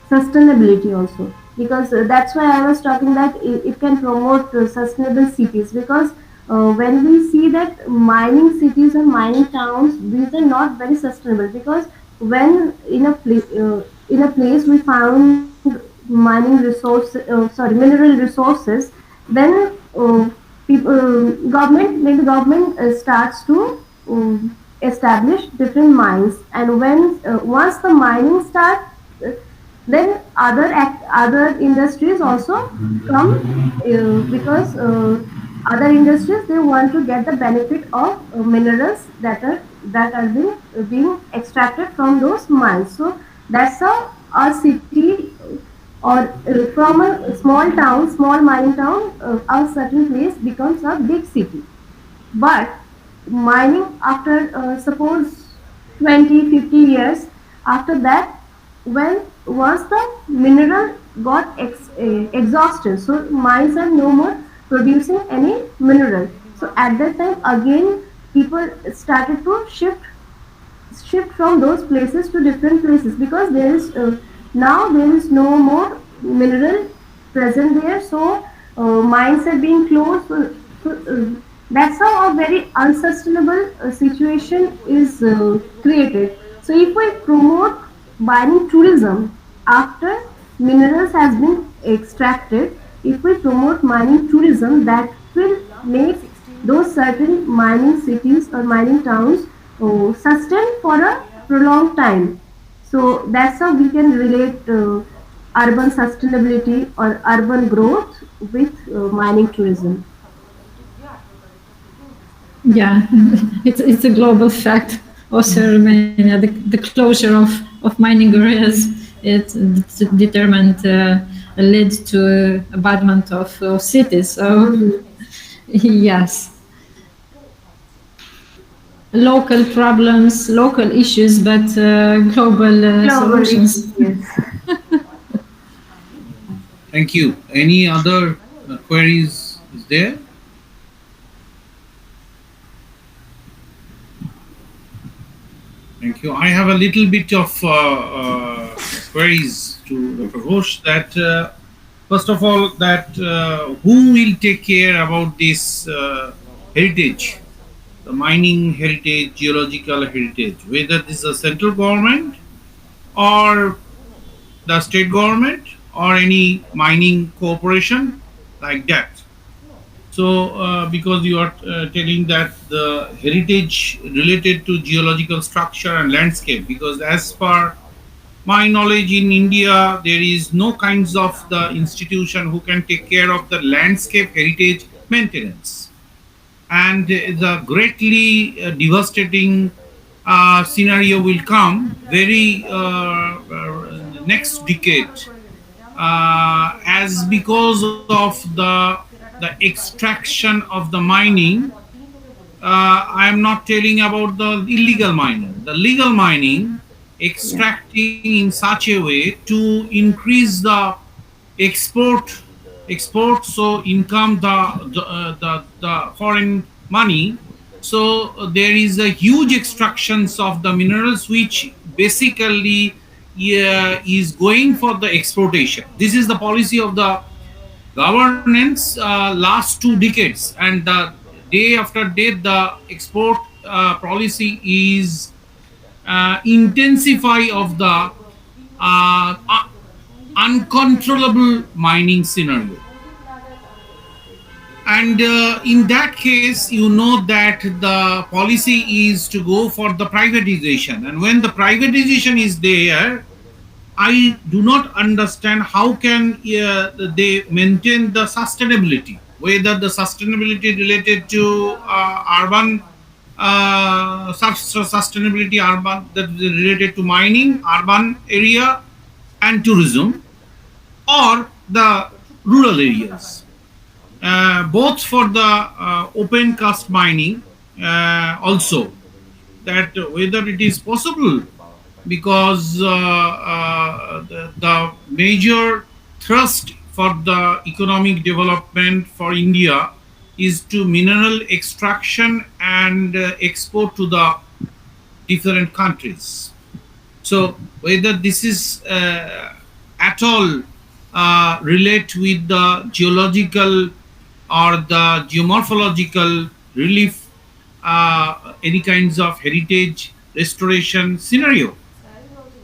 sustainability also, because that's why I was talking that it can promote sustainable cities, because when we see that mining cities and mining towns, these are not very sustainable, because when in a place we found mining resource sorry mineral resources, then government when the government starts to establish different mines, and when once the mining starts, then other industries also come, because other industries, they want to get the benefit of minerals that are being extracted from those mines. So that's how a city, or from a small town, small mining town, a certain place becomes a big city. But mining after suppose 20, 50 years After that, when once the mineral got exhausted, so mines are no more producing any mineral. So at that time again people started to shift from those places to different places, because there is now there is no more mineral present there. So mines are being closed. That's how a very unsustainable situation is created. So if we promote mining tourism after minerals has been extracted, if we promote mining tourism, that will make those certain mining cities or mining towns sustain for a prolonged time. So that's how we can relate urban sustainability or urban growth with mining tourism. Yeah, it's a global fact. Also, Romania, the closure of mining areas, it's determined led to abandonment of cities. So yes, local problems, local issues, but global solutions. Yes. Thank you. Any other queries is there? Thank you. I have a little bit of queries to Dr. Ghosh. That first of all, that who will take care about this heritage, the mining heritage, geological heritage, whether this is a central government or the state government or any mining corporation like that. So, because you are telling that the heritage related to geological structure and landscape, because as per my knowledge in India, there is no kinds of the institution who can take care of the landscape heritage maintenance. And the greatly devastating scenario will come very next decade, as because of the extraction of the mining. I am not telling about the illegal mining. The legal mining, extracting in such a way to increase the export, so income the foreign money. So there is a huge extractions of the minerals, which basically is going for the exportation. This is the policy of the governance last 2 decades, and the day after day the export policy is intensify of the uncontrollable mining scenario. And in that case, you know that the policy is to go for the privatization. And when the privatization is there, I do not understand how can they maintain the sustainability, whether the sustainability related to urban sustainability, urban that is related to mining, urban area, and tourism, or the rural areas, both for the open cast mining also, that whether it is possible, because the major thrust for the economic development for India is to mineral extraction and export to the different countries. So whether this is at all relate with the geological or the geomorphological relief, any kinds of heritage restoration scenario.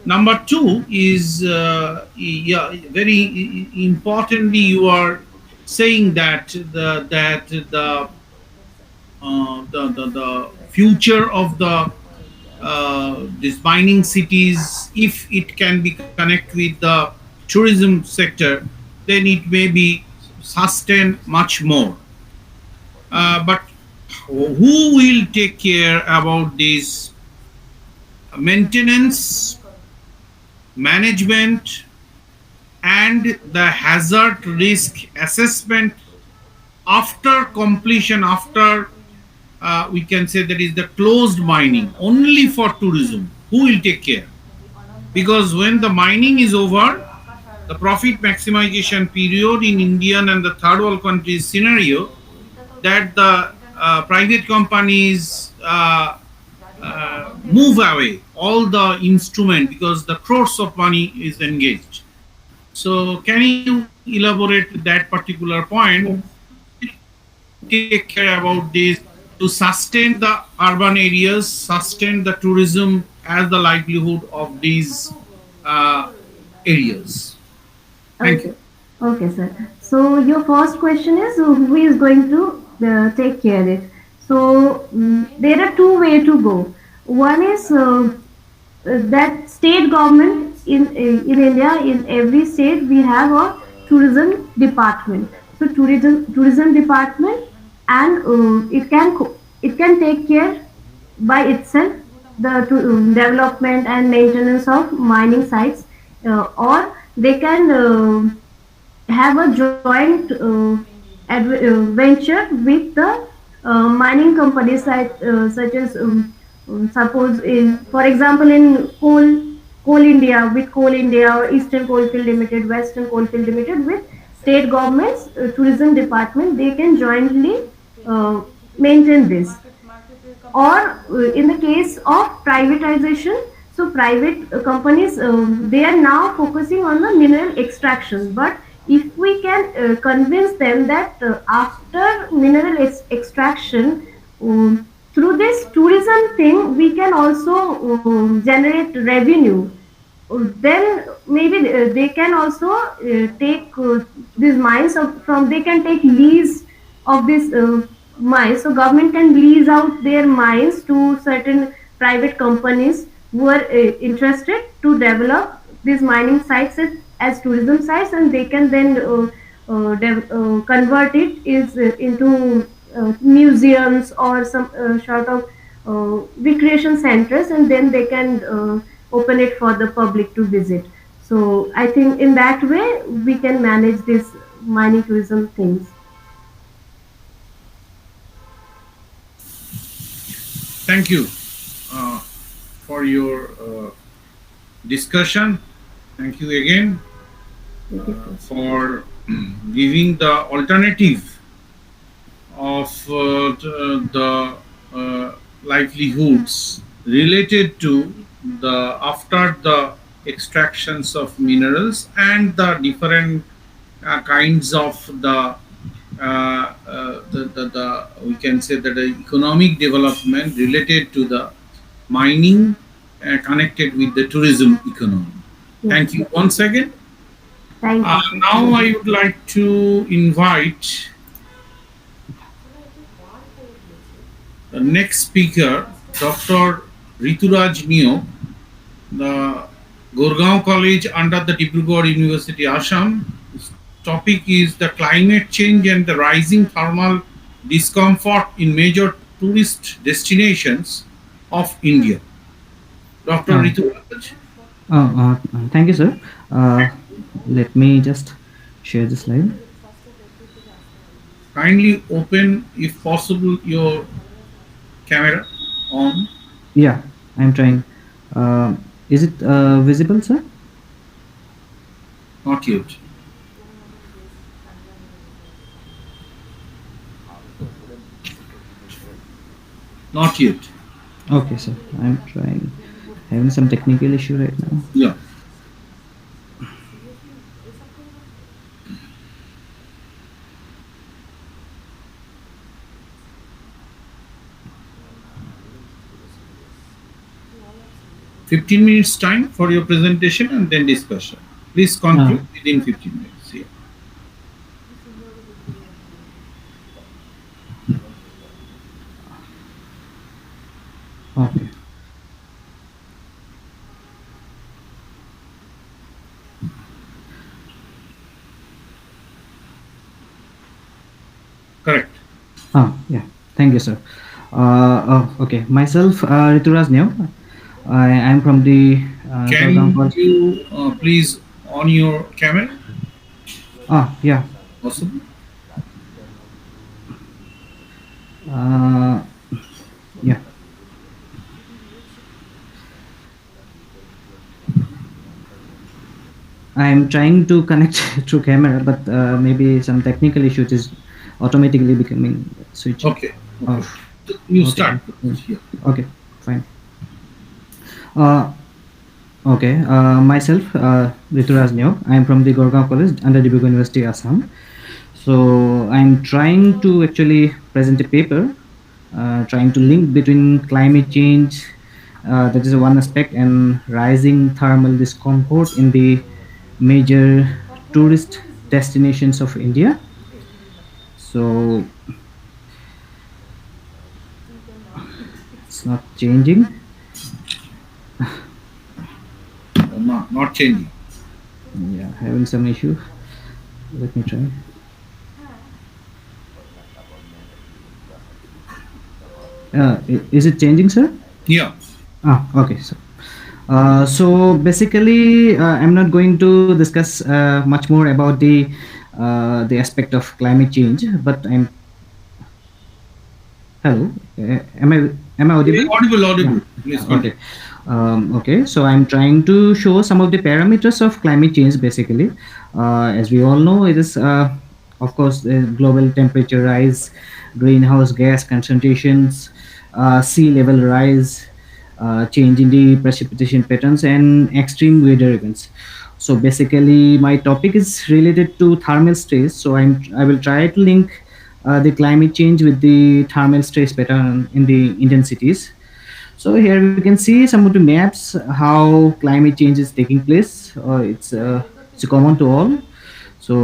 Number two is yeah, very importantly, you are saying that the future of the these mining cities, if it can be connect with the tourism sector, then it may be sustain much more. But who will take care about this maintenance, management, and the hazard risk assessment after completion, after we can say that is the closed mining only for tourism? Who will take care? because when the mining is over, the profit maximization period in Indian and the third world countries scenario, that the private companies move away all the instrument because the crores of money is engaged. So can you elaborate that particular point? Yes. Take care about this to sustain the urban areas, sustain the tourism as the livelihood of these uh, areas. Thank Okay. you. Okay, sir. So your first question is who is going to take care it. So there are two way to go. One is that state government in India, in every state we have a tourism department. So tourism department, and it can take care by itself the development and maintenance of mining sites, or they can have a joint venture with the mining companies such as suppose in, for example, in coal India, with Coal India or Eastern Coalfield Limited, Western Coalfield Limited, with state governments, tourism department, they can jointly uh, maintain this. Or in the case of privatization, so private companies, they are now focusing on the mineral extraction, but if we can convince them that after mineral extraction, through this tourism thing we can also generate revenue, then maybe they can also take these mines from, they can take lease of this mines, so government can lease out their mines to certain private companies who are interested to develop these mining sites as tourism sites, and they can then convert it into museums or some sort of recreation centers, and then they can open it for the public to visit. So I think in that way we can manage this mining tourism things. Thank you for your discussion. Thank you again for giving the alternative of the livelihoods related to the after the extractions of minerals and the different kinds of the we can say that the economic development related to the mining connected with the tourism economy. Yes. Thank you once again. Thank you, sir. Now I would like to invite the next speaker, Dr. Rituraj Neo, the Gurgaon College under the Dibrugarh University, Assam. His topic is the climate change and the rising thermal discomfort in major tourist destinations of India. Dr. Uh, Rituraj, Thank you, sir. Let me just share the slide. kindly open, if possible, your camera on. Yeah, I'm trying. Is it visible, sir? Not yet. Not yet. Okay, sir. I'm trying. Having some technical issue right now. Yeah. Fifteen minutes time for your presentation and then discussion. Please conclude within 15 minutes. Yeah. Okay. Correct. Yeah. Thank you, sir. Okay. Myself, Rituraj Neo. I'm from the Gurgaon Can College. you please on your camera? Yeah. Possible? Yeah. I'm trying to connect through camera, but maybe some technical issue. It is automatically becoming switch Okay, okay. off. You Okay, start. Yeah. okay, fine. Uh, okay, myself, Rituraj Neo. I'm from the Gorgaon College under Dibrugarh University, Assam. So I'm trying to actually present a paper, trying to link between climate change, that is one aspect, and rising thermal discomfort in the major tourist destinations of India. So it's not changing. Not changing. Yeah, having some issue. Let me try. Is it changing, sir? Yeah. Okay. So basically, I'm not going to discuss much more about the aspect of climate change, but I'm hello. Am I audible? Audible, Yeah. audible. Please Okay. continue. Okay. So I'm trying to show some of the parameters of climate change. Basically, as we all know, it is of course global temperature rise, greenhouse gas concentrations, sea level rise, change in the precipitation patterns, and extreme weather events. So basically, my topic is related to thermal stress. So I will try to link the climate change with the thermal stress pattern in the Indian cities. So here we can see some of the maps how climate change is taking place. It's common to all. So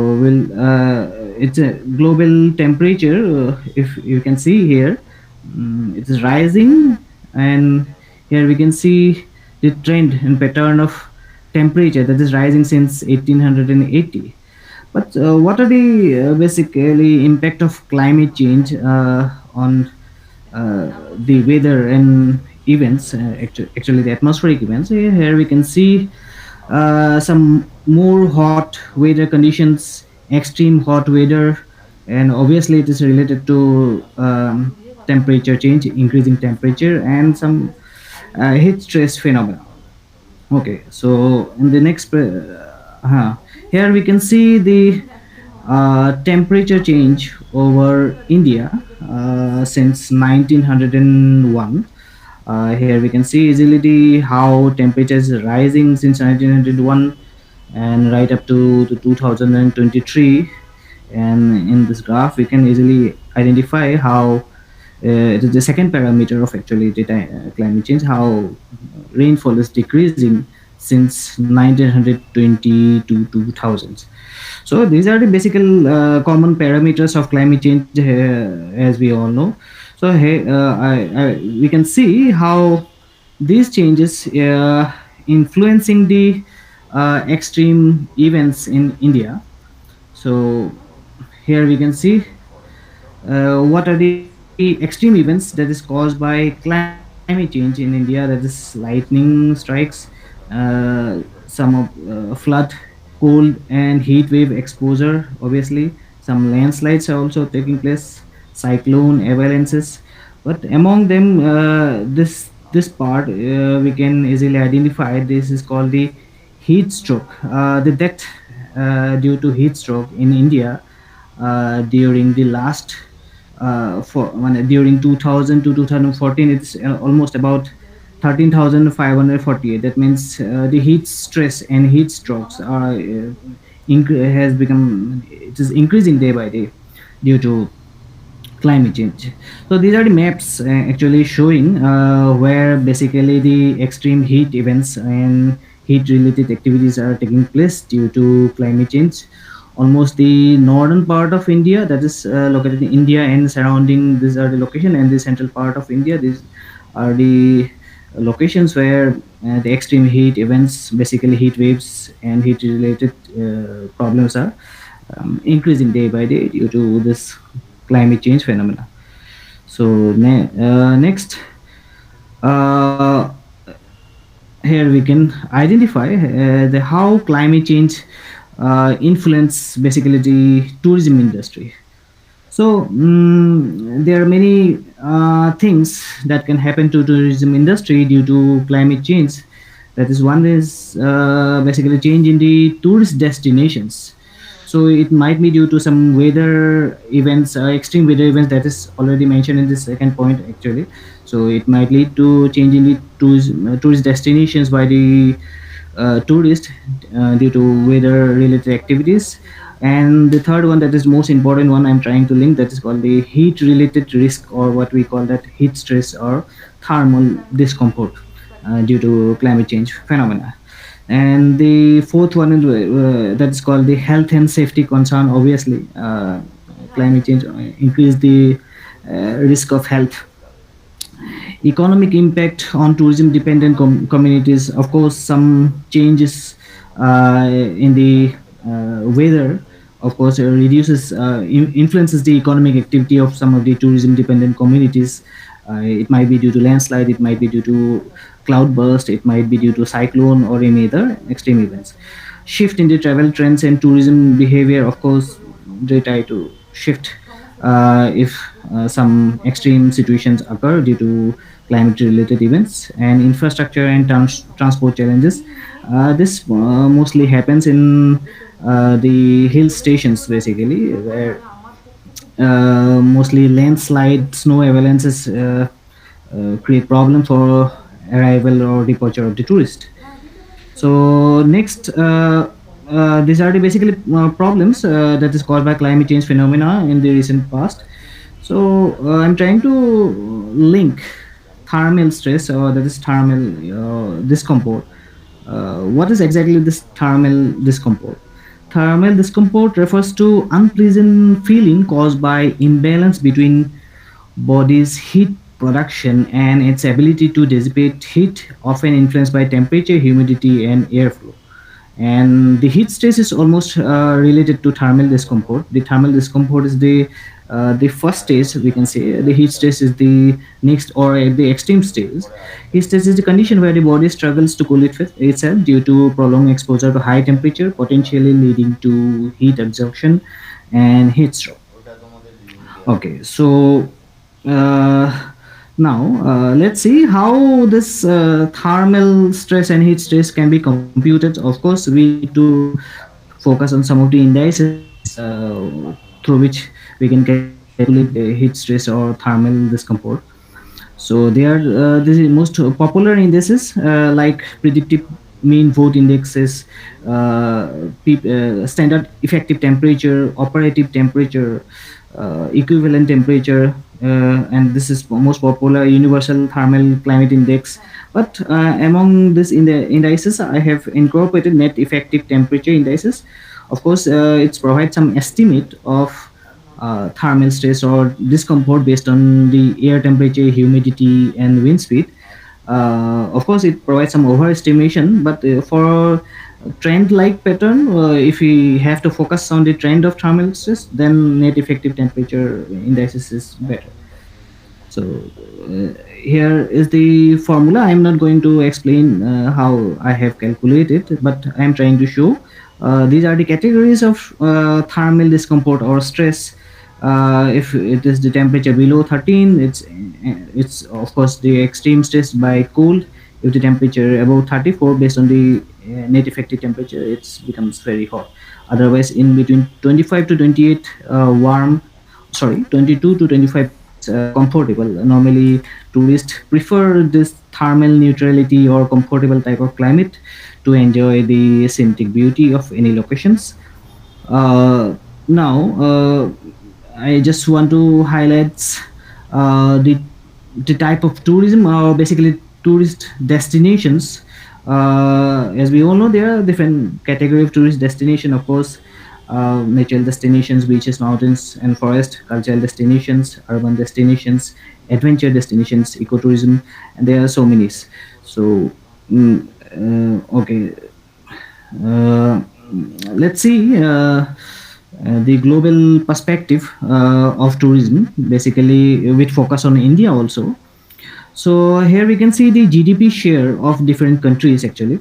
it's a global temperature. If you can see here, it is rising, and here we can see the trend and pattern of temperature that is rising since 1880. But what are the basically impact of climate change on the weather and events? Actually, the atmospheric events. Here we can see some more hot weather conditions, extreme hot weather, and obviously it is related to temperature change, increasing temperature, and some heat stress phenomena. Okay, so in the next, here we can see the temperature change over India since 1901. Here we can see easily how temperature is rising since 1901 and right up to 2023. And in this graph, we can easily identify how it is the second parameter of actually climate change, how rainfall is decreasing since 1920 to 2000. So these are the basic common parameters of climate change, as we all know. So hey, we can see how these changes influencing the extreme events in India. So here we can see what are the extreme events that is caused by climate change in India, that is lightning strikes, some of flood, cold and heat wave exposure, obviously some landslides are also taking place, cyclone avalanches. But among them, this part we can easily identify. This is called the heat stroke. The death due to heat stroke in India during the last during 2000 to 2014, it's almost about 13,548. That means the heat stress and heat strokes has become, it is increasing day by day due to climate change. So these are the maps actually showing where basically the extreme heat events and heat related activities are taking place due to climate change. Almost the northern part of India, that is located in India and surrounding, these are the location, and the central part of India, these are the locations where the extreme heat events, basically heat waves and heat related problems are increasing day by day due to this climate change phenomena. So next, uh, here we can identify the how climate change influence basically the tourism industry. So there are many things that can happen to tourism industry due to climate change. That is one is basically change in the tourist destinations. So it might be due to some weather events, extreme weather events, that is already mentioned in the second point actually. So it might lead to change in the tourist destinations by the tourist due to weather related activities. And the third one, that is most important one I'm trying to link, that is called the heat related risk, or what we call that heat stress or thermal discomfort due to climate change phenomena. And the fourth one is, that is called the health and safety concern. Obviously climate change increase the risk of health. Economic impact on tourism dependent communities, of course some changes in the weather, of course reduces influences the economic activity of some of the tourism dependent communities. It might be due to landslide, it might be due to cloud burst, it might be due to cyclone or any other extreme events. Shift in the travel trends and tourism behavior, of course they try to shift if some extreme situations occur due to climate related events. And infrastructure and transport challenges, this mostly happens in the hill stations basically, where mostly landslide, snow avalanches create problem for arrival or departure of the tourist. So next, these are the basically problems that is caused by climate change phenomena in the recent past. So I'm trying to link thermal stress, or that is thermal discomfort. What is exactly this thermal discomfort? Thermal discomfort refers to unpleasant feeling caused by imbalance between body's heat production and its ability to dissipate heat, often influenced by temperature, humidity, and airflow. And the heat stress is almost related to thermal discomfort. The thermal discomfort is the first stage, we can say. The heat stress is the next, or the extreme stage. Heat stress is the condition where the body struggles to cool itself due to prolonged exposure to high temperature, potentially leading to heat absorption and heat stroke. Okay, so uh, now let's see how this thermal stress and heat stress can be computed. Of course, we need to focus on some of the indices through which we can calculate the heat stress or thermal discomfort. So they are this is most popular indices like predictive mean vote indexes, standard effective temperature, operative temperature, equivalent temperature, and this is most popular universal thermal climate index. But among this in the indices, I have incorporated net effective temperature indices. Of course, it provides some estimate of thermal stress or discomfort based on the air temperature, humidity, and wind speed. Of course, it provides some overestimation, but for trend like pattern, if we have to focus on the trend of thermal stress, then net effective temperature indices is better. So here is the formula. I'm not going to explain how I have calculated, but I'm trying to show these are the categories of thermal discomfort or stress. If it is the temperature below 13, it's of course the extreme stress by cold. If the temperature above 34, based on the net effective temperature, it becomes very hot. Otherwise, in between 25 to 28, warm, sorry, 22 to 25, it's comfortable. Normally tourists prefer this thermal neutrality or comfortable type of climate to enjoy the scenic beauty of any locations. Now I just want to highlight the type of tourism, or basically tourist destinations. As we all know, there are different category of tourist destination. Of course, natural destinations, beaches, mountains, and forest; cultural destinations, urban destinations, adventure destinations, ecotourism, and there are so many. So, okay, uh, let's see the global perspective of tourism, basically with focus on India also. So here we can see the GDP share of different countries actually.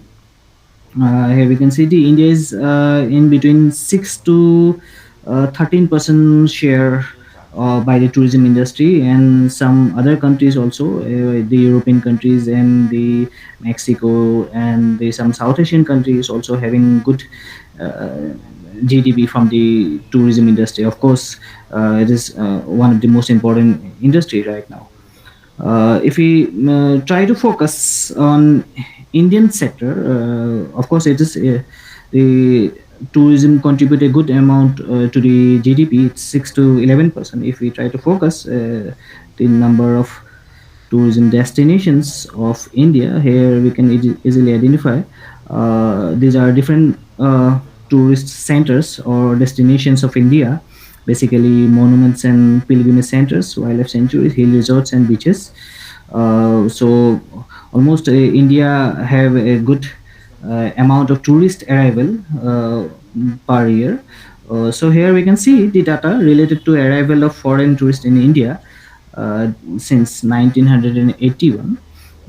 Here we can see the India is in between 6 to 13% share by the tourism industry, and some other countries also, the European countries and the Mexico and the some South Asian countries also having good uh, GDP from the tourism industry. Of course, it is one of the most important industry right now. If we try to focus on Indian sector, of course, it is the tourism contribute a good amount to the GDP. It's 6 to 11%. If we try to focus the number of tourism destinations of India, here we can easily identify. These are different tourist centers or destinations of India, basically monuments and pilgrimage centers, wildlife sanctuaries, hill resorts, and beaches. So almost India have a good amount of tourist arrival per year. So here we can see the data related to arrival of foreign tourists in India since 1981.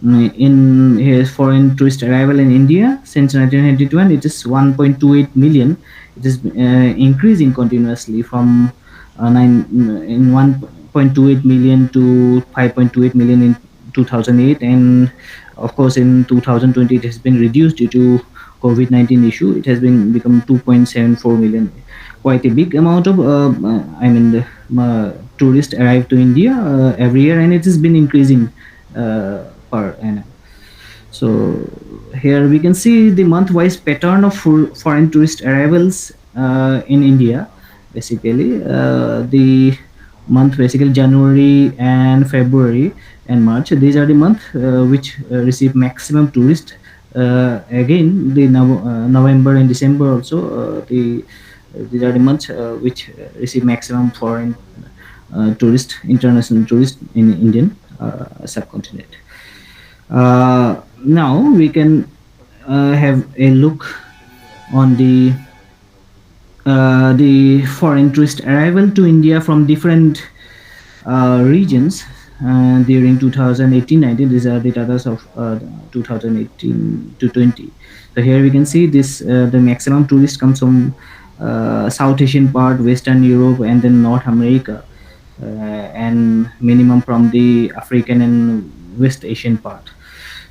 In his foreign tourist arrival in India since 1981, it is 1.28 million. It is increasing continuously from 1.28 million to 5.28 million in 2008, and of course in 2020 it has been reduced due to COVID-19 issue. It has been become 2.74 million, quite a big amount of the tourists arrive to India every year, and it has been increasing per annum. So here we can see the month-wise pattern of foreign tourist arrivals in India. Basically, the month basically January and February and March. These are the month which receive maximum tourist. Again, the November and December also the these are the months which receive maximum foreign tourist, international tourist in Indian subcontinent. Now we can have a look on the foreign tourist arrival to India from different regions during 2018-19. These are the data of 2018 to 20. So here we can see this the maximum tourists comes from South Asian part, Western Europe, and then North America, and minimum from the African and West Asian part.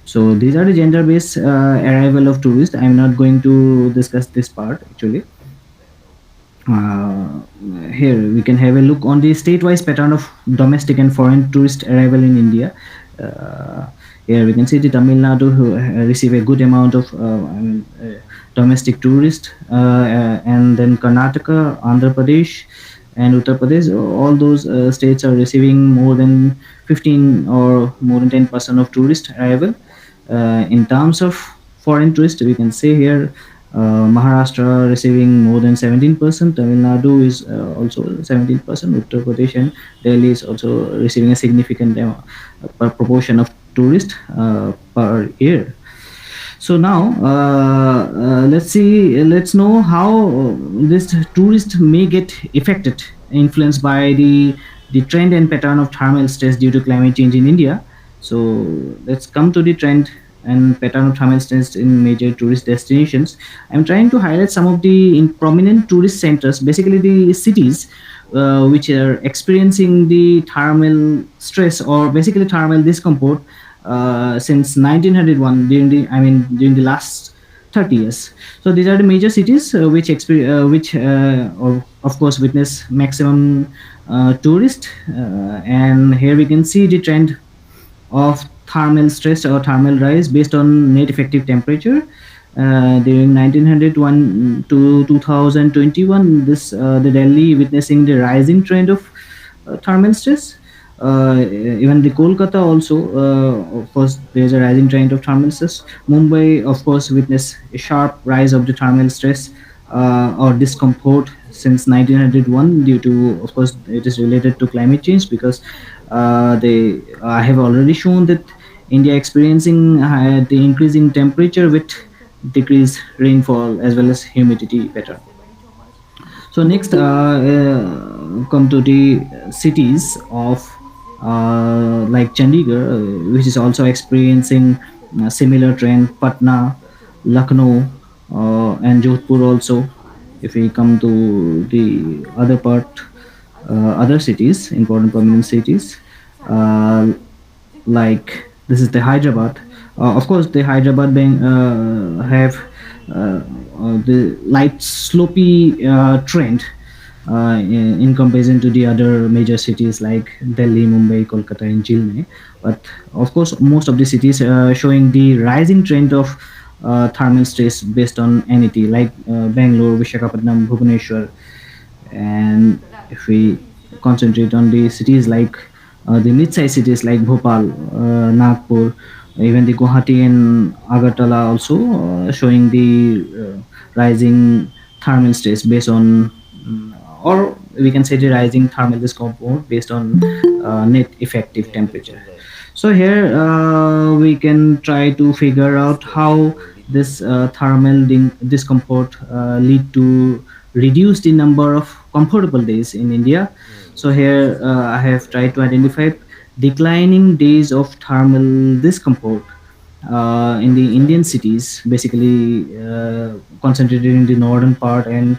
So these are the gender-based arrival of tourists. I'm not going to discuss this part actually. Uh, Here we can have a look on the state-wise pattern of domestic and foreign tourist arrival in India. Uh, Here we can see the Tamil Nadu who receive a good amount of domestic tourists, and then Karnataka, Andhra Pradesh, and Uttar Pradesh. All those states are receiving more than 15 or more than 10% of tourist arrival. In terms of foreign tourists, we can say here Maharashtra receiving more than 17%. Tamil Nadu is also 17%. Uttar Pradesh and Delhi is also receiving a significant proportion of tourists per year. So now let's know how this tourist may get affected, influenced by the trend and pattern of thermal stress due to climate change in India. So let's come to the trend and pattern of thermal stress in major tourist destinations. I'm trying to highlight some of the prominent tourist centers, basically the cities which are experiencing the thermal stress or basically thermal discomfort since 1901, during the last 30 years. So these are the major cities which of course witness maximum tourist, and here we can see the trend of thermal stress or thermal rise based on net effective temperature during 1901 to 2021. This the Delhi witnessing the rising trend of thermal stress. Even the Kolkata also, of course, there's a rising trend of thermal stress. Mumbai, of course, witnessed a sharp rise of the thermal stress or discomfort since 1901 due to, of course, it is related to climate change because I have already shown that India experiencing the increasing temperature with decreased rainfall as well as humidity pattern. So next, come to the cities of like Chandigarh, which is also experiencing a similar trend. Patna, Lucknow, and Jodhpur also. If we come to the other part other cities, important prominent cities, uh, like this is the Hyderabad. Of course, the Hyderabad have the light slopy trend in comparison to the other major cities like Delhi, Mumbai, Kolkata, and Chennai. But of course, most of the cities showing the rising trend of thermal stress based on NET, like Bangalore, Visakhapatnam, Bhubaneswar, and if we concentrate on the cities like the mid-sized cities like Bhopal, Nagpur, even the Guwahati and Agartala also showing the rising thermal stress based on, or we can say the rising thermal discomfort based on net effective temperature. So here we can try to figure out how this thermal discomfort lead to reduce the number of comfortable days in India. So here I have tried to identify declining days of thermal discomfort in the Indian cities, basically concentrated in the northern part and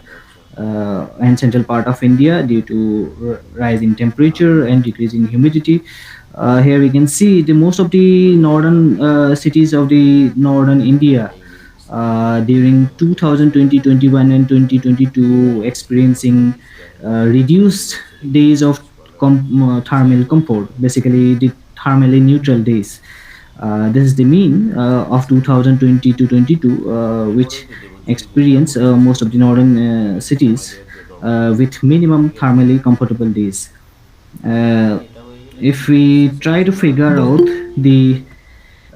central part of India due to rising temperature and decreasing humidity. Here we can see the most of the northern cities of the northern India during 2020, 21, and 2022 experiencing reduced days of thermal comfort, basically the thermally neutral days. This is the mean of 2020 to 22, which experience most of the northern cities with minimum thermally comfortable days. Uh, if we try to figure out the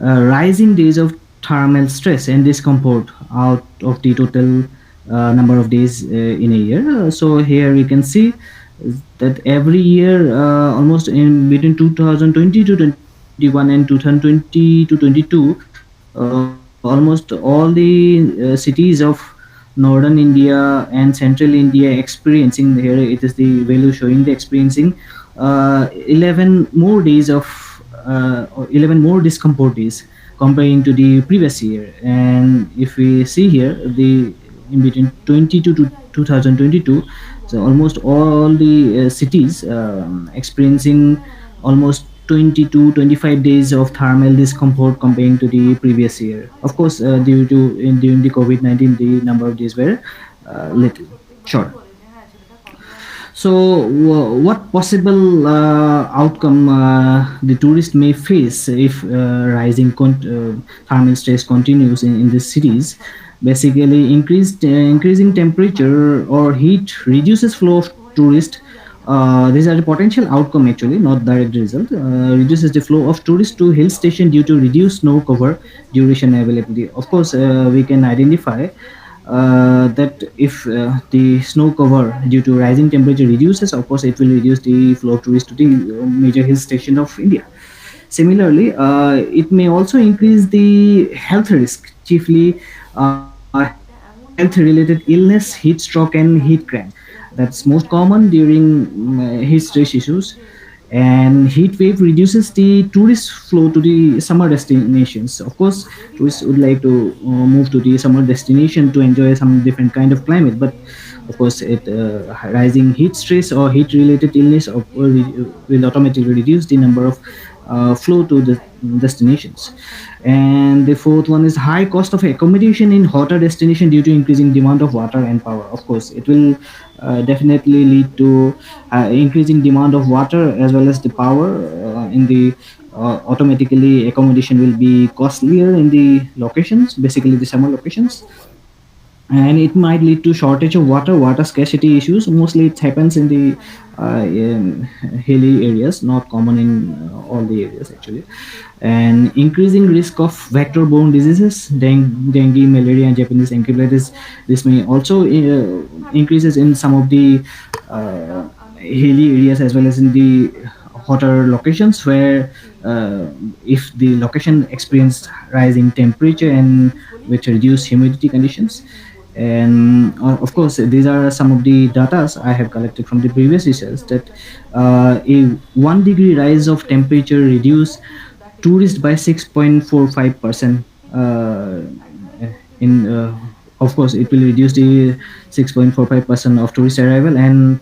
rising days of thermal stress and discomfort out of the total number of days in a year. So here we can see that every year, almost in between 2020 to 21 and 2020 to 22, almost all the cities of northern India and central India experiencing, here it is the value showing the experiencing 11 more days of or 11 more discomfort days comparing to the previous year. And if we see here, the in between 22 to 2022, so almost all the cities experiencing almost 20 to 25 days of thermal discomfort comparing to the previous year. Of course, during the COVID-19, the number of days were little short. So, what possible outcome the tourist may face if rising thermal stress continues in these cities? Basically, increasing temperature or heat reduces flow of tourists. These are the potential outcome actually, not direct result. Reduces the flow of tourists to hill station due to reduced snow cover, duration, availability. Of course, we can identify that if the snow cover due to rising temperature reduces, of course, it will reduce the flow of tourists to the major hill station of India. Similarly, it may also increase the health risk, chiefly health-related illness, heat stroke, and heat cramp. That's most common during heat stress issues. And heat wave reduces the tourist flow to the summer destinations. Of course, tourists would like to move to the summer destination to enjoy some different kind of climate, but of course, rising heat stress or heat-related illness will automatically reduce the number of flow to the destinations. And the fourth one is high cost of accommodation in hotter destination due to increasing demand of water and power. Of course, it will definitely lead to increasing demand of water as well as the power in the automatically accommodation will be costlier in the locations, basically the summer locations. And it might lead to shortage of water scarcity issues. Mostly it happens in the hilly areas, not common in all the areas actually. And increasing risk of vector-borne diseases, dengue, malaria, and Japanese encephalitis. This may also increases in some of the hilly areas as well as in the hotter locations where if the location experienced rising temperature and with reduced humidity conditions. And of course, these are some of the data I have collected from the previous research that a 1 degree rise of temperature reduce tourist by 6.45%. In Of course, it will reduce the 6.45% of tourist arrival and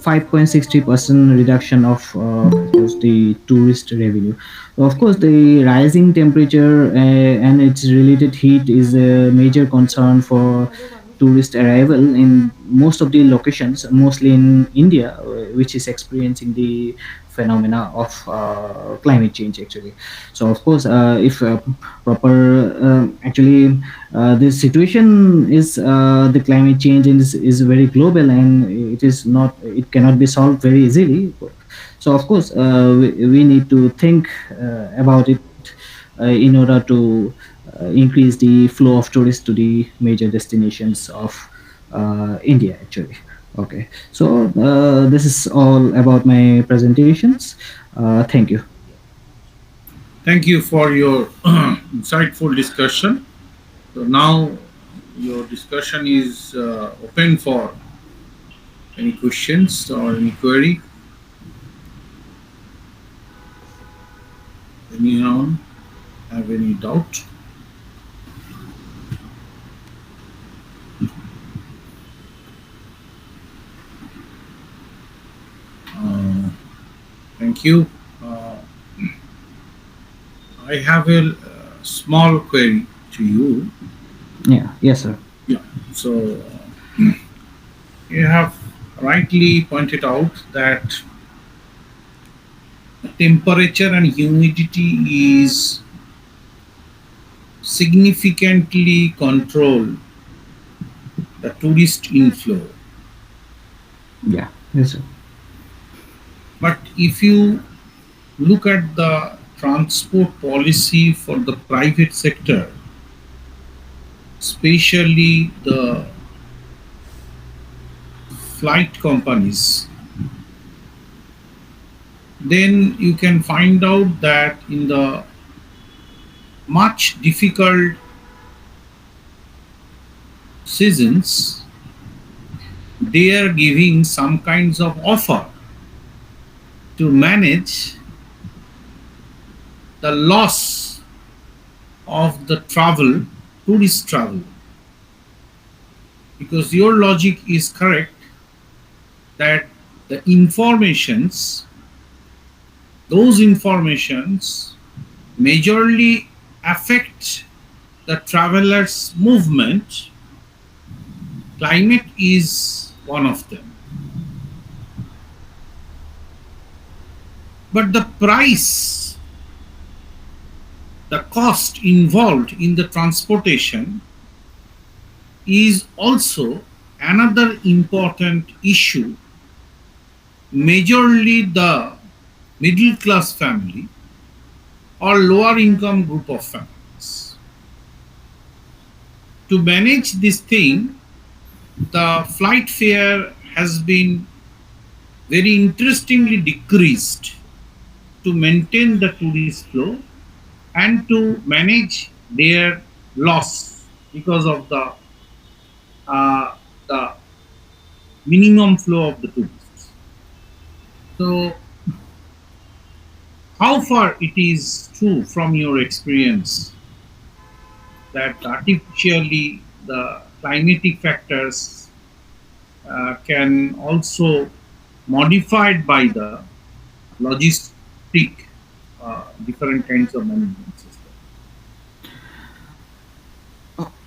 5.60% reduction of of course, the tourist revenue. Of course, the rising temperature and its related heat is a major concern for tourist arrival in most of the locations, mostly in India, which is experiencing the phenomena of climate change actually. So of course, if proper actually this situation is the climate change is very global, and it cannot be solved very easily. So of course, we need to think about it in order to increase the flow of tourists to the major destinations of India actually. Okay, so this is all about my presentations. Thank you. Thank you for your insightful discussion. So now your discussion is open for any questions or any query. Anyone have any doubt? Uh, Thank you. I have a small query to you. Yeah, yes sir. Yeah. So you have rightly pointed out that the temperature and humidity is significantly control the tourist inflow. Yeah, yes sir. But if you look at the transport policy for the private sector, especially the flight companies, then you can find out that in the much difficult seasons, they are giving some kinds of offer to manage the loss of the travel, tourist travel. Because your logic is correct that the informations, those informations majorly affect the travelers' movement. Climate is one of them. But the price, the cost involved in the transportation is also another important issue. Majorly the middle class family or lower income group of families. To manage this thing, the flight fare has been very interestingly decreased to maintain the tourist flow and to manage their loss because of the minimum flow of the tourists. So, how far it is true from your experience that artificially the climatic factors can also modified by the logistic different kinds of management system.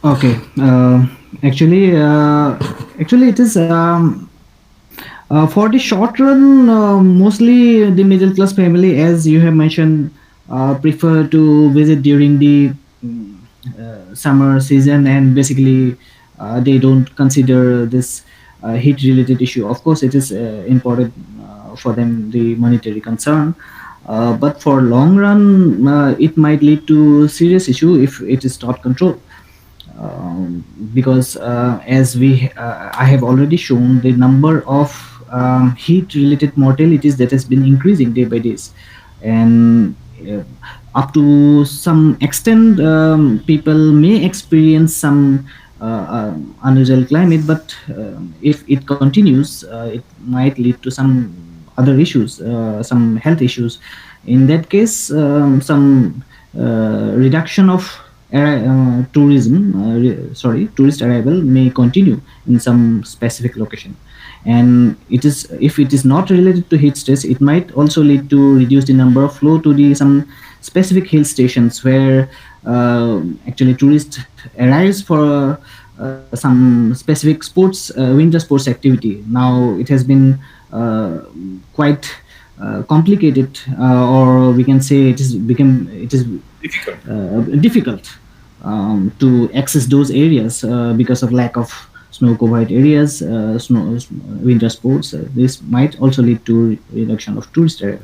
Okay, actually it is for the short run, mostly the middle class family, as you have mentioned, prefer to visit during the summer season, and basically they don't consider this heat related issue. Of course, it is important for them, the monetary concern. But for long run, it might lead to serious issue if it is not controlled. Because as I have already shown, the number of heat related mortalities that has been increasing day by days, and up to some extent people may experience some unusual climate, but if it continues, it might lead to some other issues, some health issues. In that case, some reduction of tourist arrival may continue in some specific location. And it is, if it is not related to heat stress, it might also lead to reduce the number of flow to the some specific hill stations where actually tourists arrives for some specific sports, winter sports activity. Now it has been quite complicated, or we can say it is become, it is Difficult. difficult to access those areas because of lack of snow covered areas, winter sports. This might also lead to reduction of tourist area.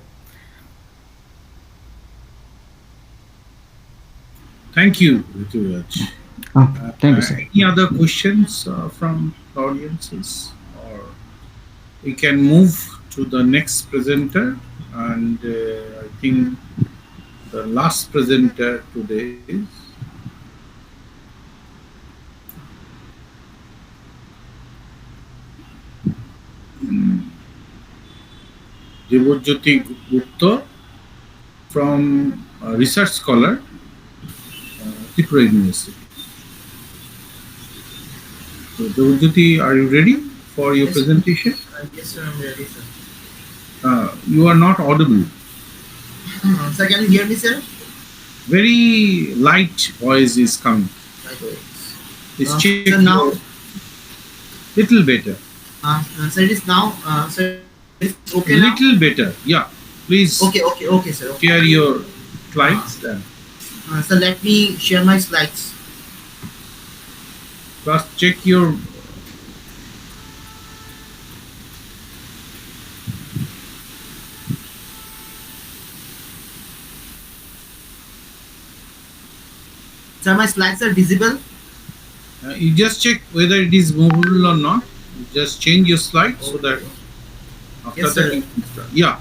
Thank you, Ruturaj. Thank you, sir. Any other questions from the audiences? Or we can move to the next presenter. And I think the last presenter today is Devojyoti Gupta from research scholar, Tripura University. So, Devojyoti, are you ready for your Yes, presentation? yes, sir, I'm ready, sir. You are not audible. Sir, can you hear me, sir? Very light voice is coming. Right away. Please Sir, check now, your little better. sir, it is now, sir, it's okay now? Little better. Yeah. Please Okay, sir. Okay. share your slides then. So let me share my slides. First check your Sir, my slides are visible. you just check whether it is movable or not. You just change your slide so that after Yes, that sir. you can start. Yeah.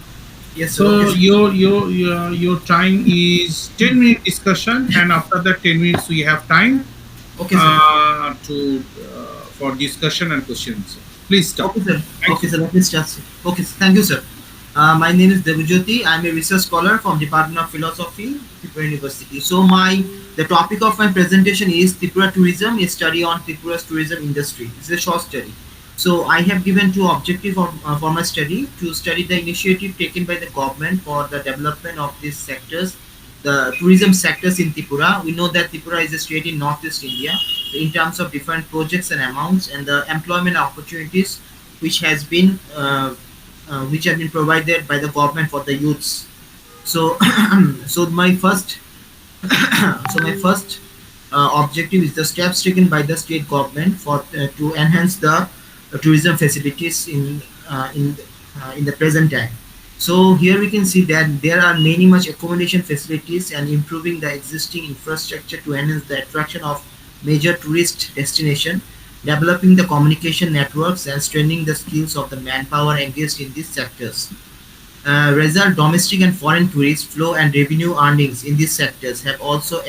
Yes, sir. So Okay, sir. your time is 10-minute discussion, and after that 10 minutes we have time Okay, sir. to for discussion and questions. Please start. Okay, sir. Thank Okay, you. sir. Let me start. Okay, sir. Thank you, sir. My name is Devojyoti. I'm a research scholar from Department of Philosophy, Tripura University. So the topic of my presentation is Tripura Tourism, a study on Tripura's tourism industry. It's a short study. So I have given two objectives for my study: to study the initiative taken by the government for the development of these sectors, the tourism sectors in Tripura. We know that Tripura is a state in northeast India in terms of different projects and amounts and the employment opportunities which has been which have been provided by the government for the youths. So, so my first objective is the steps taken by the state government for to enhance the tourism facilities in the present time. So here we can see that there are many much accommodation facilities and improving the existing infrastructure to enhance the attraction of major tourist destination, developing the communication networks and strengthening the skills of the manpower engaged in these sectors. Result, domestic and foreign tourist flow and revenue earnings in these sectors have also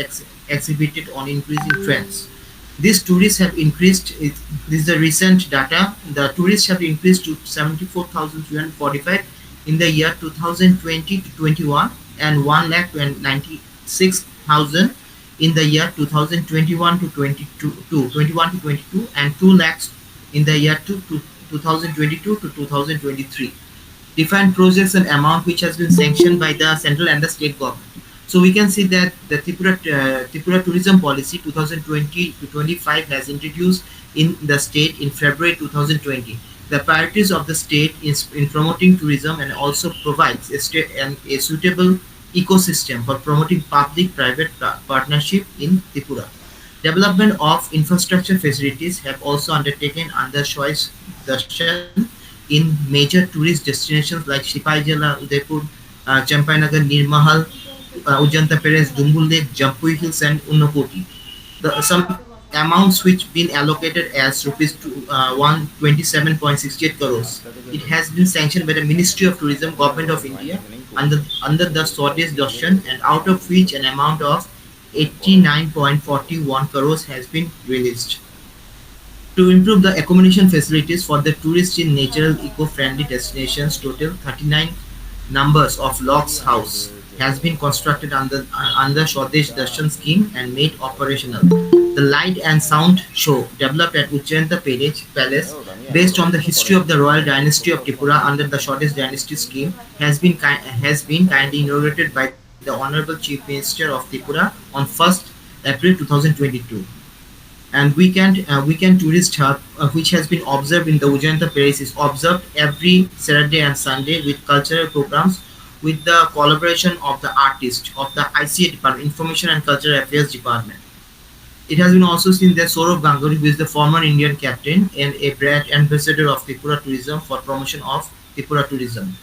exhibited on increasing trends. These tourists have increased. This is the recent data. The tourists have increased to 74,345 in the year 2020 to 21 and 1,96,000 in the year 2021 to 22 and 2 lakhs in the year 2022 to 2023. Different projects and amount which has been sanctioned by the central and the state government. So we can see that the Tripura tourism policy 2020 to 25 has introduced in the state in February 2020. The priorities of the state is in promoting tourism and also provides a state and a suitable ecosystem for promoting public-private partnership in Tripura. Development of infrastructure facilities have also undertaken under choice darshan in major tourist destinations like Sipaijala, Udaipur, Champainagar, Nirmahal, Ujanta Perez, Dumbul Lake, Jampui Hills, and Unakoti. Some amounts which been allocated as rupees 127.68 crores. It has been sanctioned by the Ministry of Tourism, Government of India, under the Swadesh Darshan, and out of which an amount of 89.41 crores has been released. To improve the accommodation facilities for the tourists in natural eco-friendly destinations, total 39 numbers of logs house has been constructed under Swadesh Darshan scheme and made operational. The light and sound show developed at Palace, based on the history of the royal dynasty of Tripura under the shortest dynasty scheme, has been kindly inaugurated by the Honorable Chief Minister of Tripura on 1st April 2022. And weekend tourist hub, which has been observed in the Ujjanta Palace, is observed every Saturday and Sunday with cultural programs with the collaboration of the artist of the ICA department, Information and Cultural Affairs department. It has been also seen that Saurav Ganguly, who is the former Indian captain and a brand ambassador of Tripura tourism for promotion of Tripura tourism.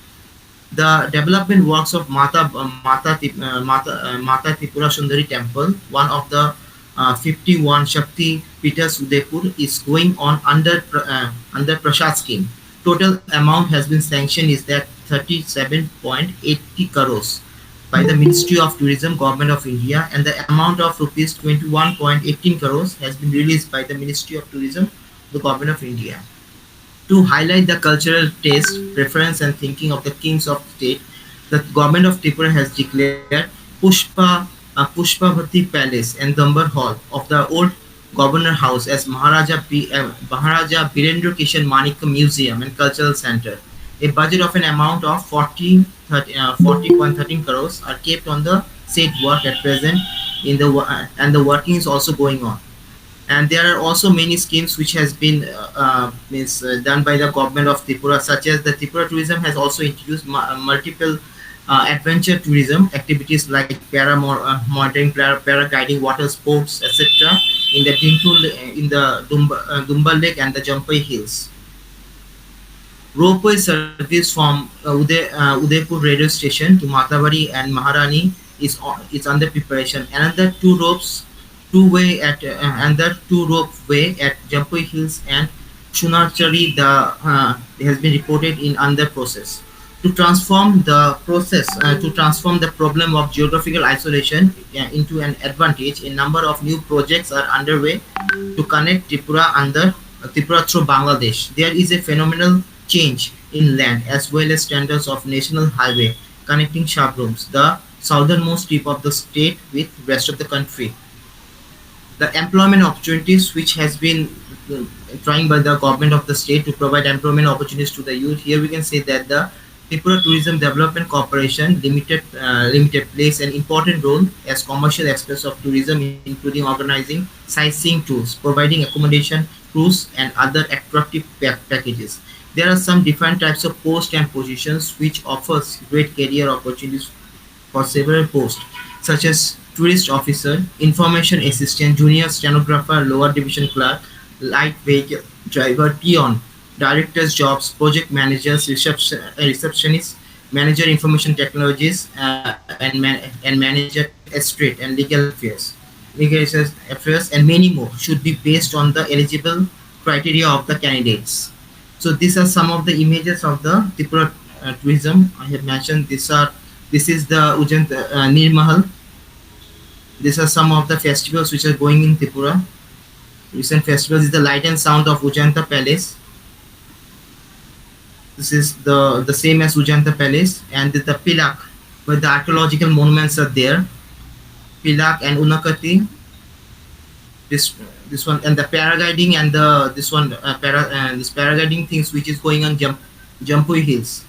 The development works of Mata Tripura Sundari Temple, one of the 51 Shakti Pitas Udaipur, is going on under Prasad scheme. Total amount has been sanctioned is that 37.80 crores by the Ministry of Tourism, Government of India, and the amount of rupees 21.18 crores has been released by the Ministry of Tourism, the Government of India. To highlight the cultural taste, preference, and thinking of the kings of the state, the government of Tripura has declared Pushpavati Palace and Dambar Hall of the old Governor House as Maharaja Birendra Kishan Manik Museum and Cultural Center. A budget of an amount of 40.13 crores are kept on the said work at present and the working is also going on. And there are also many schemes which has been done by the government of Tripura, such as the Tripura Tourism has also introduced multiple adventure tourism activities like monitoring, paragliding, water sports, etc. in the Dumba Lake and the Jampai Hills. Ropeway service from Udaipur railway station to Mathabari and Maharani is under preparation. Another two rope way at Jampai Hills and Shunarchari has been reported in under process. To transform the problem of geographical isolation into an advantage, a number of new projects are underway to connect Tripura through Bangladesh. There is a phenomenal change in land as well as standards of national highway connecting Shabrooms, the southernmost tip of the state, with rest of the country. The employment opportunities which has been trying by the government of the state to provide employment opportunities to the youth. Here we can say that the Tripura Tourism Development Corporation Limited plays an important role as commercial express of tourism, including organizing sightseeing tours, providing accommodation, cruise, and other attractive packages. There are some different types of posts and positions which offers great career opportunities for several posts, such as tourist officer, information assistant, junior stenographer, lower division clerk, light vehicle driver, peon, director's jobs, project managers, receptionists, manager information technologies, and manager estate and legal affairs, and many more should be based on the eligible criteria of the candidates. So these are some of the images of the Tripura tourism I have mentioned. This is the Nir Mahal. These are some of the festivals which are going in Tripura. Recent festivals is the Light and Sound of Ujjanta Palace. This is the same as Ujjanta Palace, and the Pilak, where the archaeological monuments are there. Pilak and Unakati. This one, and the paragliding and this paragliding things which is going on Jampui Hills,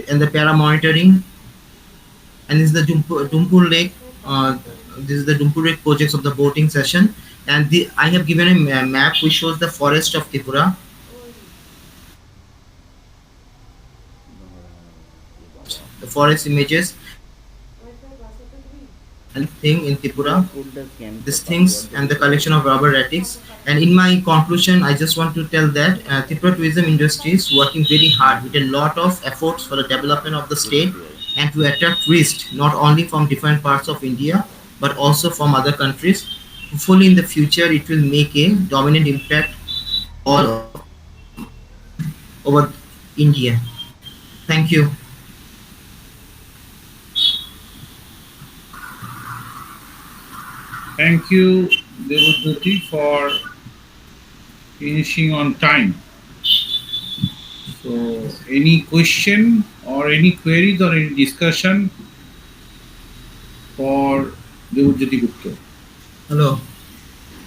and the para monitoring, and this is the Dumpur Lake. This is the Dumpur Lake projects of the boating session, and I have given a map which shows the forest of Tripura. The forest images and thing in Tripura, these things and the collection of rubber ratics. And in my conclusion, I just want to tell that Tripura tourism industry is working very hard with a lot of efforts for the development of the state and to attract tourists not only from different parts of India but also from other countries. Hopefully in the future it will make a dominant impact all over India. Thank you. Thank you, Devadati, for finishing on time. So, any question or any queries or any discussion for Devadati Gupta? Hello.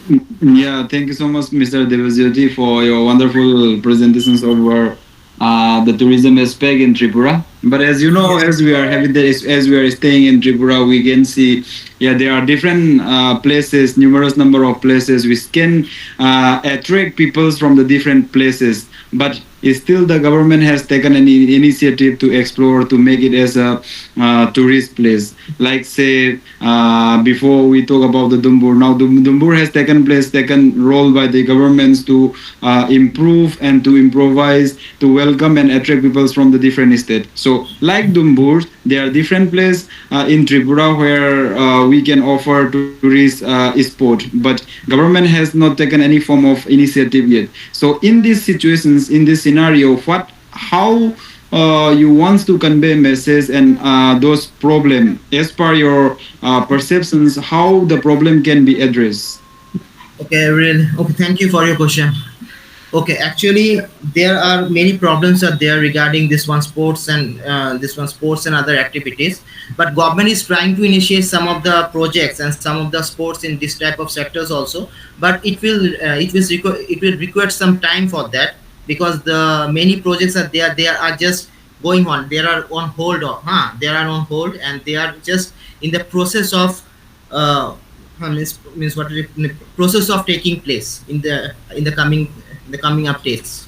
Yeah, thank you so much, Mr. Devajyoti, for your wonderful presentations over the tourism aspect in Tripura. But as you know, Yes. as we are having this, as we are staying in Tripura, we can see, yeah, there are different places, numerous number of places which can attract people from the different places. But still, the government has taken an initiative to explore to make it as a tourist place. Like say, before we talk about the Dumbur, now Dumbur has taken role by the governments to improve and to improvise, to welcome and attract people from the different states. So, like Dumbur, there are different places in Tripura where we can offer tourist sport, but government has not taken any form of initiative yet. So, in these situations, in this scenario, what how you want to convey message and those problem as per your perceptions, how the problem can be addressed. Okay, really. Okay, thank you for your question. Okay, actually, there are many problems are there regarding this one sports and other activities. But government is trying to initiate some of the projects and some of the sports in this type of sectors also. But it will require some time for that, because the many projects are there. They are just going on. They are on hold. They are on hold, and they are just in the process of uh, means what it- in the process of taking place in the coming updates.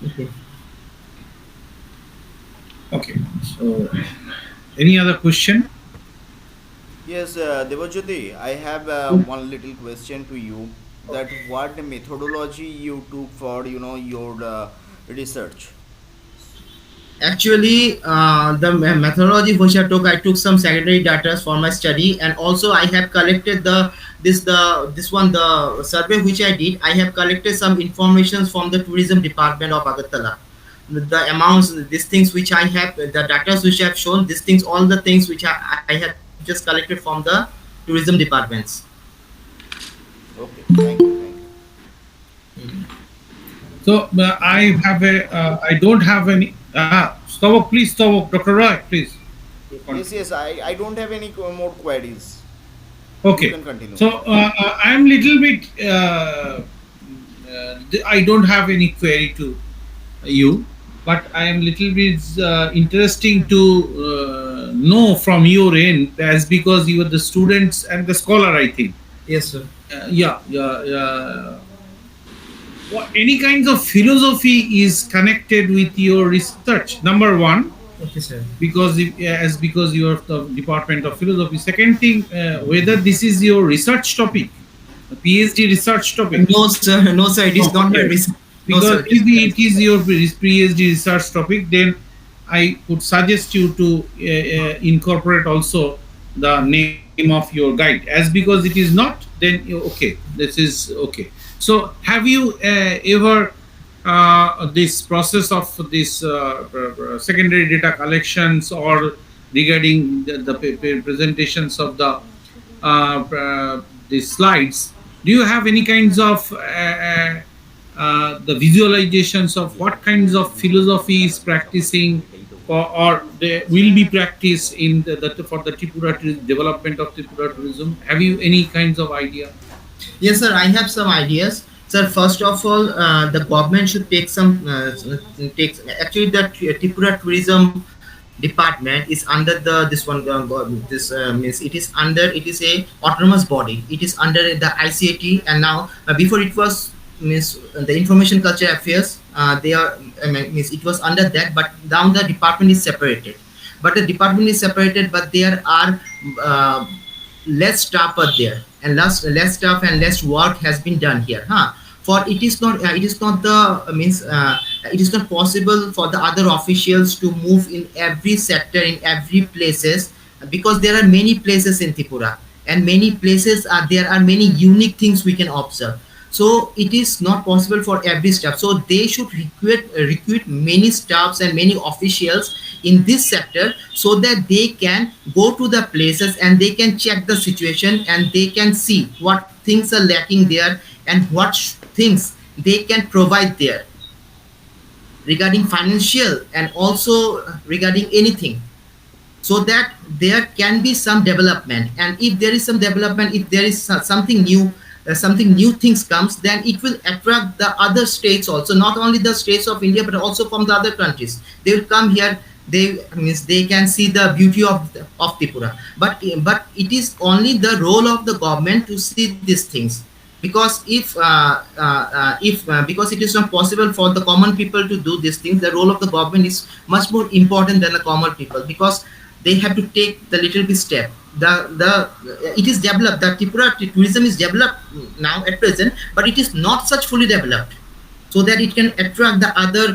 Okay. Okay. So, any other question? Yes, Devajyoti, I have one little question to you. That what methodology you took for your research? Actually, the methodology which I took some secondary data for my study, and also I have collected this one the survey which I did. I have collected some information from the tourism department of Agartala. The amounts, these things which I have, the data which I have shown, these things, all the things which I have just collected from the tourism departments. Okay, thank you, thank you. So I don't have any. Stop, please, stop, Dr. Roy, please. Yes, yes, I don't have any more queries. You Okay. can continue. So I'm little bit. I don't have any query to you, but I am little bit interesting to know from your end, as because you are the students and the scholar, I think. Yes, sir. Yeah, yeah, yeah. What, any kinds of philosophy is connected with your research? Number one, Okay, sir. because because you are the department of philosophy. Second thing, whether this is your research topic, a PhD research topic. No, sir. No, sir. It is No, not my okay. research. No, Because sir. if it is your PhD research topic, then I would suggest you to incorporate also the name of your guide. As because it is not, then okay, this is okay. So, have you ever this process of this secondary data collections, or regarding the presentations of the slides? Do you have any kinds of the visualizations of what kinds of philosophy is practicing, or they will be practiced in the for the development of Tripura tourism? Have you any kinds of idea? Yes, sir. I have some ideas. Sir, first of all, the government should take some takes. Actually, the Tripura tourism department is under the this one. This means it is a autonomous body. It is under the ICAT, and now before it was means the information culture affairs. They are means it was under that, but now the department is separated. But the department is separated, but there are uh, less staff are there, and less staff and less work has been done here, for it is not the means it is not possible for the other officials to move in every sector in every places, because there are many places in Tripura, and many places are there are many unique things we can observe. So it is not possible for every staff, so they should recruit many staffs and many officials in this sector, so that they can go to the places and they can check the situation, and they can see what things are lacking there, and what things they can provide there regarding financial and also regarding anything. so that there can be some development. And if there is some development, if there is something new, something new things comes, then it will attract the other states also, not only the states of India but also from the other countries. They will come here. They means they can see the beauty of Tripura. But it is only the role of the government to see these things, because if because it is not possible for the common people to do these things, the role of the government is much more important than the common people, because they have to take the little bit step. The It is developed. The Tripura tourism is developed now at present, but it is not such fully developed, so that it can attract the other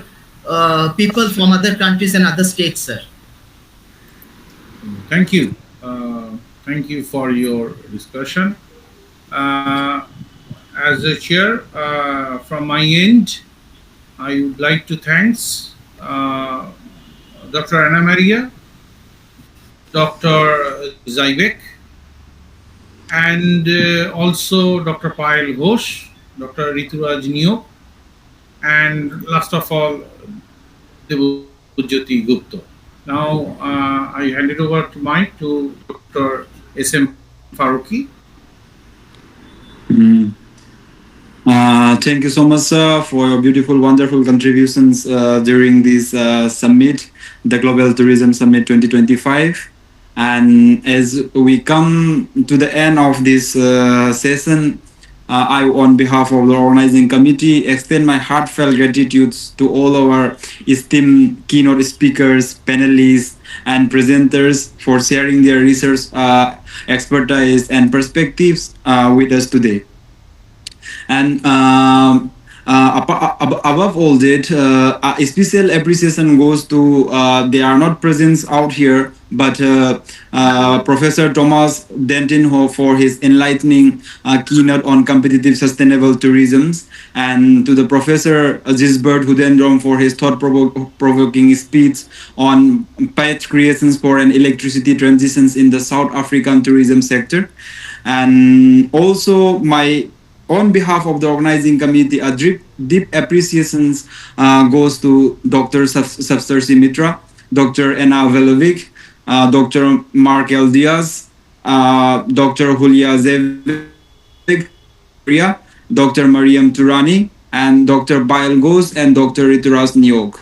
people from other countries and other states, sir. Thank you. Thank you for your discussion. Uh, as a chair, from my end, I would like to thanks Dr. Anna Maria, Dr. Zaivek, and also Dr. Payal Ghosh, Dr. Rituraj Niyok, and last of all, Devujyoti Gupta. Now, I hand it over to mic to Dr. S.M. Faruqi. Mm. Thank you so much, sir, for your beautiful, wonderful contributions during this summit, the Global Tourism Summit 2025. And as we come to the end of this session, I, on behalf of the organizing committee, extend my heartfelt gratitude to all our esteemed keynote speakers, panelists, and presenters for sharing their research expertise and perspectives with us today. And above all that, a special appreciation goes to they are not present out here, but Professor Thomas Denton for his enlightening keynote on competitive sustainable tourism, and to the Professor Gisbert Hudendrom for his thought-provoking speech on path creations for an electricity transitions in the South African tourism sector. And also on behalf of the organizing committee, a deep appreciation goes to Dr. Saptarshi Mitra, Dr. Anna Vulevic, Dr. Mark L. Diaz, Dr. Julia Zevig, Dr. Maryam Toorani, and Dr. Bail Ghosh and Dr. Rituraj Niyok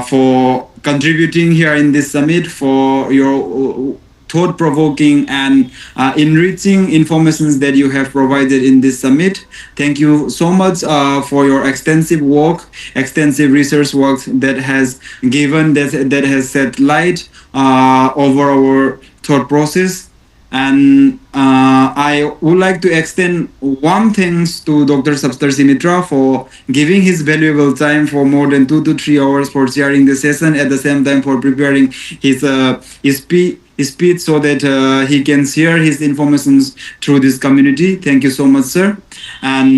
for contributing here in this summit, for your thought-provoking and enriching informations that you have provided in this summit. Thank you so much for your extensive work, extensive research work that has has set light over our thought process. And I would like to extend one thanks to Dr. Saptarshi Mitra for giving his valuable time for more than 2 to 3 hours for sharing the session, at the same time for preparing his speech so that he can share his information through this community. Thank you so much, sir. And